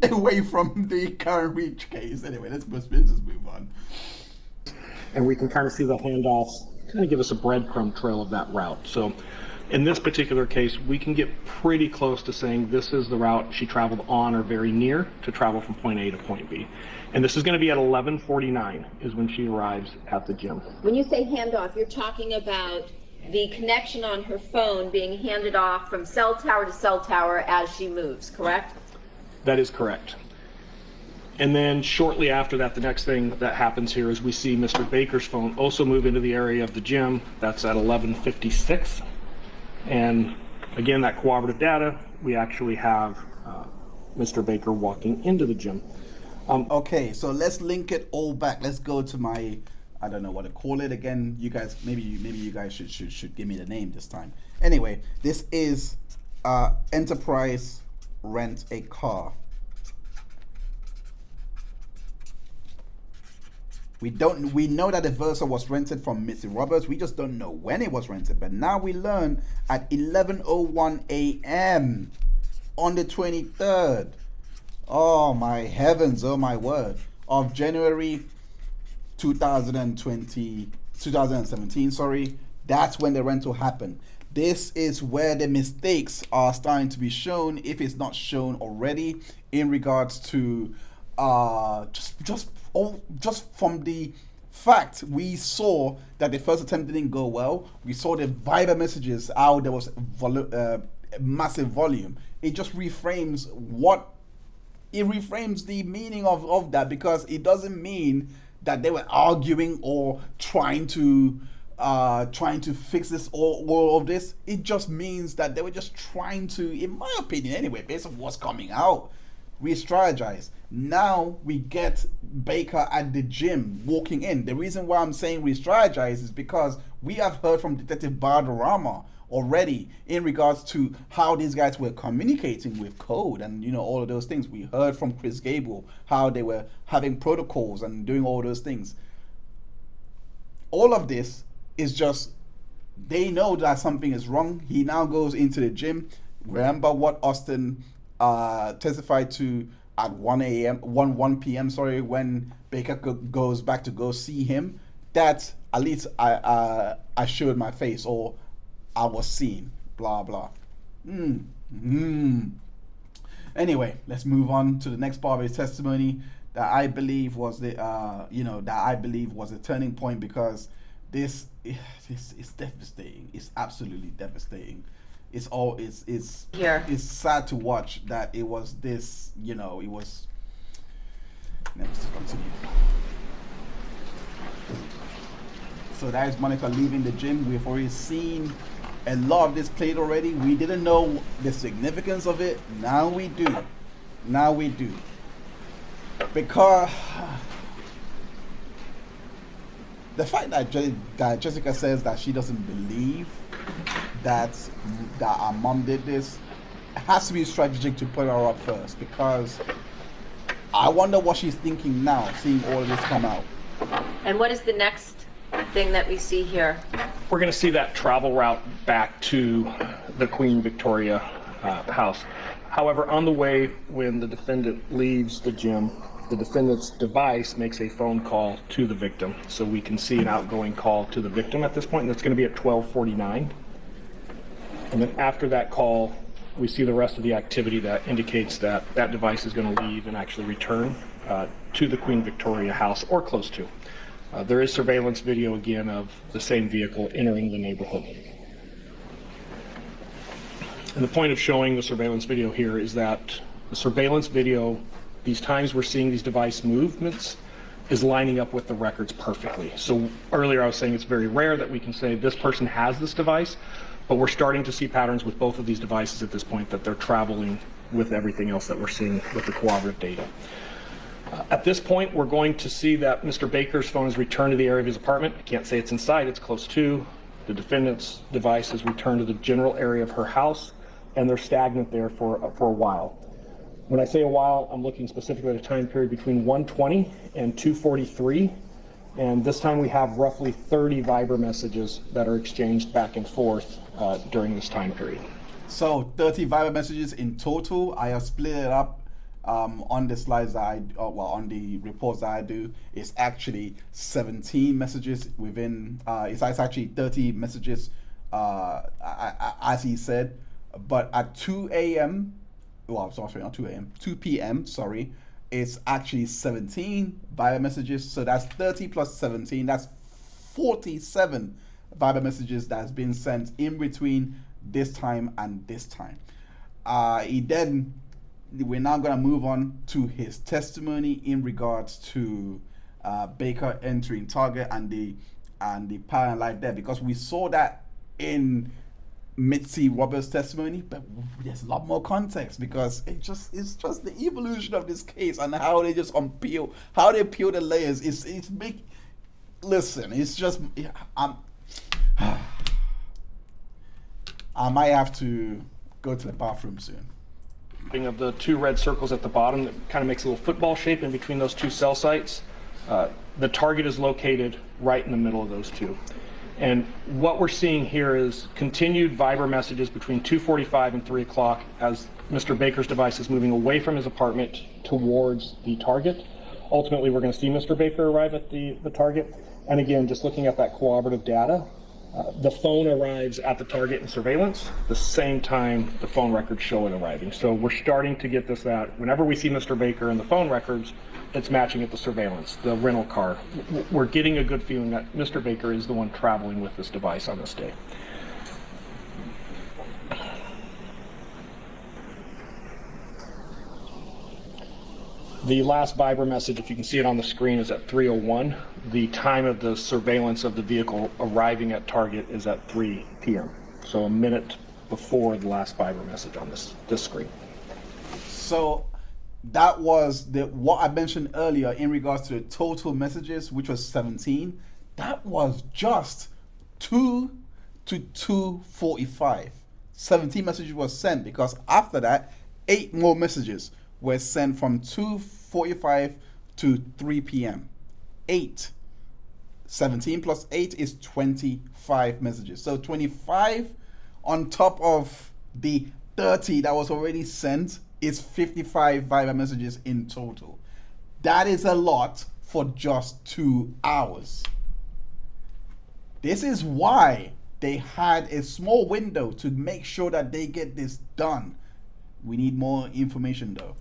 away from the Karen Reach case. Anyway, let's just move on. And we can kind of see the handoffs kind of give us a breadcrumb trail of that route. So in this particular case, we can get pretty close to saying this is the route she traveled on or very near to travel from point A to point B. And this is going to be at 11:49 is when she arrives at the gym. When you say handoff, you're talking about the connection on her phone being handed off from cell tower to cell tower as she moves, correct? That is correct. And then shortly after that, the next thing that happens here is we see Mr. Baker's phone also move into the area of the gym. That's at 11:56. And again, that cooperative data, we actually have Mr. Baker walking into the gym. Okay, so let's link it all back. Let's go to my, I don't know what to call it again. You guys, maybe you guys should give me the name this time. Anyway, this is Enterprise Rent a Car. We know that the Versa was rented from Missy Roberts. We just don't know when it was rented. But now we learn at 11:01 a.m. on the 23rd. Oh my heavens, oh my word, of January 2017, sorry. That's when the rental happened. This is where the mistakes are starting to be shown, if it's not shown already, in regards to just from the fact we saw that the first attempt didn't go well. We saw the Viber messages, how there was massive volume. It just reframes the meaning of that, because it doesn't mean that they were arguing or trying to fix this, all of this. It just means that they were just trying to, in my opinion anyway, based on what's coming out, re-strategize. Now we get Baker at the gym walking in. The reason why I'm saying re-strategize is because we have heard from Detective Bardarama already in regards to how these guys were communicating with code and all of those things. We heard from Chris Gable how they were having protocols and doing all those things. All of this is just, they know that something is wrong. He now goes into the gym. Remember what Austin testified to at 1 p.m. sorry, when Baker goes back to go see him. That at least I showed my face, or I was seen, blah blah. Anyway, let's move on to the next part of his testimony that I believe was the turning point, because this is devastating. It's absolutely devastating. It's sad to watch that it was this, it was. Let's continue. So that is Monica leaving the gym. We've already seen a lot of this played already. We didn't know the significance of it. Now we do. Because the fact that Jessica says that she doesn't believe that our mom did this, it has to be strategic to put her up first, because I wonder what she's thinking now, seeing all of this come out. And what is the next thing that we see here? We're going to see that travel route back to the Queen Victoria house. However, on the way, when the defendant leaves the gym, the defendant's device makes a phone call to the victim. So we can see an outgoing call to the victim at this point, and that's going to be at 12:49. And then after that call, we see the rest of the activity that indicates that that device is going to leave and actually return to the Queen Victoria house, or close to. There is surveillance video again of the same vehicle entering the neighborhood. And the point of showing the surveillance video here is that the surveillance video, these times we're seeing these device movements, is lining up with the records perfectly. So earlier I was saying it's very rare that we can say this person has this device, but we're starting to see patterns with both of these devices at this point, that they're traveling with everything else that we're seeing with the cooperative data. At this point, we're going to see that Mr. Baker's phone is returned to the area of his apartment. I can't say it's inside, it's close to. The defendant's device is returned to the general area of her house, and they're stagnant there for a while. When I say a while, I'm looking specifically at a time period between 1:20 and 2:43. And this time we have roughly 30 Viber messages that are exchanged back and forth during this time period. So 30 Viber messages in total. I have split it up on the slides that on the reports that I do. It's actually 17 messages within, it's actually 30 messages as he said. But at 2 a.m., well, sorry, not 2 a.m., 2 p.m., sorry, it's actually 17 Viber messages. So that's 30 plus 17, that's 47 Viber messages that's been sent in between this time and this time. We're now going to move on to his testimony in regards to Baker entering Target and the power and light there, because we saw that in Mitzi Roberts' testimony, but there's a lot more context, because it's just the evolution of this case and how they just peel the layers. It's big. Listen, it's just I might have to go to the bathroom soon. Of the two red circles at the bottom, that kind of makes a little football shape in between those two cell sites. The target is located right in the middle of those two. And what we're seeing here is continued Viber messages between 2:45 and 3 o'clock as Mr. Baker's device is moving away from his apartment towards the target. Ultimately, we're going to see Mr. Baker arrive at the target. And again, just looking at that cooperative data, the phone arrives at the target in surveillance, the same time the phone records show it arriving. So we're starting to get this that whenever we see Mr. Baker in the phone records, it's matching at the surveillance, the rental car. We're getting a good feeling that Mr. Baker is the one traveling with this device on this day. The last Viber message, if you can see it on the screen, is at 3:01. The time of the surveillance of the vehicle arriving at target is at 3 p.m. So a minute before the last Viber message on this screen. So that was what I mentioned earlier in regards to the total messages, which was 17. That was just 2 to 2:45. 17 messages was sent, because after that, 8 more messages were sent from 2:45 to 3 p.m. 8. 17 plus 8 is 25 messages. So 25 on top of the 30 that was already sent is 55 Viber messages in total. That is a lot for just 2 hours. This is why they had a small window to make sure that they get this done. We need more information though.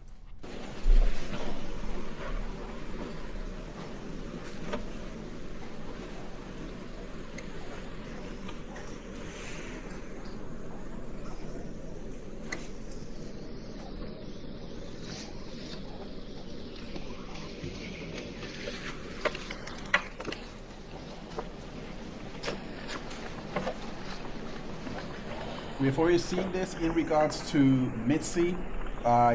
Before you see this in regards to Mitzi,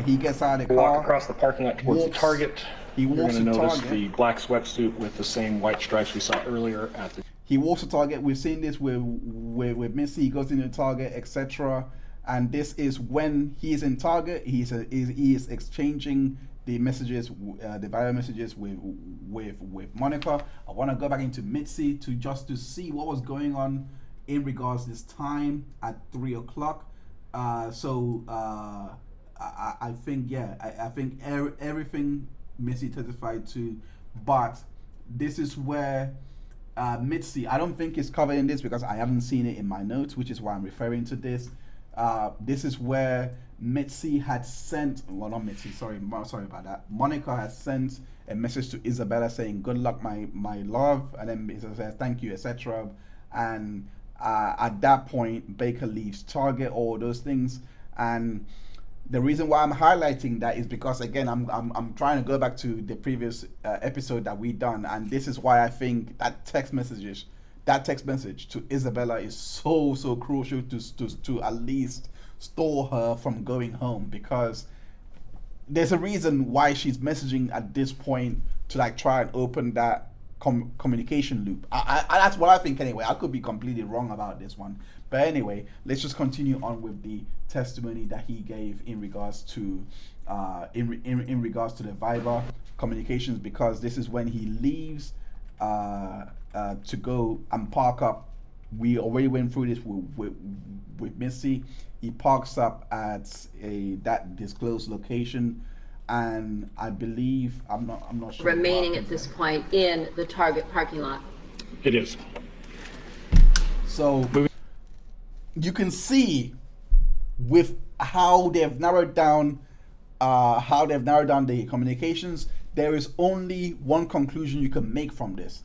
he gets out of the car. Walk across the parking lot towards the target. He walks You're going to to notice target. the black sweatsuit with the same white stripes we saw earlier at the. He walks to target. We've seen this with Mitzi. He goes into target, etc. And this is when he is in target. He is exchanging the messages, the Viber messages with Monica. I want to go back into Mitzi to see what was going on in regards to this time at 3 o'clock. I think, yeah, I think everything Mitzi testified to, but this is where Mitzi, I don't think it's covered in this because I haven't seen it in my notes, which is why I'm referring to this. This is where Mitzi had sent, well, not Mitzi, sorry about that. Monica had sent a message to Isabella saying, "Good luck, my love," and then Isabella says, "Thank you," etc. And at that point, Baker leaves target, all those things. And the reason why I'm highlighting that is because, again, I'm trying to go back to the previous episode that we done, and this is why I think that text message to Isabella is so crucial to at least stall her from going home, because there's a reason why she's messaging at this point to like try and open that communication loop. I that's what I think anyway. I could be completely wrong about this one, but anyway, let's just continue on with the testimony that he gave in regards to in regards to the Viber communications, because this is when he leaves to go and park up. We already went through this with Missy. He parks up at that disclosed location, and I believe I'm not sure. Remaining at this point in the Target parking lot. It is. So you can see with how they've narrowed down the communications, there is only one conclusion you can make from this.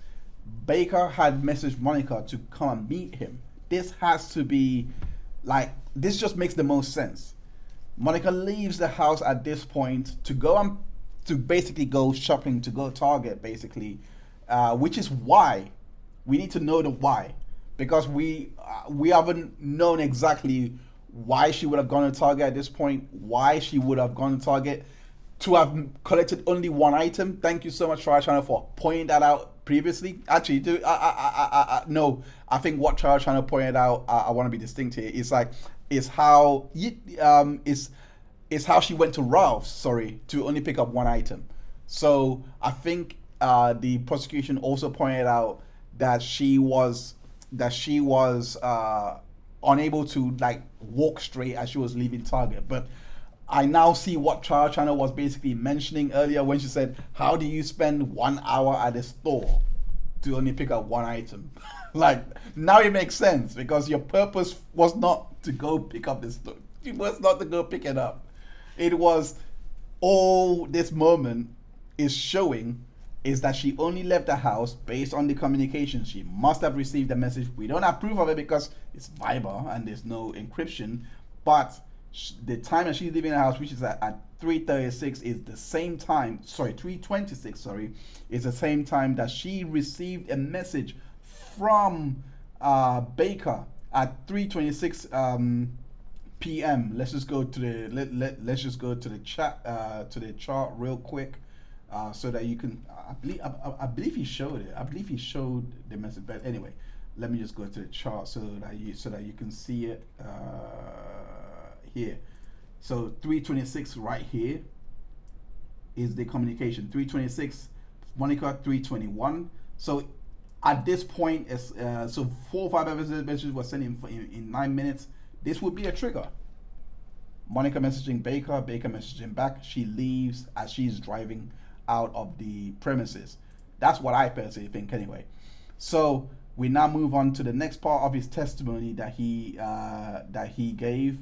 Baker had messaged Monica to come and meet him. This has to be like, this just makes the most sense. Monica leaves the house at this point to go to basically go shopping, to go Target basically, which is why we need to know the why, because we haven't known exactly why she would have gone to Target at this point, why she would have gone to Target to have collected only one item. Thank you so much, Trial Channel, for pointing that out previously. Actually, no, I think what Trial Channel pointed out, I want to be distinct here. It's like, is how how she went to Ralph's, to only pick up one item. So I think the prosecution also pointed out that she was unable to like walk straight as she was leaving Target. But I now see what Trial Channel was basically mentioning earlier when she said, how do you spend 1 hour at a store to only pick up one item? Like, now it makes sense, because your purpose was not to go pick up this stuff. It was not to go pick it up. It was, all this moment is showing is that she only left the house based on the communication. She must have received a message. We don't have proof of it because it's Viber and there's no encryption, but the time that she's leaving the house, which is at 3:36, is the same time, 3:26, is the same time that she received a message from Baker at 3:26 p.m. Let's just go to the let's just go to the chart real quick, so that you can. I believe he showed it. I believe he showed the message. But anyway, let me just go to the chart so that you can see it here. So 3:26 right here is the communication. 3:26, Monica 3:21. So at this point, so 4 or 5 messages were sent in 9 minutes. This would be a trigger. Monica messaging Baker, Baker messaging back. She leaves as she's driving out of the premises. That's what I personally think anyway. So we now move on to the next part of his testimony that he gave.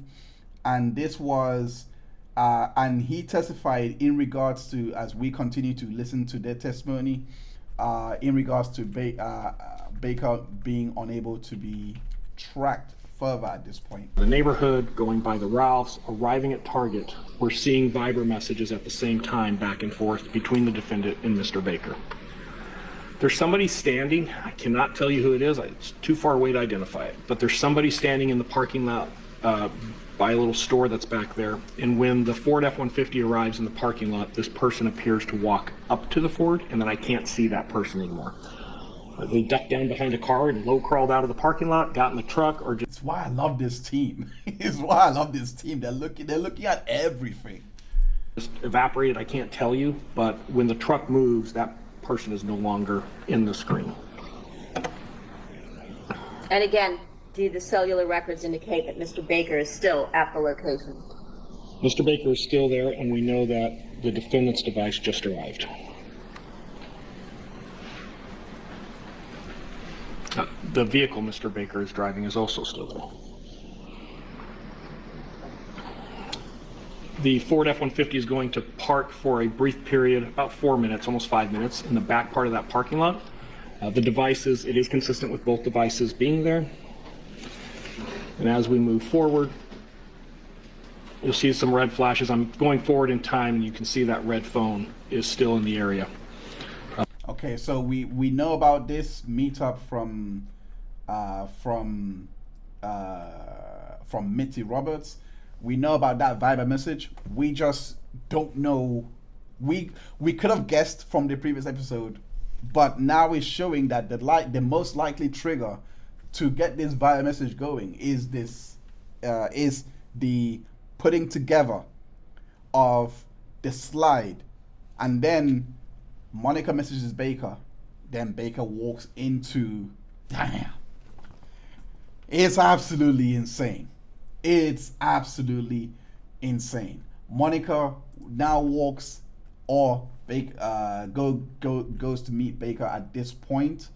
And this was, and he testified in regards to, as we continue to listen to their testimony, in regards to Baker being unable to be tracked further at this point. The neighborhood, going by the Ralphs, arriving at Target, we're seeing Viber messages at the same time back and forth between the defendant and Mr. Baker. There's somebody standing, I cannot tell you who it is, it's too far away to identify it, but there's somebody standing in the parking lot by a little store that's back there, and when the Ford F-150 arrives in the parking lot, this person appears to walk up to the Ford, and then I can't see that person anymore. They ducked down behind a car and low crawled out of the parking lot, got in the truck, or just... It's why I love this team. It's why I love this team. They're looking at everything. Just evaporated, I can't tell you, but when the truck moves, that person is no longer in the screen. And again, do the cellular records indicate that Mr. Baker is still at the location? Mr. Baker is still there, and we know that the defendant's device just arrived. The vehicle Mr. Baker is driving is also still there. The Ford F-150 is going to park for a brief period, about 4 minutes, almost 5 minutes, in the back part of that parking lot. The devices, it is consistent with both devices being there. And as we move forward, you'll see some red flashes. I'm going forward in time, and you can see that red phone is still in the area. Okay, so we know about this meetup from Mitty Roberts. We know about that Viber message. We just don't know. We could have guessed from the previous episode, but now it's showing that the most likely trigger to get this Viber message going is the putting together of the slide, and then Monica messages Baker, then Baker walks into, damn. It's absolutely insane. It's absolutely insane. Monica now walks, or goes to meet Baker at this point,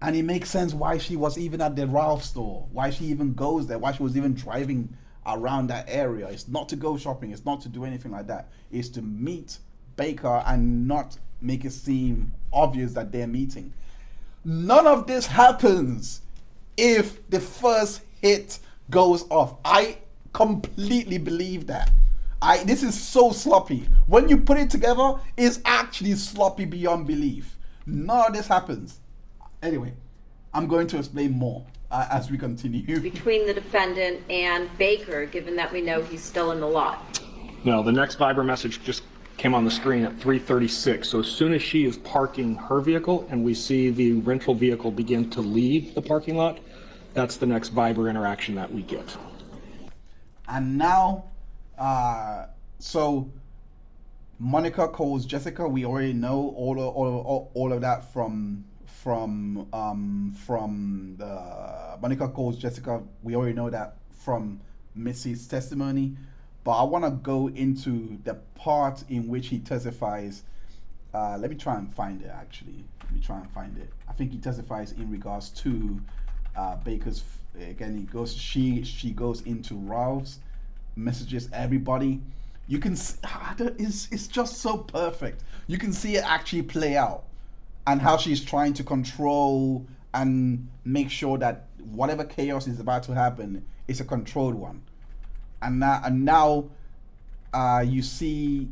and it makes sense why she was even at the Ralph store, why she even goes there, why she was even driving around that area. It's not to go shopping, it's not to do anything like that. It's to meet Baker and not make it seem obvious that they're meeting. None of this happens if the first hit goes off. I completely believe that. This is so sloppy. When you put it together, it's actually sloppy beyond belief. None of this happens. Anyway, I'm going to explain more as we continue. Between the defendant and Baker, given that we know he's still in the lot. No, the next Viber message just came on the screen at 3:36. So as soon as she is parking her vehicle and we see the rental vehicle begin to leave the parking lot, that's the next Viber interaction that we get. And now, so Monica calls Jessica. We already know all of that from the Monica calls Jessica. We already know that from Missy's testimony. But I want to go into the part in which he testifies. Let me try and find it. Actually, let me try and find it. I think he testifies in regards to Baker's. Again, he goes. She goes into Ralph's, messages everybody. You can see, it's just so perfect. You can see it actually play out, and how she's trying to control and make sure that whatever chaos is about to happen is a controlled one. And now you see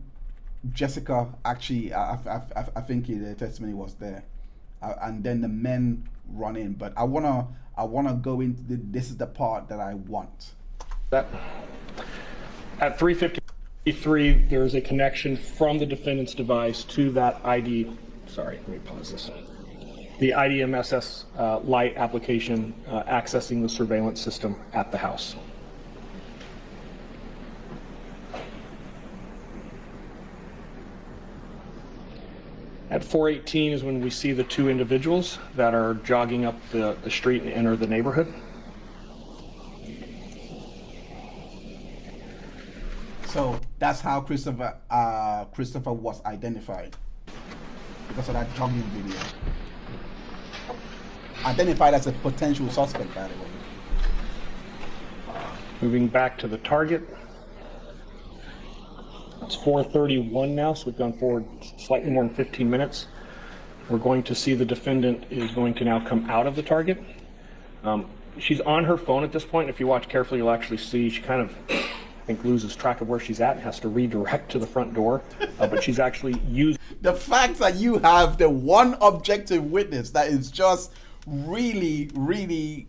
Jessica actually. I think the testimony was there, and then the men run in. But I wanna go into this is the part that I want. That at 3:53, there is a connection from the defendant's device to that ID. Sorry, let me pause this. The IDMSS light application accessing the surveillance system at the house. At 4:18 is when we see the two individuals that are jogging up the street and enter the neighborhood. So that's how Christopher was identified, because of that jogging video. Identified as a potential suspect, by the way. Moving back to the target. It's 4:31 now, so we've gone forward slightly more than 15 minutes. We're going to see the defendant is going to now come out of the target. She's on her phone at this point. If you watch carefully, you'll actually see she kind of, I think, loses track of where she's at and has to redirect to the front door. But she's actually using... The fact that you have the one objective witness that is just really, really,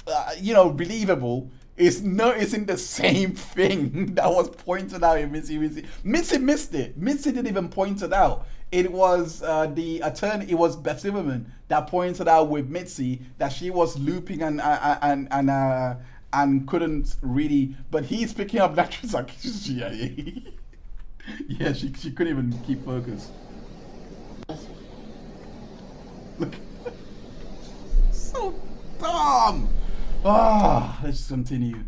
believable isn't the same thing that was pointed out in Missy. Missy missed it. Missy didn't even point it out. It was the attorney. It was Beth Zimmerman that pointed out with Mitzi that she was looping and couldn't really. But he's picking up that. Like, yeah, she couldn't even keep focus. Look, so dumb. Let's continue.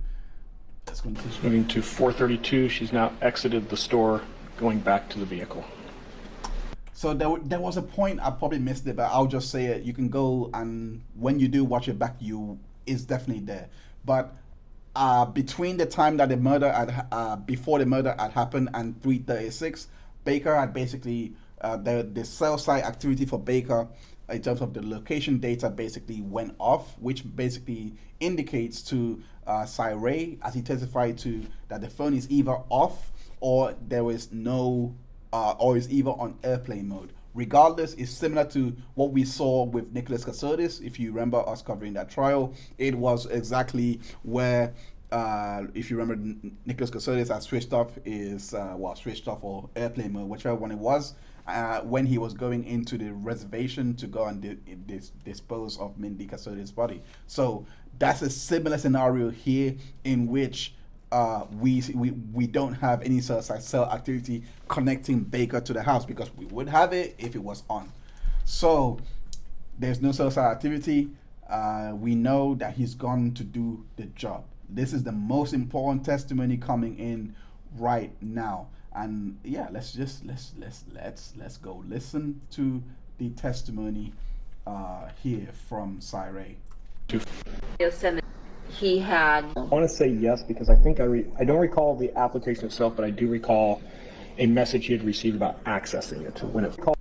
Moving to 4:32, she's now exited the store, going back to the vehicle. So there was a point, I probably missed it, but I'll just say it. You can go, and when you do watch it back, it's definitely there. But between the time that the murder before the murder had happened and 3:36, Baker had basically the cell site activity for Baker in terms of the location data basically went off, which basically indicates to Cyree, as he testified to, that the phone is either off or there is no, or is either on airplane mode. Regardless, it's similar to what we saw with Nicholas Cassotis. If you remember us covering that trial, it was exactly where, if you remember, Nicholas Cassotis had switched off switched off or airplane mode, whichever one it was, when he was going into the reservation to go and dispose of Mindy Cassotis' body. So that's a similar scenario here, in which we don't have any cell activity connecting Baker to the house, because we would have it if it was on. So there's no cell activity. We know that he's gone to do the job. This is the most important testimony coming in right now. And yeah, let's go listen to the testimony here from Cyree. He had. I want to say yes, because I think I don't recall the application itself, but I do recall a message he had received about accessing it when it called.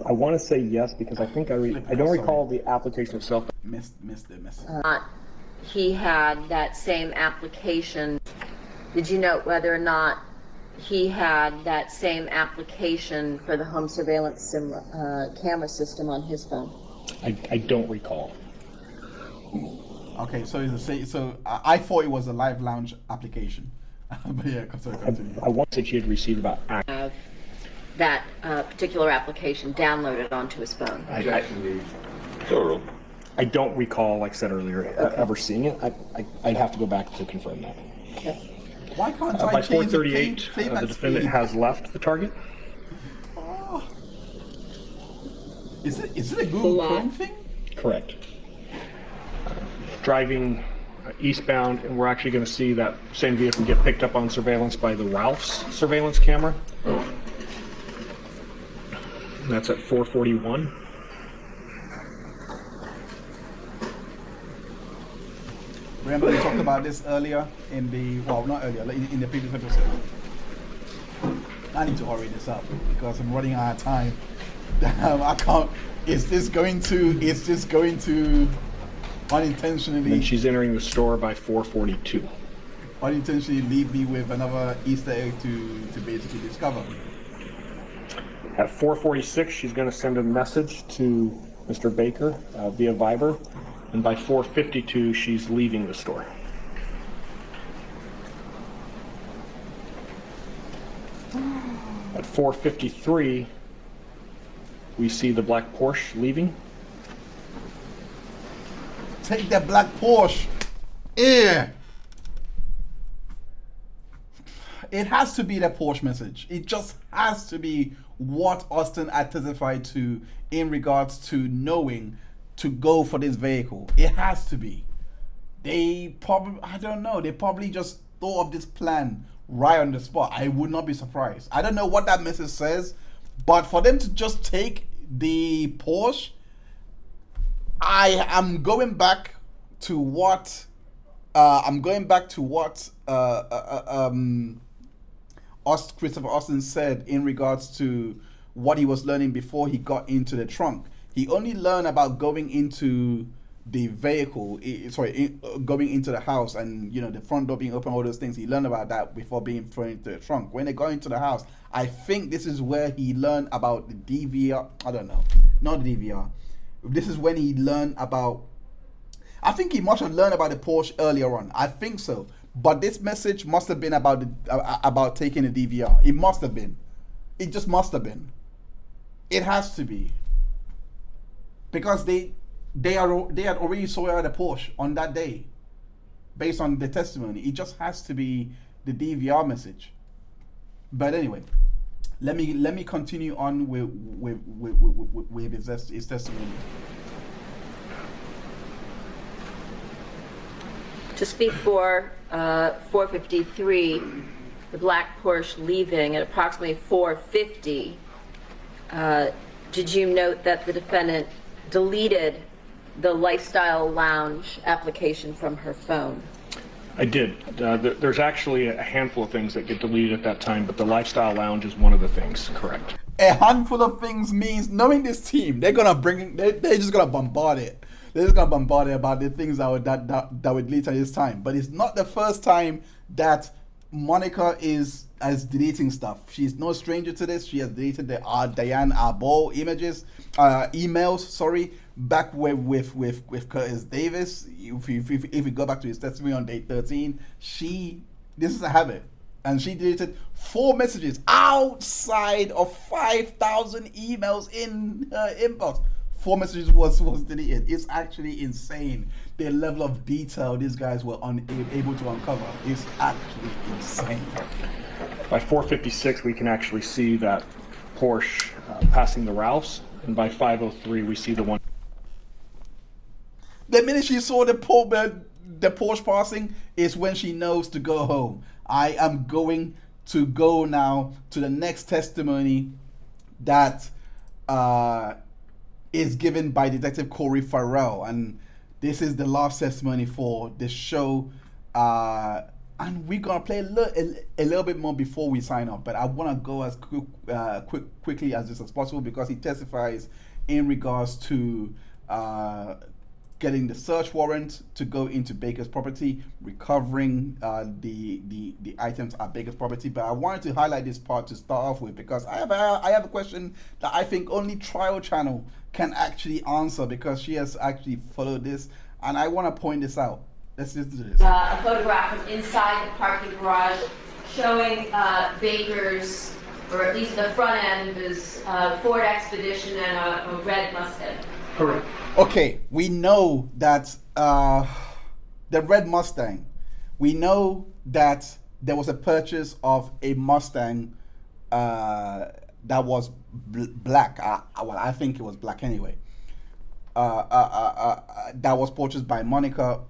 I want to say yes, because I think I don't recall the application itself. Missed the message. He had that same application. Did you note whether or not he had that same application for the home surveillance camera system on his phone? I don't recall. Okay, so I thought it was a Live Lounge application. But yeah, sorry, continue. I want to say she had received about Have that particular application downloaded onto his phone. I don't recall, like I said earlier, ever seeing it. I'd have to go back to confirm that. Okay. Why can't By I change the 4:38, playback the defendant speed? has left the target. Oh. Is it a Google Chrome thing? Correct. Driving eastbound, and we're actually going to see that same vehicle get picked up on surveillance by the Ralph's surveillance camera. And that's at 4:41. Remember we talked about this earlier in the, well, not earlier, in the previous episode. I need to hurry this up because I'm running out of time. I can't, is this going to unintentionally... And she's entering the store by 4:42. Unintentionally leave me with another Easter egg to basically discover. At 4:46, she's going to send a message to Mr. Baker via Viber, and by 4:52, she's leaving the store. At 4:53, we see the black Porsche leaving. Take that black Porsche. Yeah. It has to be the Porsche message. It just has to be what Austin had testified to in regards to knowing to go for this vehicle. It has to be. They probably, I don't know, they probably just thought of this plan right on the spot. I would not be surprised. I don't know what that message says, but for them to just take the Porsche, I am going back to what Christopher Austin said in regards to what he was learning before he got into the trunk. He only learned about going into the vehicle, going into the house and, you know, the front door being open, all those things. He learned about that before being thrown into the trunk. When they got into the house, I think this is where he learned about the DVR. I don't know, not the DVR. This is when he learned about, I think he must have learned about the Porsche earlier on. I think so. But this message must have been about taking the DVR. It must have been. It just must have been. It has to be. Because they had already saw the Porsche on that day, based on the testimony. It just has to be the DVR message. But anyway, let me continue on with his testimony. Just before 4:53, the black Porsche leaving at approximately 4:50, did you note that the defendant deleted the Lifestyle Lounge application from her phone? I did. There's actually a handful of things that get deleted at that time, but the Lifestyle Lounge is one of the things, correct. A handful of things means, knowing this team, they're just gonna bombard it. They're just gonna bombard it about the things that would delete at this time. But it's not the first time that Monica is deleting stuff. She's no stranger to this. She has deleted the Diane Arbol emails. Sorry, back with Curtis Davis. If we go back to his testimony on day 13, this is a habit, and she deleted 4 messages outside of 5,000 emails in her inbox. 4 messages was deleted. It's actually insane the level of detail these guys were able to uncover. It's actually insane. By 4:56, we can actually see that Porsche passing the Ralphs, and by 5:03, we see the one. The minute she saw the Porsche passing is when she knows to go home. I am going to go now to the next testimony that is given by Detective Corey Farell, and this is the last testimony for the show. And we're gonna play a little bit more before we sign off, but I want to go as quickly as this as possible because he testifies in regards to getting the search warrant to go into Baker's property, recovering the items at Baker's property. But I wanted to highlight this part to start off with because I have a question that I think only Trial Channel can actually answer because she has actually followed this, and I want to point this out. Let's listen to this. A photograph from inside the parking garage showing Baker's, or at least the front end of his Ford Expedition and a red Mustang. Correct. Okay, we know that the red Mustang, we know that there was a purchase of a Mustang that was black. Well, I think it was black anyway. That was purchased by Monica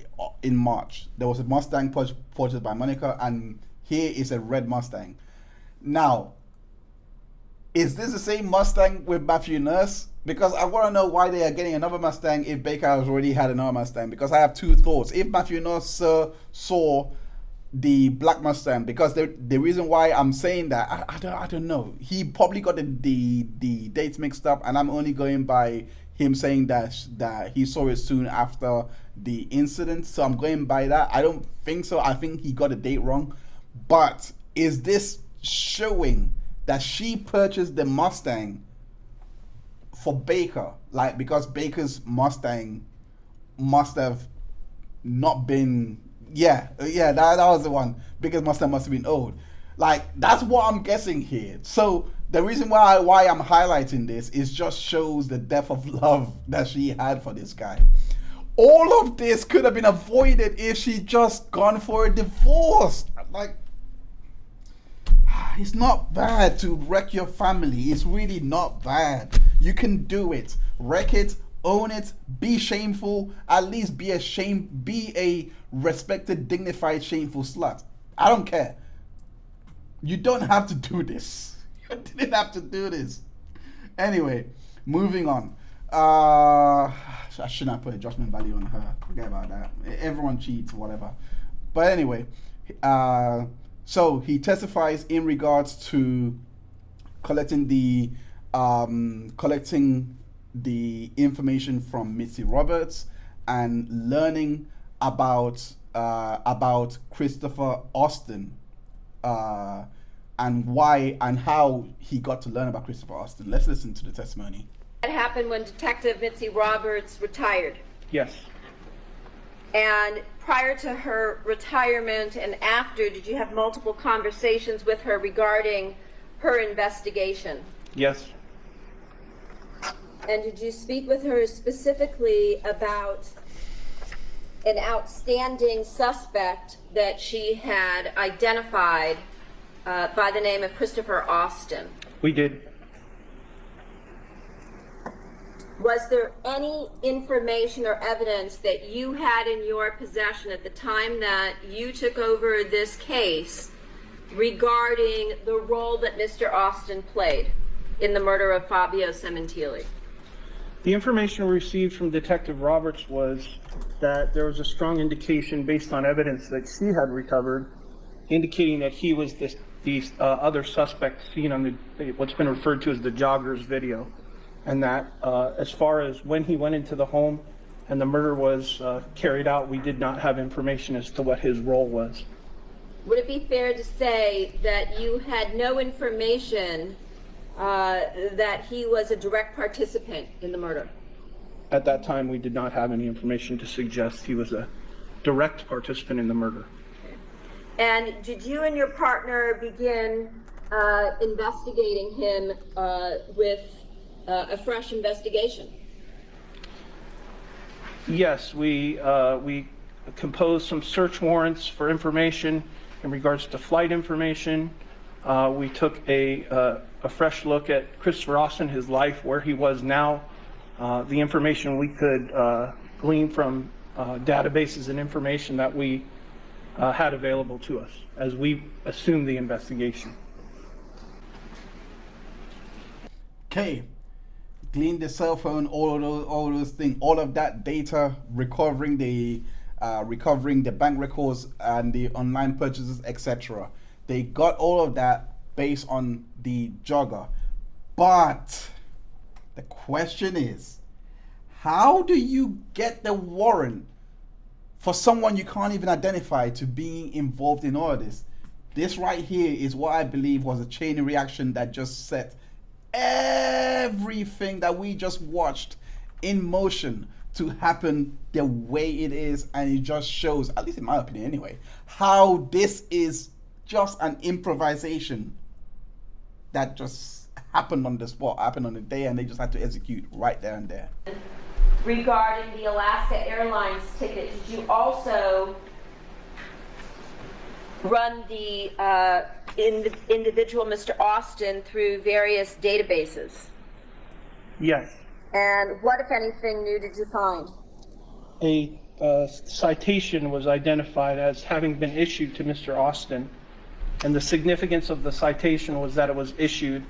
in March. There was a Mustang purchased by Monica, and here is a red Mustang. Now, is this the same Mustang with Matthew Nurse? Because I want to know why they are getting another Mustang if Baker has already had another Mustang. Because I have two thoughts. If Matthew Nurse saw the black Mustang, because the reason why I'm saying that, I don't know. He probably got the dates mixed up, and I'm only going by him saying that he saw it soon after the incident. So I'm going by that. I don't think so. I think he got the date wrong. But is this showing that she purchased the Mustang for Baker? Like, because Baker's Mustang must have not been, that was the one. Baker's Mustang must have been old. Like, that's what I'm guessing here. So the reason why I'm highlighting this is just shows the depth of love that she had for this guy. All of this could have been avoided if she just gone for a divorce. Like, it's not bad to wreck your family. It's really not bad. You can do it. Wreck it, own it, be shameful, at least be a respected, dignified, shameful slut. I don't care. You don't have to do this. You didn't have to do this. Anyway, moving on. I shouldn't have put adjustment value on her. Forget about that. Everyone cheats, whatever. But anyway, so he testifies in regards to collecting the information from Mitzi Roberts and learning about Christopher Austin, and why and how he got to learn about Christopher Austin. Let's listen to the testimony. That happened when Detective Mitzi Roberts retired. Yes. And prior to her retirement and after, did you have multiple conversations with her regarding her investigation? Yes. And did you speak with her specifically about an outstanding suspect that she had identified by the name of Christopher Austin? We did. Was there any information or evidence that you had in your possession at the time that you took over this case regarding the role that Mr. Austin played in the murder of Fabio Sementilli? The information we received from Detective Roberts was that there was a strong indication based on evidence that she had recovered, indicating that he was these other suspects seen on what's been referred to as the joggers video. And that as far as when he went into the home and the murder was carried out, we did not have information as to what his role was. Would it be fair to say that you had no information that he was a direct participant in the murder? At that time, we did not have any information to suggest he was a direct participant in the murder. And did you and your partner begin investigating him with a fresh investigation? Yes, we composed some search warrants for information in regards to flight information. We took a fresh look at Christopher Austin, his life, where he was now, the information we could glean from databases and information that we had available to us as we assumed the investigation. Okay. Glean the cell phone, all those things, all of that data, recovering the bank records and the online purchases, etc. They got all of that based on the jogger. But the question is, how do you get the warrant for someone you can't even identify to being involved in all of this? This right here is what I believe was a chain reaction that just set everything that we just watched in motion to happen the way it is. And it just shows, at least in my opinion anyway, how this is just an improvisation that just happened on the spot, happened on the day, and they just had to execute right there and there. Regarding the Alaska Airlines ticket, did you also run the individual Mr. Austin through various databases. Yes. And what, if anything, new did you find? A citation was identified as having been issued to Mr. Austin, and the significance of the citation was that it was issued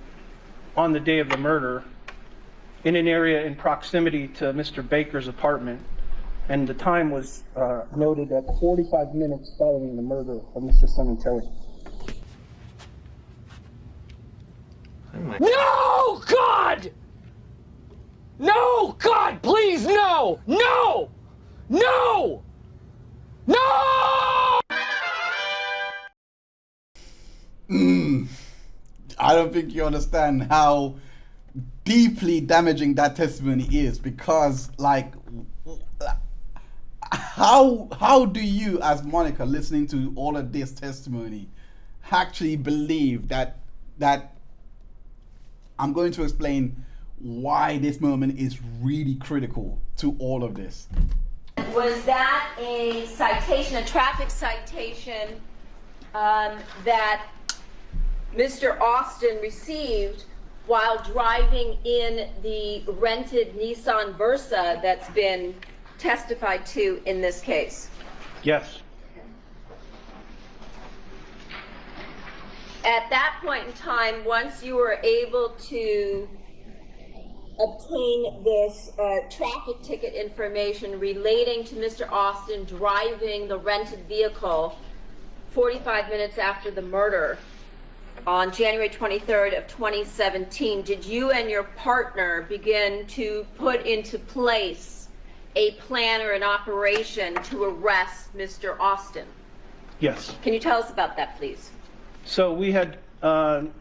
on the day of the murder in an area in proximity to Mr. Baker's apartment, and the time was noted at 45 minutes following the murder of Mr. Sementilli. No, God! No, God, please, no! No! No! No! I don't think you understand how deeply damaging that testimony is, because like how do you, as Monica, listening to all of this testimony, actually believe that I'm going to explain why this moment is really critical to all of this. Was that a citation, a traffic citation, that Mr. Austin received while driving in the rented Nissan Versa that's been testified to in this case? Yes. At that point in time, once you were able to obtain this traffic ticket information relating to Mr. Austin driving the rented vehicle 45 minutes after the murder on January 23rd of 2017, did you and your partner begin to put into place a plan or an operation to arrest Mr. Austin? Yes. Can you tell us about that, please? So we had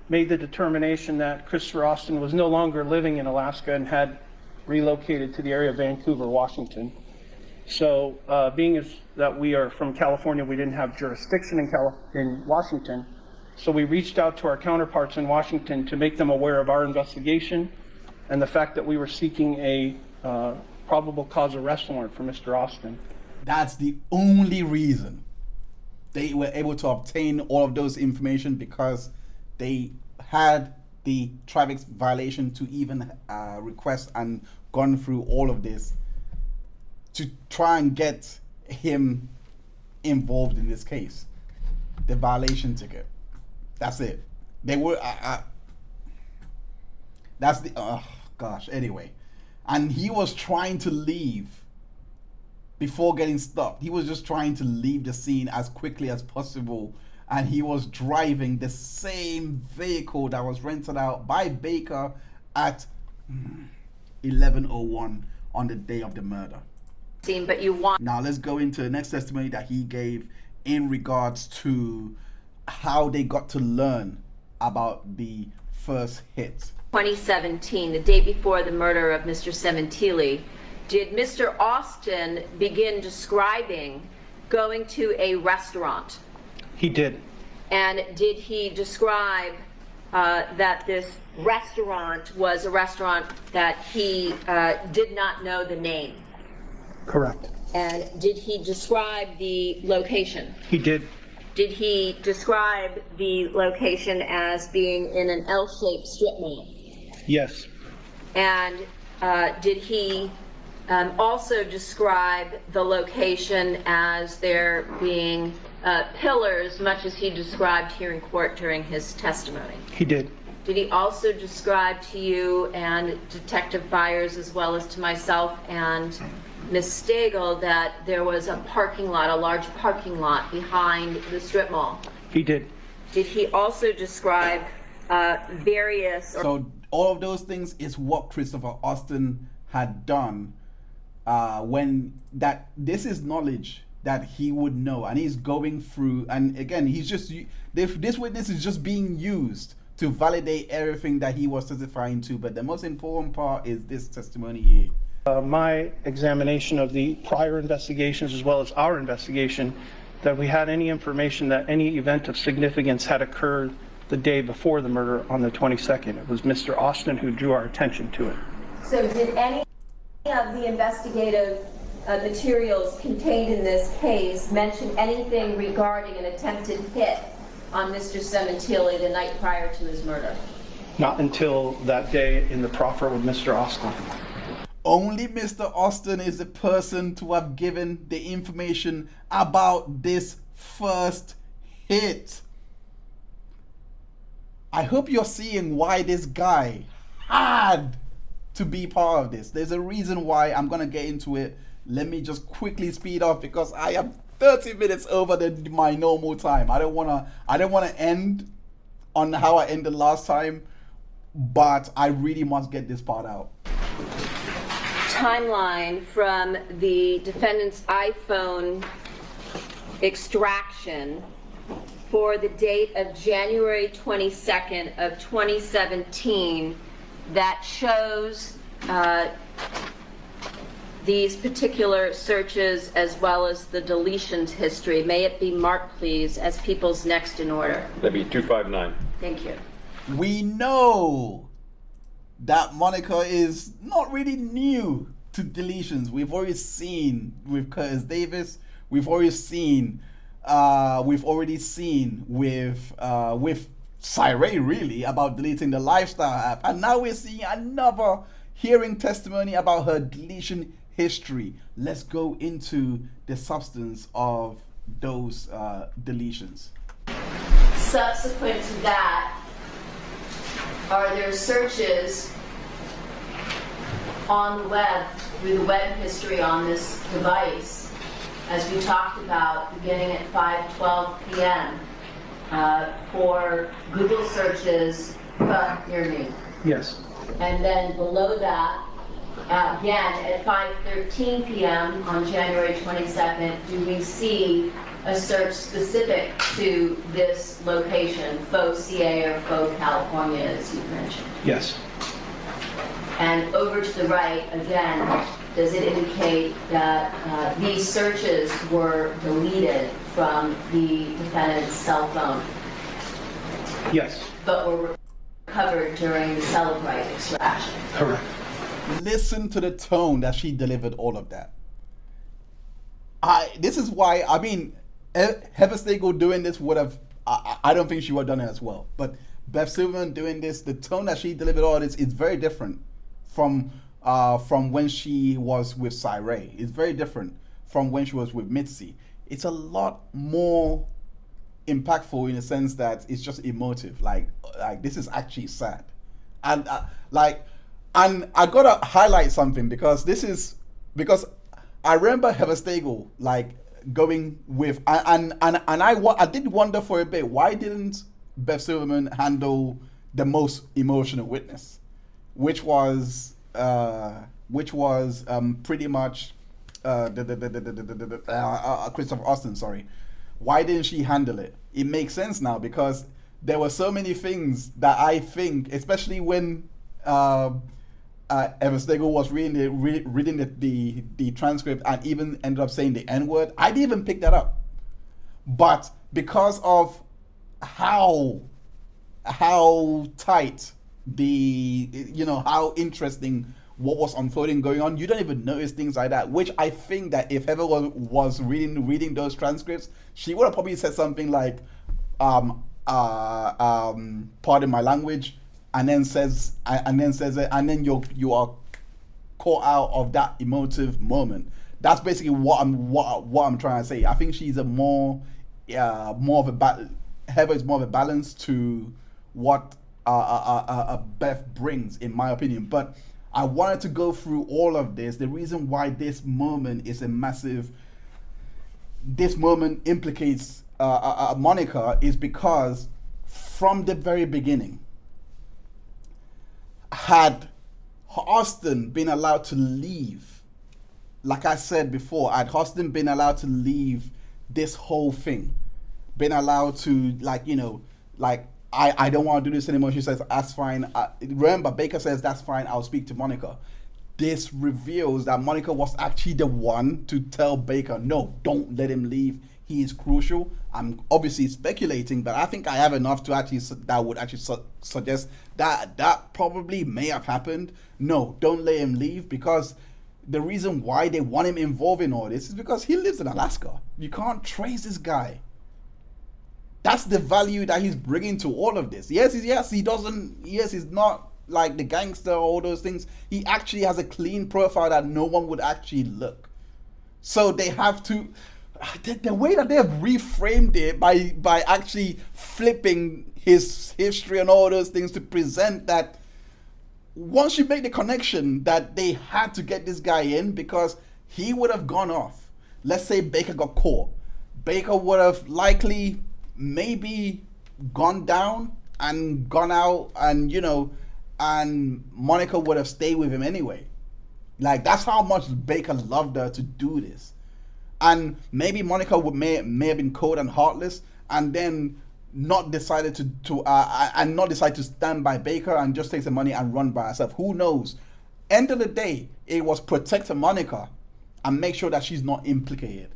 made the determination that Christopher Austin was no longer living in Alaska and had relocated to the area of Vancouver, Washington. So being as that we are from California, we didn't have jurisdiction in Washington. So we reached out to our counterparts in Washington to make them aware of our investigation and the fact that we were seeking a probable cause arrest warrant for Mr. Austin. That's the only reason they were able to obtain all of those information, because they had the traffic violation to even request and gone through all of this to try and get him involved in this case. The violation ticket. That's it. They were, that's the, oh gosh, anyway. And he was trying to leave before getting stopped. He was just trying to leave the scene as quickly as possible. And he was driving the same vehicle that was rented out by Baker at 11:01 on the day of the murder. But you want. Now let's go into the next testimony that he gave in regards to how they got to learn about the first hit. 2017, the day before the murder of Mr. Sementilli, did Mr. Austin begin describing going to a restaurant? He did. And did he describe that this restaurant was a restaurant that he did not know the name? Correct. And did he describe the location? He did. Did he describe the location as being in an L-shaped strip mall? Yes. And did he also describe the location as there being pillars, much as he described here in court during his testimony? He did. Did he also describe to you and Detective Byers, as well as to myself and Ms. Stagel, that there was a parking lot, a large parking lot behind the strip mall? He did. Did he also describe various... So all of those things is what Christopher Austin had done when that, this is knowledge that he would know, and he's going through, and again, he's just, this witness is just being used to validate everything that he was testifying to, but the most important part is this testimony here. My examination of the prior investigations, as well as our investigation, that we had any information that any event of significance had occurred the day before the murder on the 22nd. It was Mr. Austin who drew our attention to it. So did any of the investigative materials contained in this case mention anything regarding an attempted hit on Mr. Sementilli the night prior to his murder? Not until that day in the proffer with Mr. Austin. Only Mr. Austin is the person to have given the information about this first hit. I hope you're seeing why this guy had to be part of this. There's a reason why. I'm gonna get into it. Let me just quickly speed up because I am 30 minutes over my normal time. I don't wanna end on how I ended last time, but I really must get this part out. Timeline from the defendant's iPhone extraction for the date of January 22nd of 2017 that shows these particular searches as well as the deletions history. May it be marked, please, as people's next in order. That'd be 259. Thank you. We know that Monica is not really new to deletions. We've already seen with Curtis Davis. We've already seen with Cyree really about deleting the lifestyle app, and now we're seeing another hearing testimony about her deletion history. Let's go into the substance of those deletions. Subsequent to that, are there searches on the web, through the web history on this device, as we talked about, beginning at 5:12 p.m. For Google searches near me? Yes. And then below that, again at 5:13 p.m. on January 22nd, do we see a search specific to this location, faux CA or faux California, as you mentioned? Yes. And over to the right, again, does it indicate that these searches were deleted from the defendant's cell phone? Yes. But were recovered during the Celebrite extraction? Correct. Listen to the tone that she delivered all of that. This is why, I mean, Heather Stagel doing this would have, I don't think she would have done it as well. But Beth Silverman doing this, the tone that she delivered all this is very different from when she was with Cyree. It's very different from when she was with Mitzi. It's a lot more impactful in the sense that it's just emotive. Like this is actually sad, and and I gotta highlight something because I remember Heather Stagel going with and I did wonder for a bit, why didn't Beth Silverman handle the most emotional witness, which was pretty much Christopher Austin. Sorry, why didn't she handle it? It makes sense now because there were so many things that I think, especially when Heather Stagel was reading the transcript and even ended up saying the N-word. I didn't even pick that up, but because of how tight how interesting what was unfolding going on, you don't even notice things like that, which I think that if Heather was reading those transcripts, she would have probably said something like pardon my language, and then says it, and then you are caught out of that emotive moment. That's basically what I'm trying to say. I think she's Heather is more of a balance to what Beth brings, in my opinion. But I wanted to go through all of this. The reason why this moment implicates Monica is because from the very beginning, had Austin been allowed to leave, like I said before, had Austin been allowed to leave this whole thing, been allowed to I don't want to do this anymore. She says, that's fine. Remember, Baker says, that's fine, I'll speak to Monica. This reveals that Monica was actually the one to tell Baker, no, don't let him leave. He is crucial. I'm obviously speculating, but I think I have enough that would actually suggest that probably may have happened. No, don't let him leave, because the reason why they want him involved in all this is because he lives in Alaska. You can't trace this guy. That's the value that he's bringing to all of this. Yes, he's not like the gangster or all those things. He actually has a clean profile that no one would actually look. So they have to, the way that they have reframed it by actually flipping his history and all those things to present that once you make the connection that they had to get this guy in because he would have gone off. Let's say Baker got caught. Baker would have likely maybe gone down and gone out, and and Monica would have stayed with him anyway. Like, that's how much Baker loved her to do this. And maybe Monica may have been cold and heartless, and then not decided to stand by Baker and just take the money and run by herself. Who knows? End of the day, it was protect Monica and make sure that she's not implicated.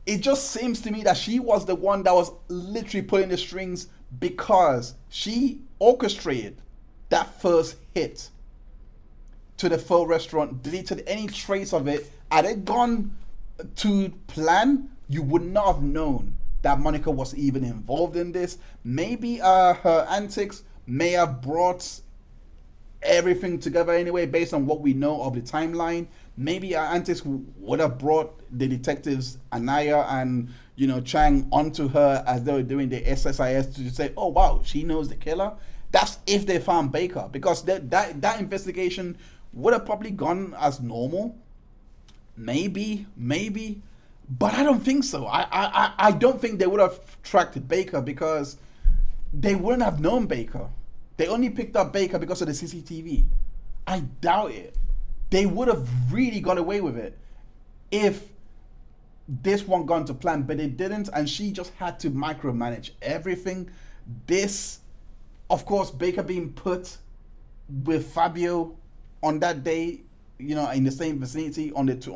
It just seems to me that she was the one that was literally pulling the strings because she orchestrated that first hit to the Pho restaurant, deleted any trace of it. Had it gone to plan, you would not have known that Monica was even involved in this. Maybe her antics may have brought everything together anyway, based on what we know of the timeline. Maybe her antics would have brought the detectives Anaya and Chang onto her as they were doing the SSIS to say, oh wow, she knows the killer. That's if they found Baker, because that investigation would have probably gone as normal. Maybe, but I don't think so. I don't think they would have tracked Baker because they wouldn't have known Baker. They only picked up Baker because of the CCTV. I doubt it. They would have really got away with it if this one gone to plan, but it didn't, and she just had to micromanage everything. This, of course, Baker being put with Fabio on that day, in the same vicinity on the two,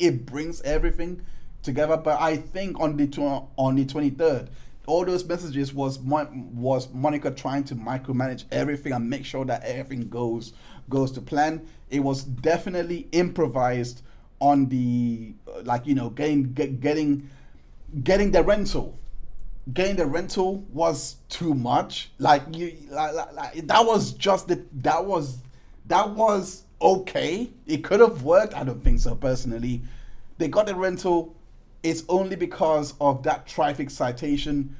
it brings everything together. But I think on the 23rd, all those messages was Monica trying to micromanage everything and make sure that everything goes to plan. It was definitely improvised on the getting the rental. Getting the rental was too much. That was okay. It could have worked. I don't think so personally. They got the rental. It's only because of that traffic citation,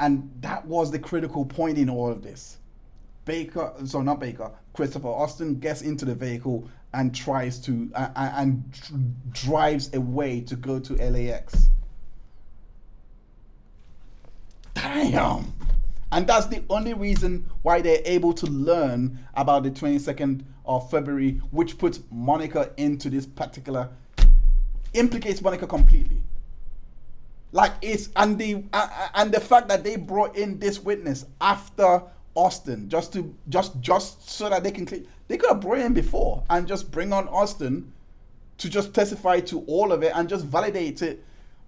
and that was the critical point in all of this. Christopher Austin gets into the vehicle and tries to drives away to go to LAX. Damn. And that's the only reason why they're able to learn about the 22nd of February, which puts Monica into this particular, implicates Monica completely. And the fact that they brought in this witness after Austin, just so that they could have brought him before and just bring on Austin to just testify to all of it and just validate it.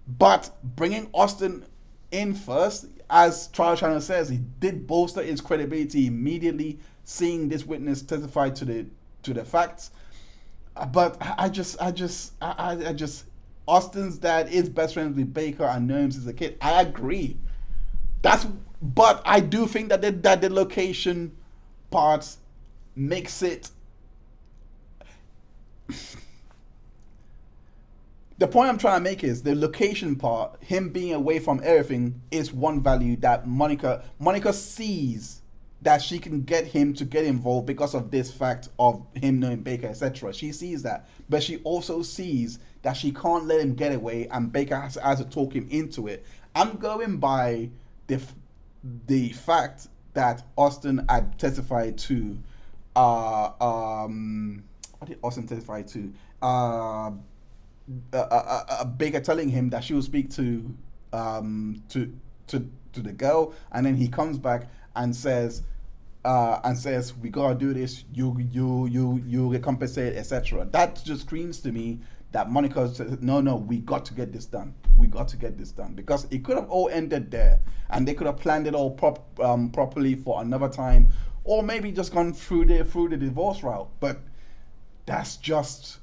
But bringing Austin in first, as Trial Channel says, he did bolster his credibility immediately, seeing this witness testify to the facts. But I just Austin's dad is best friends with Baker and knows him since a kid. I agree. But I do think that the location part makes it. The point I'm trying to make is the location part, him being away from everything, is one value that Monica sees that she can get him to get involved because of this fact of him knowing Baker, etc. She sees that, but she also sees that she can't let him get away, and Baker has to talk him into it. I'm going by the fact that Austin had testified to. What did Austin testify to? Baker telling him that she will speak to the girl, and then he comes back and says we gotta do this. You get compensated, etc. That just screams to me that Monica said, no, we got to get this done. We got to get this done, because it could have all ended there, and they could have planned it all properly for another time, or maybe just gone through the divorce route. But that's just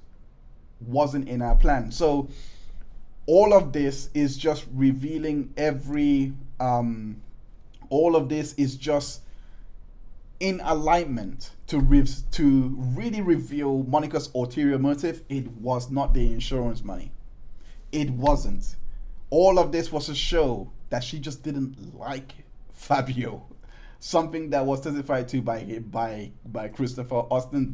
wasn't in our plan. So all of this is just revealing all of this is just in alignment to really reveal Monica's ulterior motive. It was not the insurance money. It wasn't. All of this was to show that she just didn't like Fabio. Something that was testified to by Christopher Austin.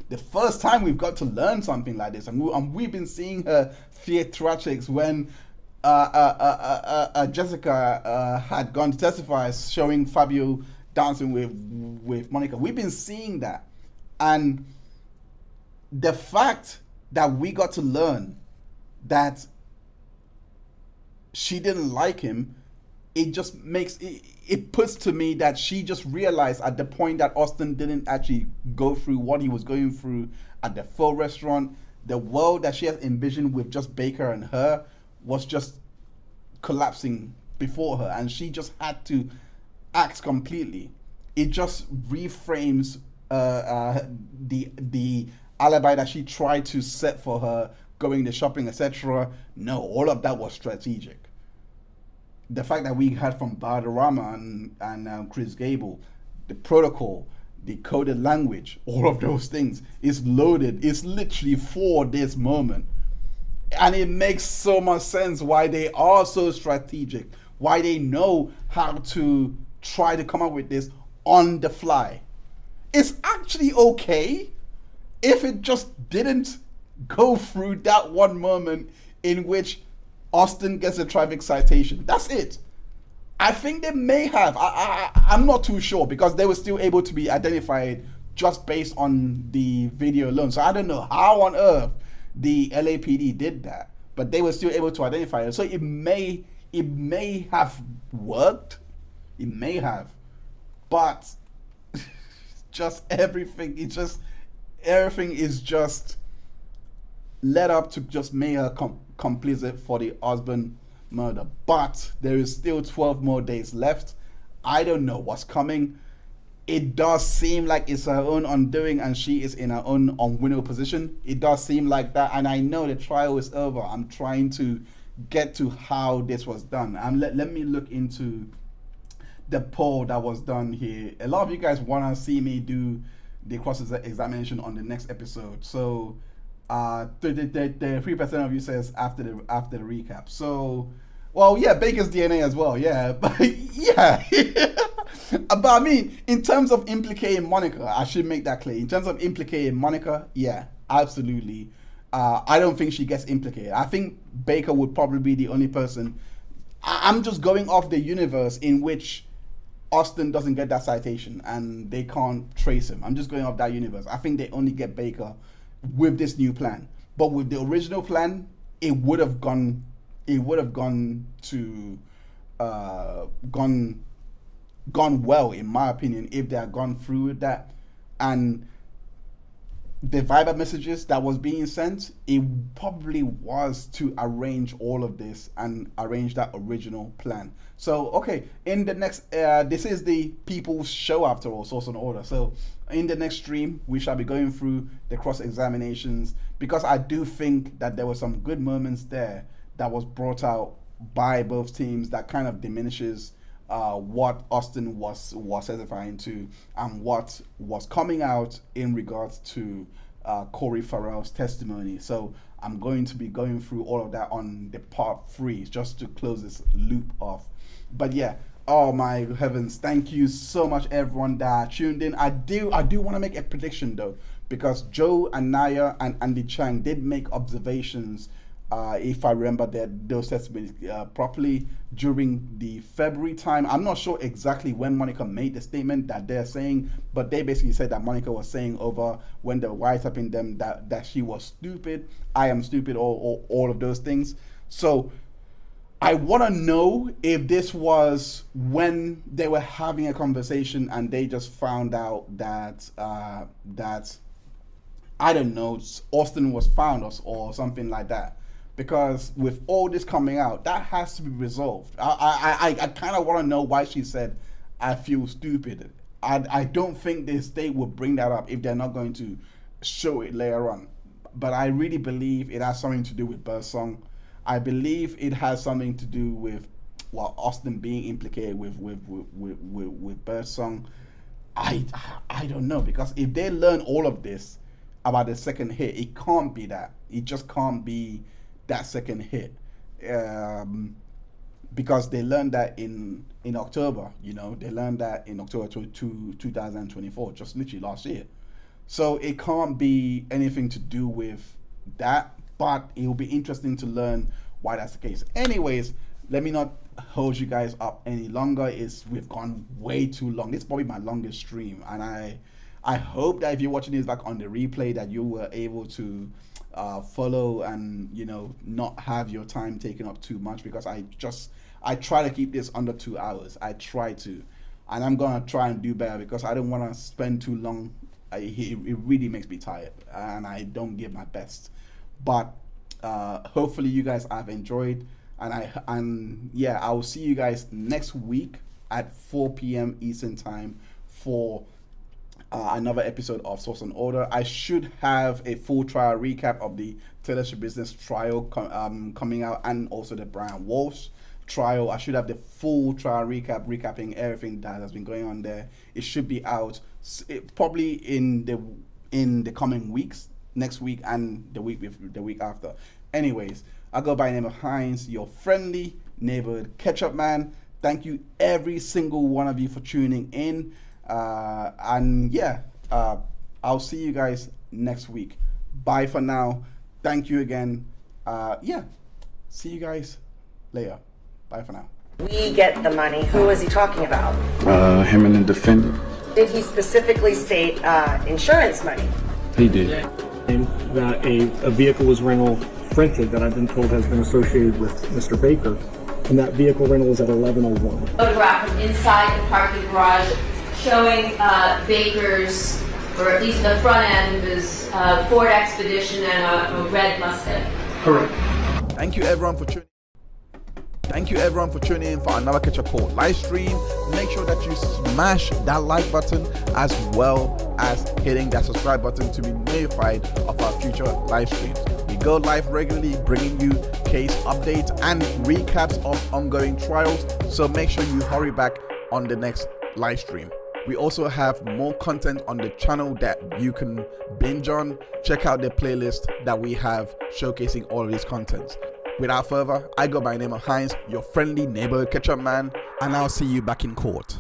The first time we've got to learn something like this, and we've been seeing her theatrics when Jessica had gone to testify, showing Fabio dancing with Monica. We've been seeing that, and the fact that we got to learn that she didn't like him, it just makes it puts to me that she just realized at the point that Austin didn't actually go through what he was going through at the Pho restaurant. The world that she has envisioned with just Baker and her was just collapsing before her, and she just had to act completely. It just reframes the alibi that she tried to set for her going to shopping, etc. No, all of that was strategic. The fact that we had from Badarama and Chris Gable, the protocol, the coded language, all of those things is loaded. It's literally for this moment. And it makes so much sense why they are so strategic, why they know how to try to come up with this on the fly. It's actually okay if it just didn't go through that one moment in which Austin gets a traffic citation. That's it. I think they may have. I'm not too sure, because they were still able to be identified just based on the video alone. So I don't know how on earth the LAPD did that, but they were still able to identify it. So it may have worked. It may have, but just everything is just led up to just make her complicit for the husband murder. But there is still 12 more days left. I don't know what's coming. It does seem like it's her own undoing, and she is in her own unwinnable position. It does seem like that, and I know the trial is over. I'm trying to get to how this was done. Let me look into the poll that was done here. A lot of you guys want to see me do the cross-examination on the next episode. So 33% of you says after the recap. So, well, yeah, Baker's DNA as well. Yeah, but yeah. But I mean, in terms of implicating Monica, I should make that clear. In terms of implicating Monica, yeah, absolutely. I don't think she gets implicated. I think Baker would probably be the only person. I'm just going off the universe in which Austin doesn't get that citation and they can't trace him. I'm just going off that universe. I think they only get Baker with this new plan. But with the original plan, it would have gone well, in my opinion, if they had gone through with that. And the Viber messages that was being sent, it probably was to arrange all of this and arrange that original plan. So, okay, in the next, this is the people's show after all, Source and Order. So in the next stream, we shall be going through the cross-examinations, because I do think that there were some good moments there that was brought out by both teams that kind of diminishes what Austin was testifying to and what was coming out in regards to Corey Farrell's testimony. So I'm going to be going through all of that on the part 3, just to close this loop off. But yeah, oh my heavens, thank you so much everyone that tuned in. I do want to make a prediction though, because Joe Anaya and Andy Chang did make observations, if I remember those testimonies properly, during the February time. I'm not sure exactly when Monica made the statement that they're saying, but they basically said that Monica was saying over when they were wiretapping them that she was stupid, I am stupid, or all of those things. So I want to know if this was when they were having a conversation and they just found out that I don't know, Austin was found or something like that. Because with all this coming out, that has to be resolved. I kind of want to know why she said, I feel stupid. I don't think the state will bring that up if they're not going to show it later on. But I really believe it has something to do with Birdsong. I believe it has something to do with Austin being implicated with Birdsong. I don't know, because if they learn all of this about the second hit, it can't be that. It just can't be that second hit. Because they learned that in October, they learned that in October 2024, just literally last year. So it can't be anything to do with that, but it will be interesting to learn why that's the case. Anyways, let me not hold you guys up any longer. We've gone way too long. This is probably my longest stream, and I hope that if you're watching this back on the replay, that you were able to follow and not have your time taken up too much, because I try to keep this under 2 hours. I try to, and I'm gonna try and do better, because I don't want to spend too long. It really makes me tired, and I don't give my best. But hopefully you guys have enjoyed, and yeah, I will see you guys next week at 4 p.m. Eastern time for another episode of Source and Order. I should have a full trial recap of the Taylorship Business trial coming out, and also the Brian Walsh trial. I should have the full trial recapping everything that has been going on there. It should be out probably in the coming weeks, next week and the week after. Anyways, I go by the name of Heinz, your friendly neighborhood Ketchup man. Thank you every single one of you for tuning in. And yeah, I'll see you guys next week. Bye for now. Thank you again. Yeah, see you guys later. Bye for now. We get the money. Who was he talking about? Him and the defendant. Did he specifically state insurance money? He did. And that a vehicle was rented that I've been told has been associated with Mr. Baker, and that vehicle rental was at 11:01. Photograph from inside the parking garage showing Baker's, or at least the front end of his Ford Expedition and a red Mustang. Correct. Thank you everyone for tuning. Thank you everyone for tuning in for another Ketchup Court live stream. Make sure that you smash that like button, as well as hitting that subscribe button to be notified of our future live streams. We go live regularly, bringing you case updates and recaps of ongoing trials, so make sure you hurry back on the next live stream. We also have more content on the channel that you can binge on. Check out the playlist that we have showcasing all of these contents. Without further, I go by the name of Heinz, your friendly neighborhood Ketchup man, and I'll see you back in court.